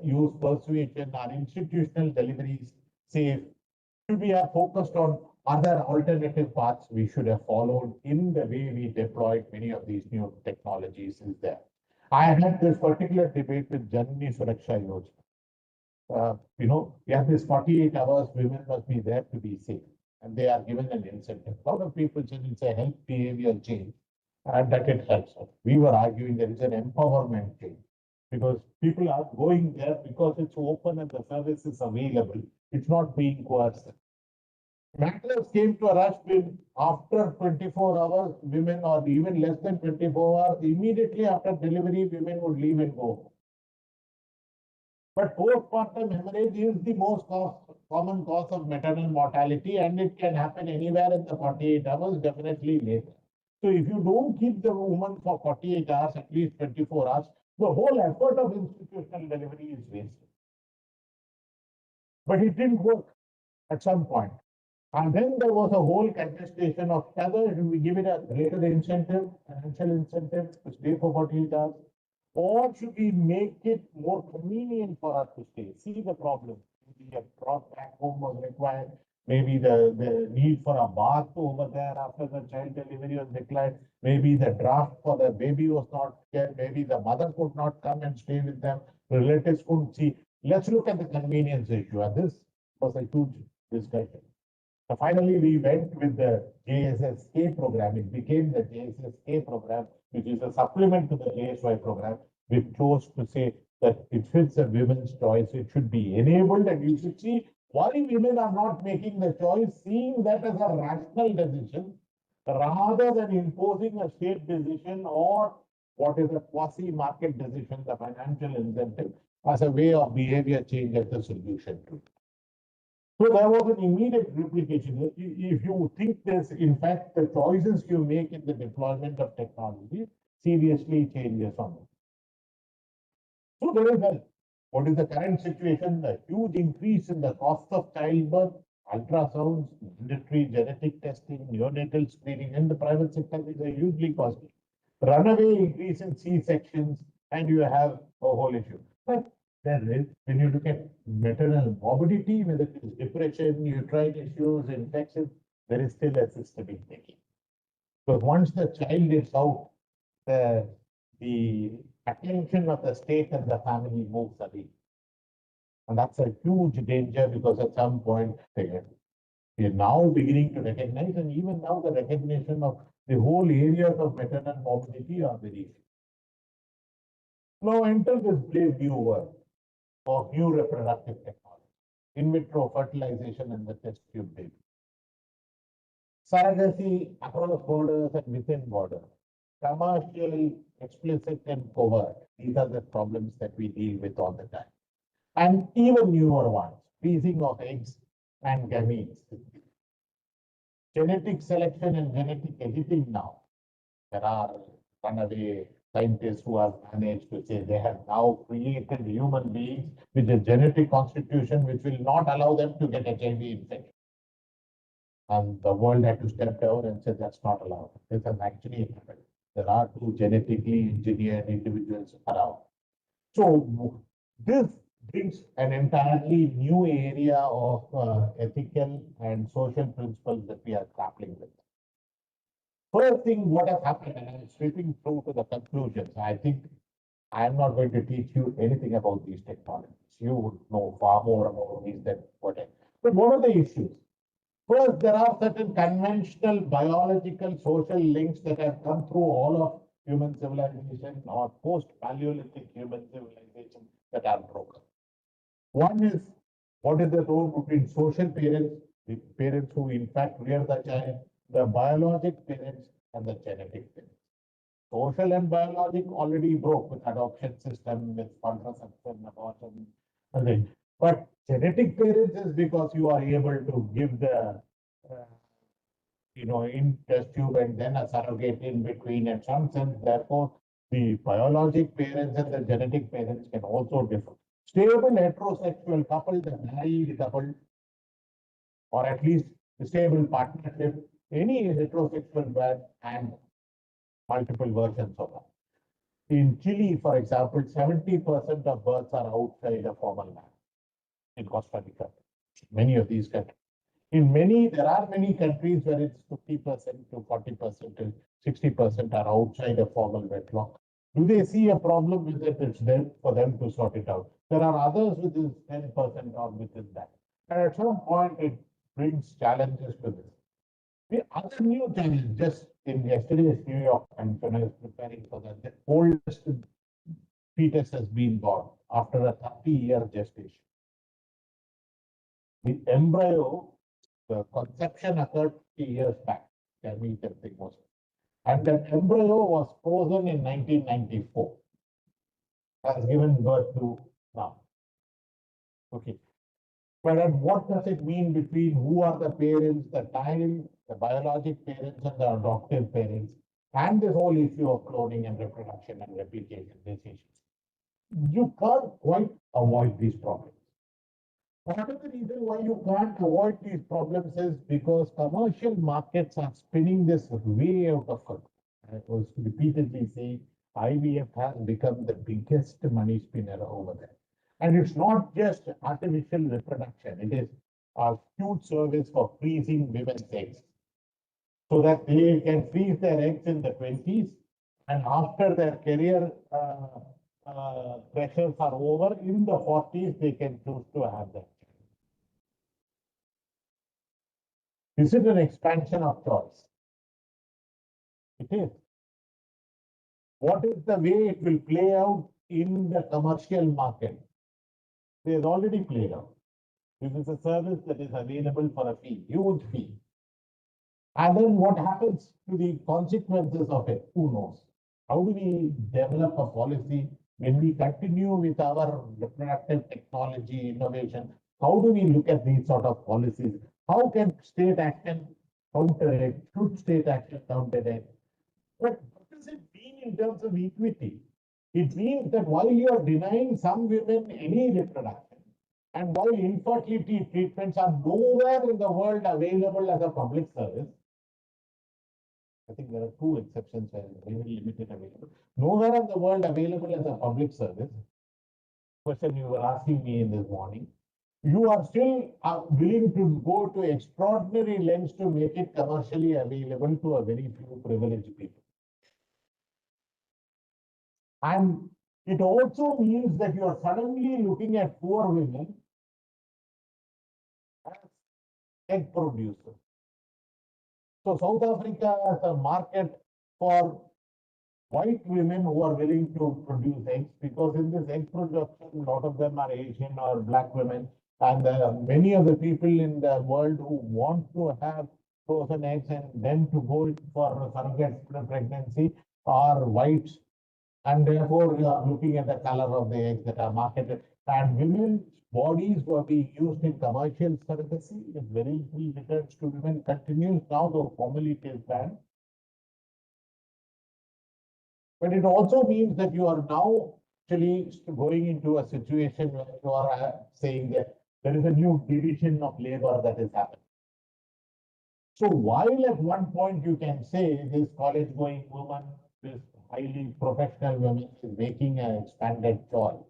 use persuasion? Are institutional deliveries safe? Should we have focused on other alternative paths we should have followed in the way we deployed many of these new technologies is there. I had this particular debate with Janani Suraksha Yojana. We have this 48 hours, women must be there to be safe, and they are given an incentive. A lot of people said it's a health behavior change, and that it helps. We were arguing there is an empowerment change, because people are going there because it's open and the service is available. It's not being coerced. Matters came to a rush when after 24 hours, women, or even less than 24 hours, immediately after delivery, women would leave and go. But postpartum hemorrhage is the most common cause of maternal mortality, and it can happen anywhere in the 48 hours, definitely later. So if you don't keep the woman for 48 hours, at least 24 hours, the whole effort of institutional delivery is wasted. But it didn't work at some point. And then there was a whole contestation of whether we give it a greater incentive, financial incentive to stay for 48 hours, or should we make it more convenient for us to stay? See the problem. Maybe a drop back home was required. Maybe the need for a bath over there after the child delivery was declared. Maybe the draft for the baby was not there. Maybe the mother could not come and stay with them. Relatives couldn't see. Let's look at the convenience issue. And this was a huge discussion. So finally, we went with the JSSK program. It became the JSSK program, which is a supplement to the JSY program. We chose to say that it fits a women's choice. It should be enabled, and you should see why women are not making the choice, seeing that as a rational decision, rather than imposing a state decision or what is a quasi-market decision, the financial incentive, as a way of behavior change as the solution to it. So there was an immediate replication. If you think this, in fact, the choices you make in the deployment of technology seriously changes on it. So there is what is the current situation? A huge increase in the cost of childbirth, ultrasounds, mandatory genetic testing, neonatal screening in the private sector is a hugely costly. Runaway increase in C-sections, and you have a whole issue. But there is, when you look at maternal morbidity, whether it is depression, uterine issues, infections, there is still a systemic thinking. So once the child is out, the attention of the state and the family moves away. And that's a huge danger, because at some point we are now beginning to recognize, and even now the recognition of the whole areas of maternal morbidity are very few. Now enter this brave new world of new reproductive technology, in vitro fertilization and the test tube baby. Surrogacy across borders and within borders. Commercial, explicit and covert. These are the problems that we deal with all the time. And even newer ones, freezing of eggs and gametes. Genetic selection and genetic editing now. There are runaway scientists who have managed to say they have now created human beings with a genetic constitution which will not allow them to get HIV infection. And the world had to step down and say that's not allowed. This has actually happened. There are two genetically engineered individuals around. So this brings an entirely new area of ethical and social principles that we are grappling with. First thing, what has happened, and I'm sweeping through to the conclusions. I think I am not going to teach you anything about these technologies. You would know far more about these than whatever. But what are the issues? First, there are certain conventional biological social links that have come through all of human civilization or post-Paleolithic human civilization that are broken. One is, what is the role between social parents, the parents who in fact rear the child, the biologic parents and the genetic parents. Social and biologic already broke with adoption system, with contraception, abortion, and then. But genetic parents is because you are able to give the, in test tube and then a surrogate in between, in some sense, therefore, the biologic parents and the genetic parents can also differ. Stable heterosexual couple, the married couple, or at least stable partnership, any heterosexual man and multiple versions of that. In Chile, for example, 70% of births are outside a formal marriage. In Costa Rica, many of these countries. There are many countries where it's 50% to 40% to 60% are outside a formal wedlock. Do they see a problem with it? It's there for them to sort it out. There are others within 10% or within that. And at some point, it brings challenges to this. The other new challenge, just in yesterday's New York Times, when I was preparing for that, the oldest fetus has been born after a 30-year gestation. The embryo, the conception occurred 50 years back. And that embryo was frozen in 1994. Has given birth to now. Okay. But then what does it mean between who are the parents, the child, the biologic parents and the adoptive parents, and this whole issue of cloning and reproduction and replication, these issues? You can't quite avoid these problems. Part of the reason why you can't avoid these problems is because commercial markets are spinning this way out of control. I was repeatedly saying IVF has become the biggest money spinner over there. And it's not just artificial reproduction, it is a huge service for freezing women's eggs so that they can freeze their eggs in the 20s and after their career pressures are over, in the 40s, they can choose to have that. Is it an expansion of choice? It is. What is the way it will play out in the commercial market? It has already played out. This is a service that is available for a fee, huge fee. And then what happens to the consequences of it? Who knows? How do we develop a policy when we continue with our reproductive technology innovation? How do we look at these sort of policies? How can state action counter it? Should state action counter it? But what does it mean in terms of equity? It means that while you are denying some women any reproduction, and while infertility treatments are nowhere in the world available as a public service, I think there are two exceptions where very limited available. Nowhere in the world available as a public service. Question you were asking me in this morning. You are still willing to go to extraordinary lengths to make it commercially available to a very few privileged people. And it also means that you are suddenly looking at poor women as egg producers. So South Africa has a market for white women who are willing to produce eggs, because in this egg production, a lot of them are Asian or black women. And many of the people in the world who want to have frozen eggs and then to go for surrogate pregnancy are whites. And therefore, we are looking at the color of the eggs that are marketed. And women's bodies were being used in commercial surrogacy. It's very little returns to women continues now, though formally it is banned. But it also means that you are now actually going into a situation where you are saying that there is a new division of labor that is happening. So while at one point you can say this college going woman, this highly professional woman is making an expanded choice,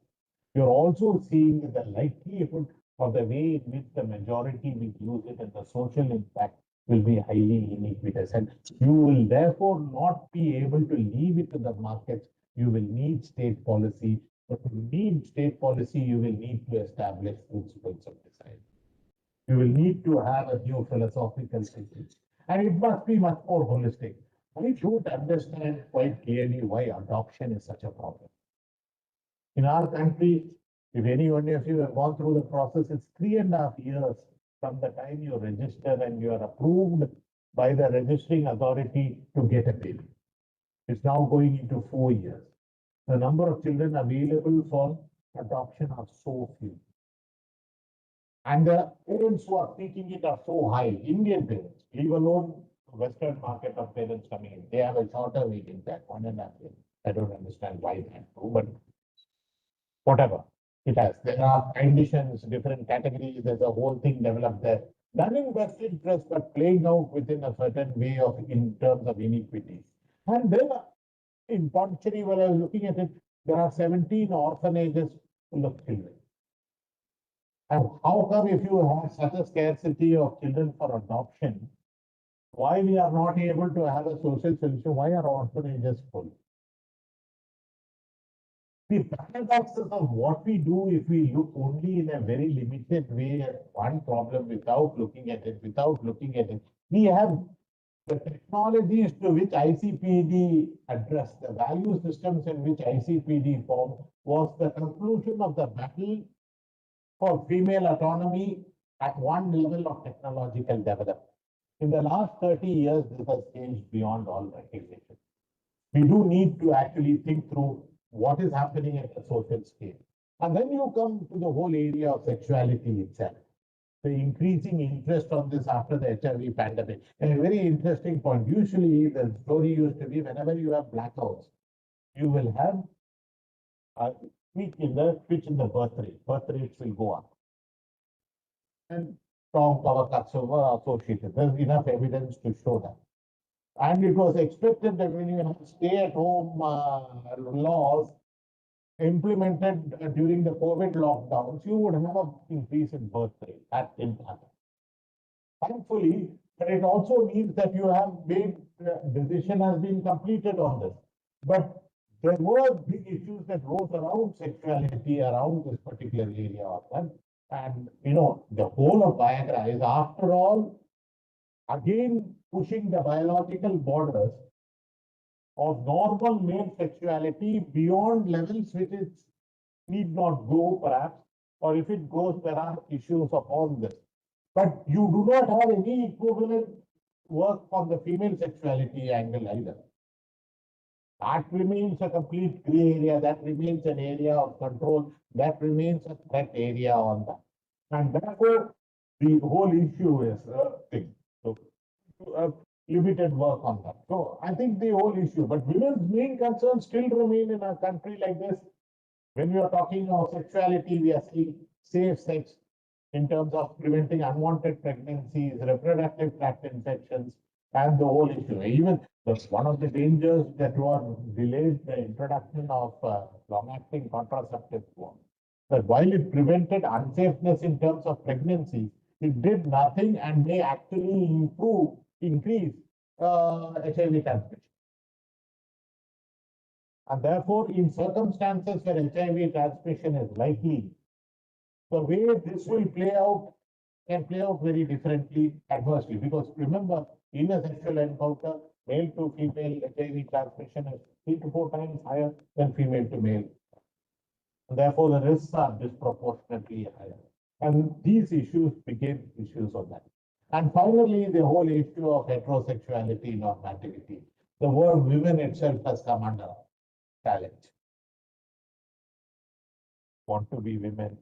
you're also seeing the likelihood of the way in which the majority will use it and the social impact will be highly iniquitous. And you will therefore not be able to leave it to the markets. You will need state policy. But to need state policy, you will need to establish principles of design. You will need to have a new philosophical thinking. And it must be much more holistic. I don't understand quite clearly why adoption is such a problem. In our country, if any one of you have gone through the process, it's 3.5 years from the time you register and you are approved by the registering authority to get a baby. It's now going into 4 years. The number of children available for adoption are so few. And the parents who are seeking it are so high, Indian parents, leave alone the Western market of parents coming in. They have a shorter waiting time, 1.5 years. I don't understand why that too, but whatever it has. There are conditions, different categories, there's a whole thing developed there. Done in best interest, but playing out within a certain way of in terms of inequity. And then in Pondicherry, when I was looking at it, there are 17 orphanages full of children. And how come if you have such a scarcity of children for adoption, why we are not able to have a social solution? Why are orphanages full? The paradoxes of what we do if we look only in a very limited way at one problem without looking at it, we have the technologies to which ICPD addressed, the value systems in which ICPD formed, was the conclusion of the battle for female autonomy at one level of technological development. In the last 30 years, this has changed beyond all recognition. We do need to actually think through what is happening at the social scale. And then you come to the whole area of sexuality itself. The increasing interest on this after the HIV pandemic. And a very interesting point. Usually the story used to be whenever you have blackouts, you will have a switch in the birth rate. Birth rates will go up. And strong power cuts were associated. There's enough evidence to show that. And it was expected that when you have stay-at-home laws implemented during the COVID lockdowns, you would have an increase in birth rate. That didn't happen. Thankfully, but it also means that you have made decision has been completed on this. But there were big issues that rose around sexuality around this particular area of that. And the whole of Viagra is, after all, again pushing the biological borders of normal male sexuality beyond levels which it need not go, perhaps, or if it goes, there are issues upon this. But you do not have any equivalent work on the female sexuality angle either. That remains a complete gray area, that remains an area of control, that remains a threat area on that. And therefore, the whole issue is thing. So, limited work on that. So I think the whole issue, but women's main concerns still remain in a country like this. When we are talking of sexuality, we are seeing safe sex in terms of preventing unwanted pregnancies, reproductive tract infections, and the whole issue. Even one of the dangers that was delayed the introduction of long-acting contraceptive form. That while it prevented unsafeness in terms of pregnancy, it did nothing and may actually increase HIV transmission. And therefore, in circumstances where HIV transmission is likely, the way this will play out can play out very differently adversely. Because remember, in a sexual encounter, male to female HIV transmission is 3 to 4 times higher than female to male. And therefore, the risks are disproportionately higher. And these issues became issues of that. And finally, the whole issue of heterosexuality, normativity. The word women itself has come under challenge. Want to be women,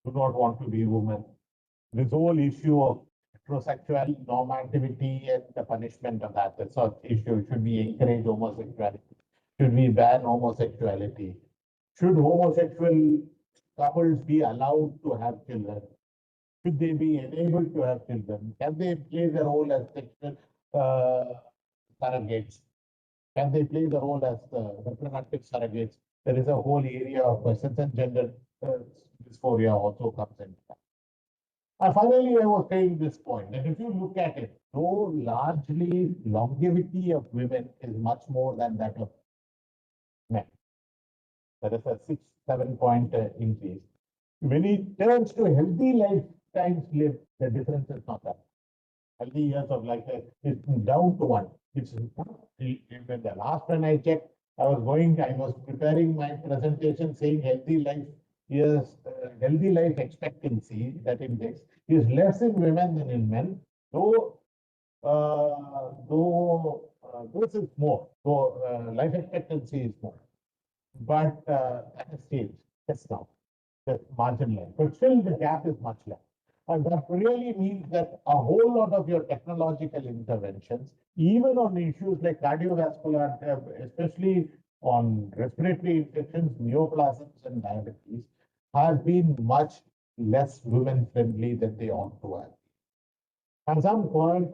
do not want to be women. This whole issue of heterosexual normativity and the punishment of that, that's an issue. Should we encourage homosexuality? Should we ban homosexuality? Should homosexual couples be allowed to have children? Should they be enabled to have children? Can they play the role as sexual surrogates? Can they play the role as reproductive surrogates? There is a whole area of questions, and gender dysphoria also comes into that. And finally, I was saying this point that if you look at it, though largely longevity of women is much more than that of men. There is a 6-7 point increase. When it turns to healthy lifetimes lived, the difference is not that. Healthy years of life is down to 1. It's even the last when I checked, I was preparing my presentation saying healthy life years, healthy life expectancy, that index is less in women than in men, though this is more, life expectancy is more. But that has changed just now, the marginal, but still the gap is much less. And that really means that a whole lot of your technological interventions, even on issues like cardiovascular, especially on respiratory infections, neoplasms, and diabetes, have been much less women-friendly than they ought to have. At some point,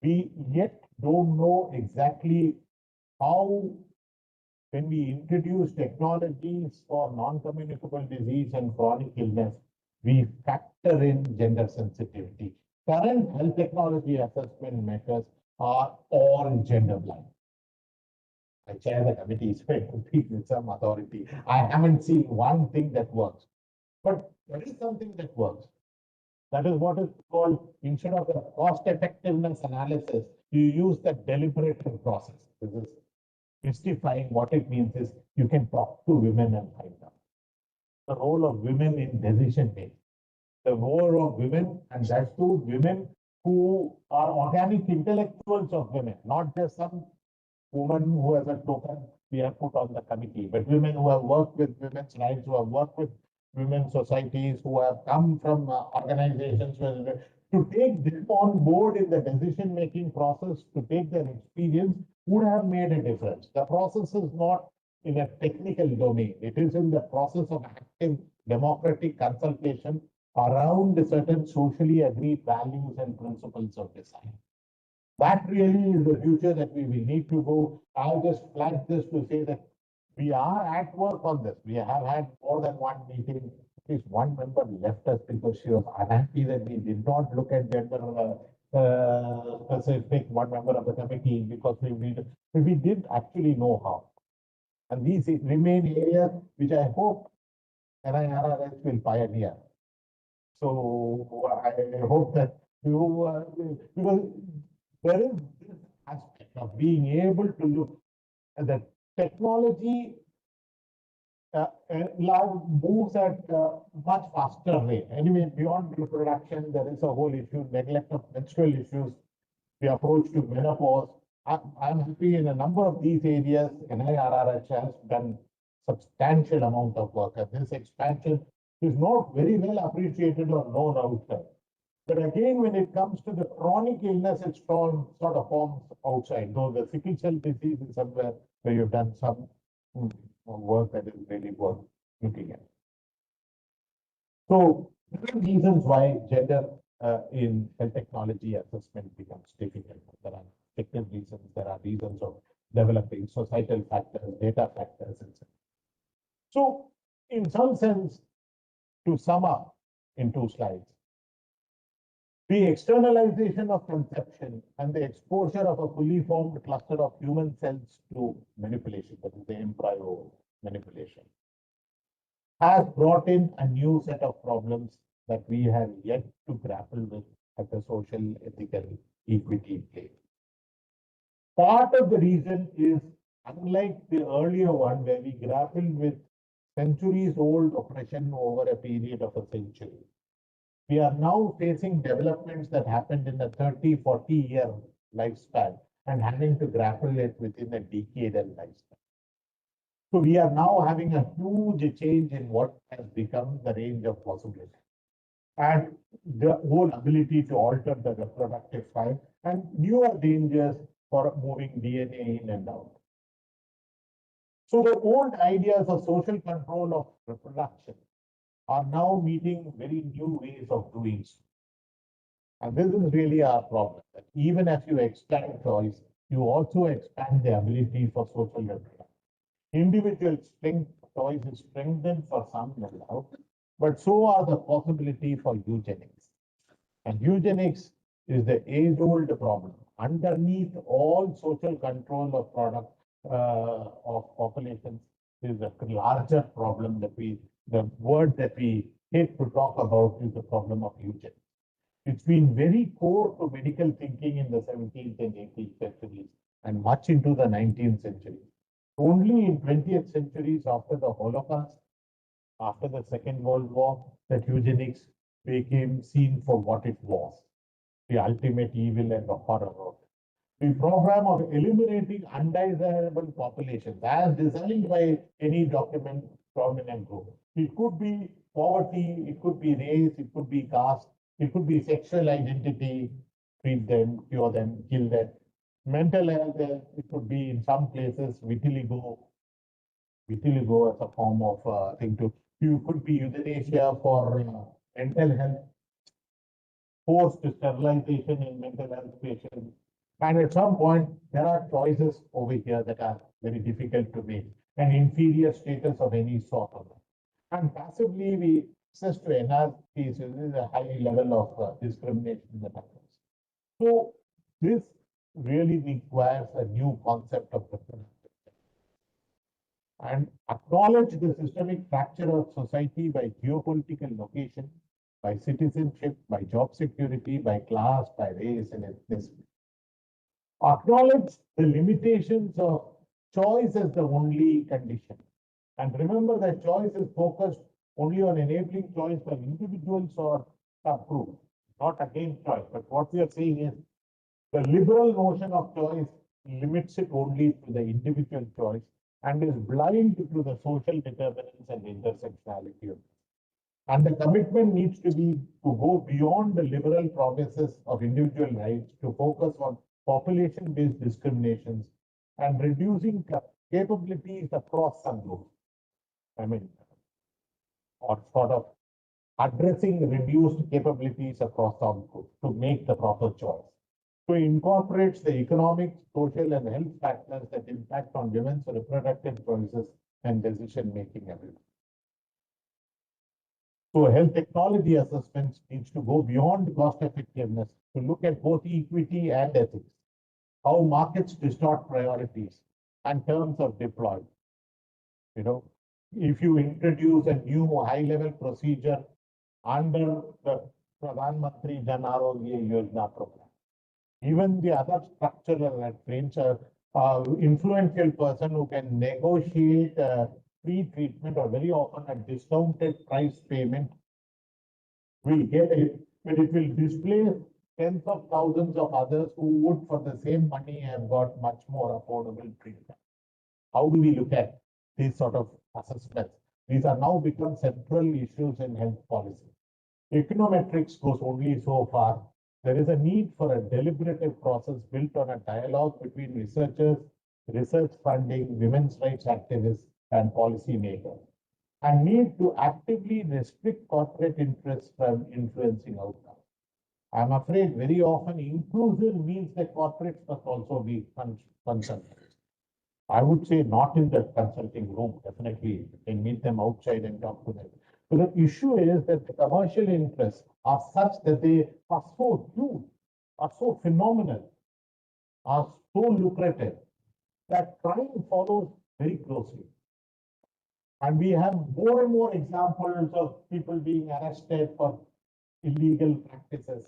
we yet don't know exactly how, when we introduce technologies for non-communicable disease and chronic illness, we factor in gender sensitivity. Current health technology assessment methods are all gender blind. I chair the committee, so I don't speak with some authority. I haven't seen one thing that works, but there is something that works. That is what is called, instead of a cost effectiveness analysis, you use the deliberative process. This is mystifying. What it means is you can talk to women and find out the role of women in decision making, the role of women, and that's too women who are organic intellectuals of women, not just some woman who has a token we have put on the committee, but women who have worked with women's rights, who have worked with women's societies, who have come from organizations to take them on board in the decision-making process, to take their experience, would have made a difference. The process is not in a technical domain. It is in the process of active democratic consultation around certain socially agreed values and principles of design. That really is the future that we will need to go. I'll just flag this to say that we are at work on this. We have had more than one meeting. At least one member left us because she was unhappy that we did not look at gender specific, one member of the committee, because we did actually know how. And these remain areas which I hope NIRRS will pioneer. So I hope that because there is this aspect of being able to look at the technology moves at much faster rate. Anyway, beyond reproduction, there is a whole issue, neglect of menstrual issues, the approach to menopause. I'm happy in a number of these areas, NIRRH has done substantial amount of work, and this expansion is not very well appreciated or known outside. But again, when it comes to the chronic illness, it's sort of forms outside, though the sickle cell disease is somewhere where you've done some work that is really worth looking at. So, there are reasons why gender in health technology assessment becomes difficult. There are technical reasons, there are reasons of developing societal factors, data factors, etc. So, in some sense, to sum up in 2 slides, the externalization of conception and the exposure of a fully formed cluster of human cells to manipulation, that is the embryo manipulation, has brought in a new set of problems that we have yet to grapple with at the social, ethical, equity plane. Part of the reason is, unlike the earlier one where we grappled with centuries-old oppression over a period of a century, we are now facing developments that happened in a 30, 40-year lifespan and having to grapple it within a decadal lifespan. So we are now having a huge change in what has become the range of possibilities and the whole ability to alter the reproductive file and newer dangers for moving DNA in and out. So the old ideas of social control of reproduction are now meeting very new ways of doing so. And this is really our problem, that even as you expand choice, you also expand the ability for social reproduction. Individual strength choice is strengthened for some allowed, but so are the possibility for eugenics. And eugenics is the age-old problem. Underneath all social control of of populations is a larger problem that the word that we hate to talk about is the problem of eugenics. It's been very core to medical thinking in the 17th and 18th centuries and much into the 19th century. Only in 20th centuries, after the Holocaust, after the Second World War, that eugenics became seen for what it was, the ultimate evil and the horror of it. The program of eliminating undesirable populations as designed by any dominant group. It could be poverty, it could be race, it could be caste, it could be sexual identity, treat them, cure them, kill them. Mental health, it could be in some places vitiligo as a form of thing to. You could be euthanasia for mental health, forced sterilization in mental health patients. And at some point, there are choices over here that are very difficult to make, an inferior status of any sort of that. And passively, we access to NRPs is a high level of discrimination that happens. So this really requires a new concept of reproductive and acknowledge the systemic fracture of society by geopolitical location, by citizenship, by job security, by class, by race and ethnicity. Acknowledge the limitations of choice as the only condition. And remember that choice is focused only on enabling choice for individuals or subgroups, not against choice. But what we are saying is the liberal notion of choice limits it only to the individual choice, and is blind to the social determinants and intersectionality of it. And the commitment needs to be to go beyond the liberal promises of individual rights to focus on population-based discriminations and reducing capabilities across subgroups. I mean, or sort of addressing reduced capabilities across subgroups to make the proper choice. To incorporate the economic, social, and health factors that impact on women's reproductive choices and decision-making everywhere. So health technology assessments needs to go beyond cost effectiveness to look at both equity and ethics, how markets distort priorities and terms of deployment. You know, if you introduce a new high-level procedure under the Pradhan Mantri Jan Arogya Yojana program, even the other structural advantage, influential person who can negotiate free treatment or very often a discounted price payment will get it, but it will displace tens of thousands of others who would for the same money have got much more affordable treatment. How do we look at these sort of assessments? These are now become central issues in health policy. Econometrics goes only so far. There is a need for a deliberative process built on a dialogue between researchers, research funding, women's rights activists, and policymakers, and need to actively restrict corporate interests from influencing outcomes. I'm afraid very often inclusive means that corporates must also be consulted. I would say not in the consulting room, definitely. You can meet them outside and talk to them. So the issue is that the commercial interests are such that they are so huge, are so phenomenal, are so lucrative that crime follows very closely. And we have more and more examples of people being arrested for illegal practices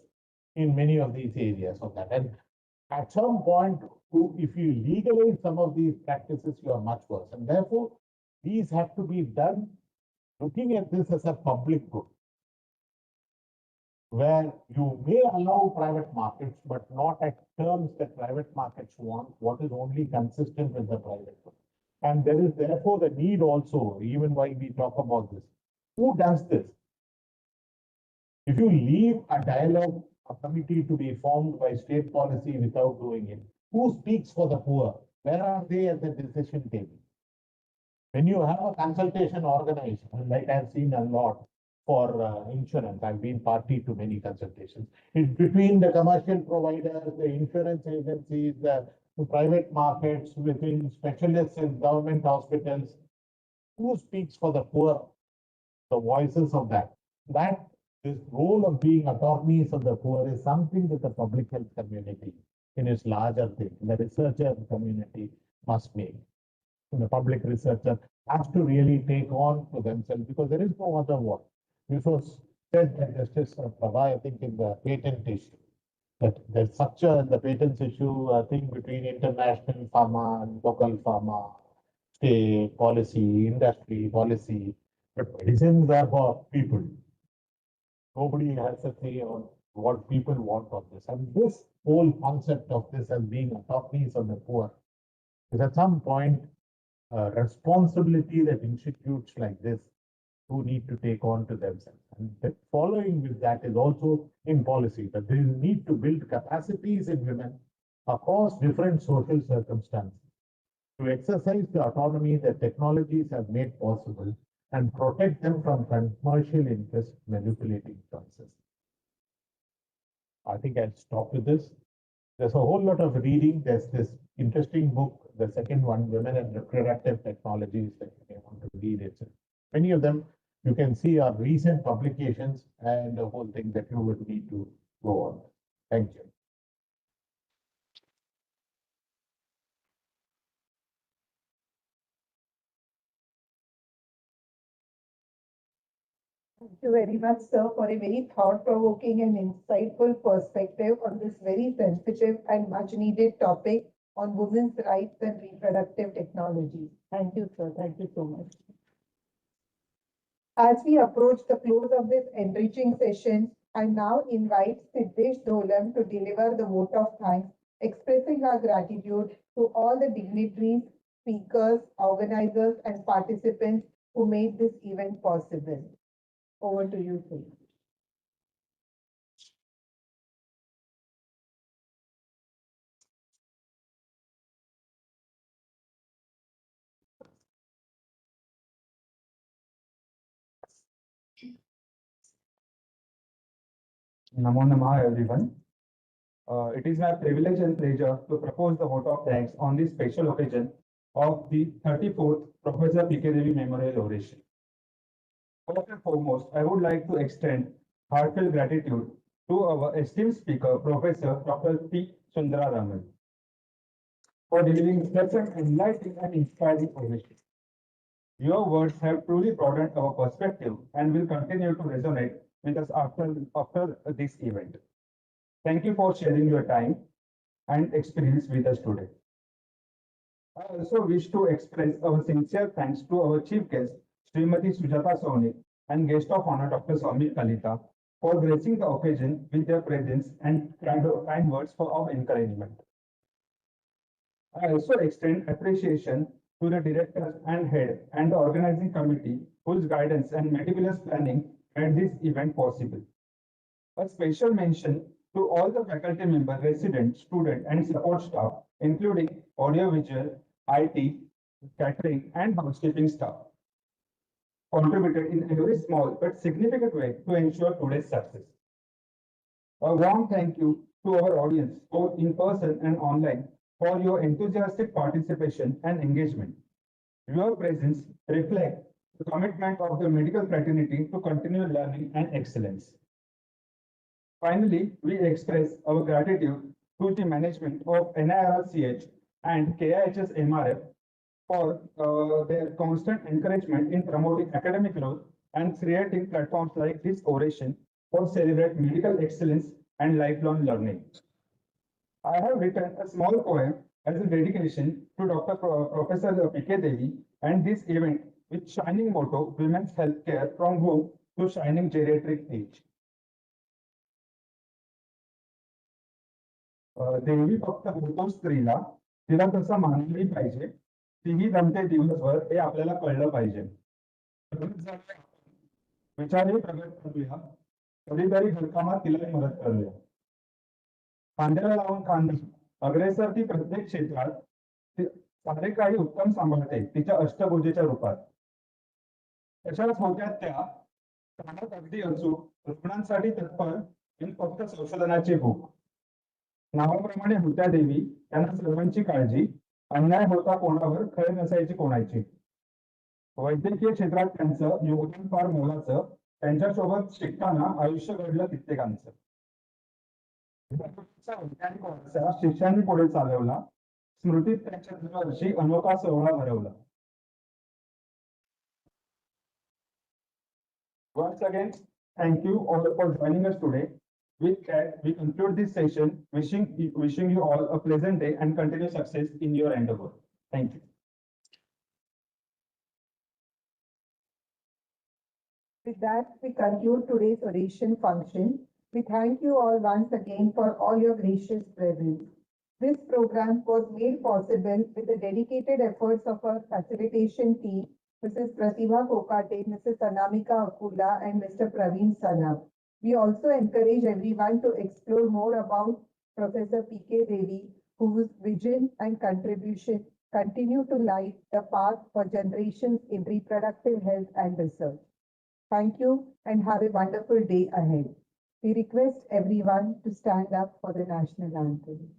in many of these areas of that. And at some point, if you legalize some of these practices, you are much worse. And therefore, these have to be done looking at this as a public good, where you may allow private markets, but not at terms that private markets want, what is only consistent with the private good. And there is therefore the need also, even while we talk about this, who does this? If you leave a dialogue, a committee to be formed by state policy without doing it, who speaks for the poor? Where are they at the decision table? When you have a consultation organization, like I've seen a lot for insurance, I've been party to many consultations. It's between the commercial providers, the insurance agencies, the private markets, within specialists in government hospitals. Who speaks for the poor? The voices of that. This role of being attorneys of the poor is something that the public health community, in its larger thing, the researcher community must make. The public researcher has to really take on to themselves because there is no other one. This was said by Justice Prabha, I think, in the patent issue, that there's such a, the patents issue, I think, between international pharma and local pharma, state policy, industry policy, but medicines are for people. Nobody has a say on what people want of this. And this whole concept of this as being attorneys of the poor is at some point a responsibility that institutes like this who need to take on to themselves. And the following with that is also in policy, that they need to build capacities in women across different social circumstances to exercise the autonomy that technologies have made possible and protect them from commercial interests manipulating choices. I think I'll stop with this. There's a whole lot of reading. There's this interesting book, the second one, Women and Reproductive Technologies, that you may want to read it. Many of them, you can see our recent publications and the whole thing that you would need to go on. Thank you. Thank you very much, sir, for a very thought-provoking and insightful perspective on this very sensitive and much-needed topic on women's rights and reproductive technology. Thank you, sir. Thank you so much. As we approach the close of this enriching session, I now invite Siddesh Dolam to deliver the vote of thanks, expressing our gratitude to all the dignitaries speakers, organizers, and participants who made this event possible. Over to you, Phil. Namo Namaha, everyone. It is my privilege and pleasure to propose the vote of thanks on this special occasion of the 34th Professor P.K. Devi Memorial Oration. First and foremost, I would like to extend heartfelt gratitude to our esteemed speaker, Professor Dr. P. Sundararaman, for delivering such an enlightening and inspiring oration. Your words have truly broadened our perspective and will continue to resonate with us after this event. Thank you for sharing your time and experience with us today. I also wish to express our sincere thanks to our chief guest, Srimati Sujata Soni, and guest of honor, Dr. Swami Kalita, for gracing the occasion with their presence and kind words for our encouragement. I also extend appreciation to the directors and head and the organizing committee whose guidance and meticulous planning made this event possible. A special mention to all the faculty members, residents, students, and support staff, including audiovisual, IT, catering, and housekeeping staff, contributed in a very small but significant way to ensure today's success. A warm thank you to our audience, both in person and online, for your enthusiastic participation and engagement. Your presence reflects the commitment of the medical fraternity to continue learning and excellence. Finally, we express our gratitude to the management of NIRCH and KIHS MRF for their constant encouragement in promoting academic growth and creating platforms like this oration for celebrate medical excellence and lifelong learning. I have written a small poem as a dedication to Dr. Professor P.K. Devi and this event with shining motto, Women's Healthcare from Womb to Shining Geriatric Age. देवी फक्त होतो स्त्रीला, तिला तसं मानली पाहिजे, तीही दमते दिवसभर हे आपल्याला कळलं पाहिजे. विचारही प्रगट करूया, कधीतरी घरकामात तिलाही मदत करूया. खांद्याला लावून खांदा अग्रेसर ती प्रत्येक क्षेत्रात सारे काही उत्तम सांभाळते तिच्या अष्टभुजेच्या रूपात. तशाच होत्या त्या कामात अगदी अचूक, रुग्णांसाठी तत्पर आणि फक्त संशोधनाची भूक. नावाप्रमाणे होत्या देवी, त्यांना सर्वांची काळजी, अन्याय होता कोणावर, खरे नसायची कोणाची. वैद्यकीय क्षेत्रात त्यांचं योगदान फार मोलाचं, त्यांच्यासोबत शिकताना आयुष्य घडलं कित्येकांचं. वैज्ञानिक वारसा शिष्यांनी पुढे चालवला, स्मृतीत त्यांच्या दरवर्षी अनोखा सोहळा भरवला. Once again, thank you all for joining us today. With that, we conclude this session, wishing you all a pleasant day and continued success in your endeavor. Thank you. With that, we conclude today's oration function. We thank you all once again for all your gracious presence. This program was made possible with the dedicated efforts of our facilitation team, Mrs. Pratibha Kokate, Mrs. Anamika Akula, and Mr. Praveen Sanab. We also encourage everyone to explore more about Professor P.K. Devi, whose vision and contribution continue to light the path for generations in reproductive health and research. Thank you and have a wonderful day ahead. We request everyone to stand up for the national anthem.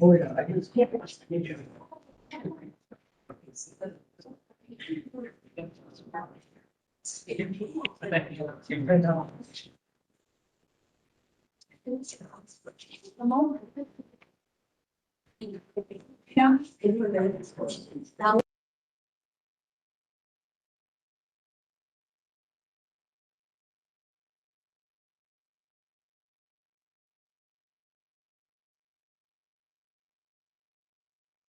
Oh, yeah, I guess. Yeah.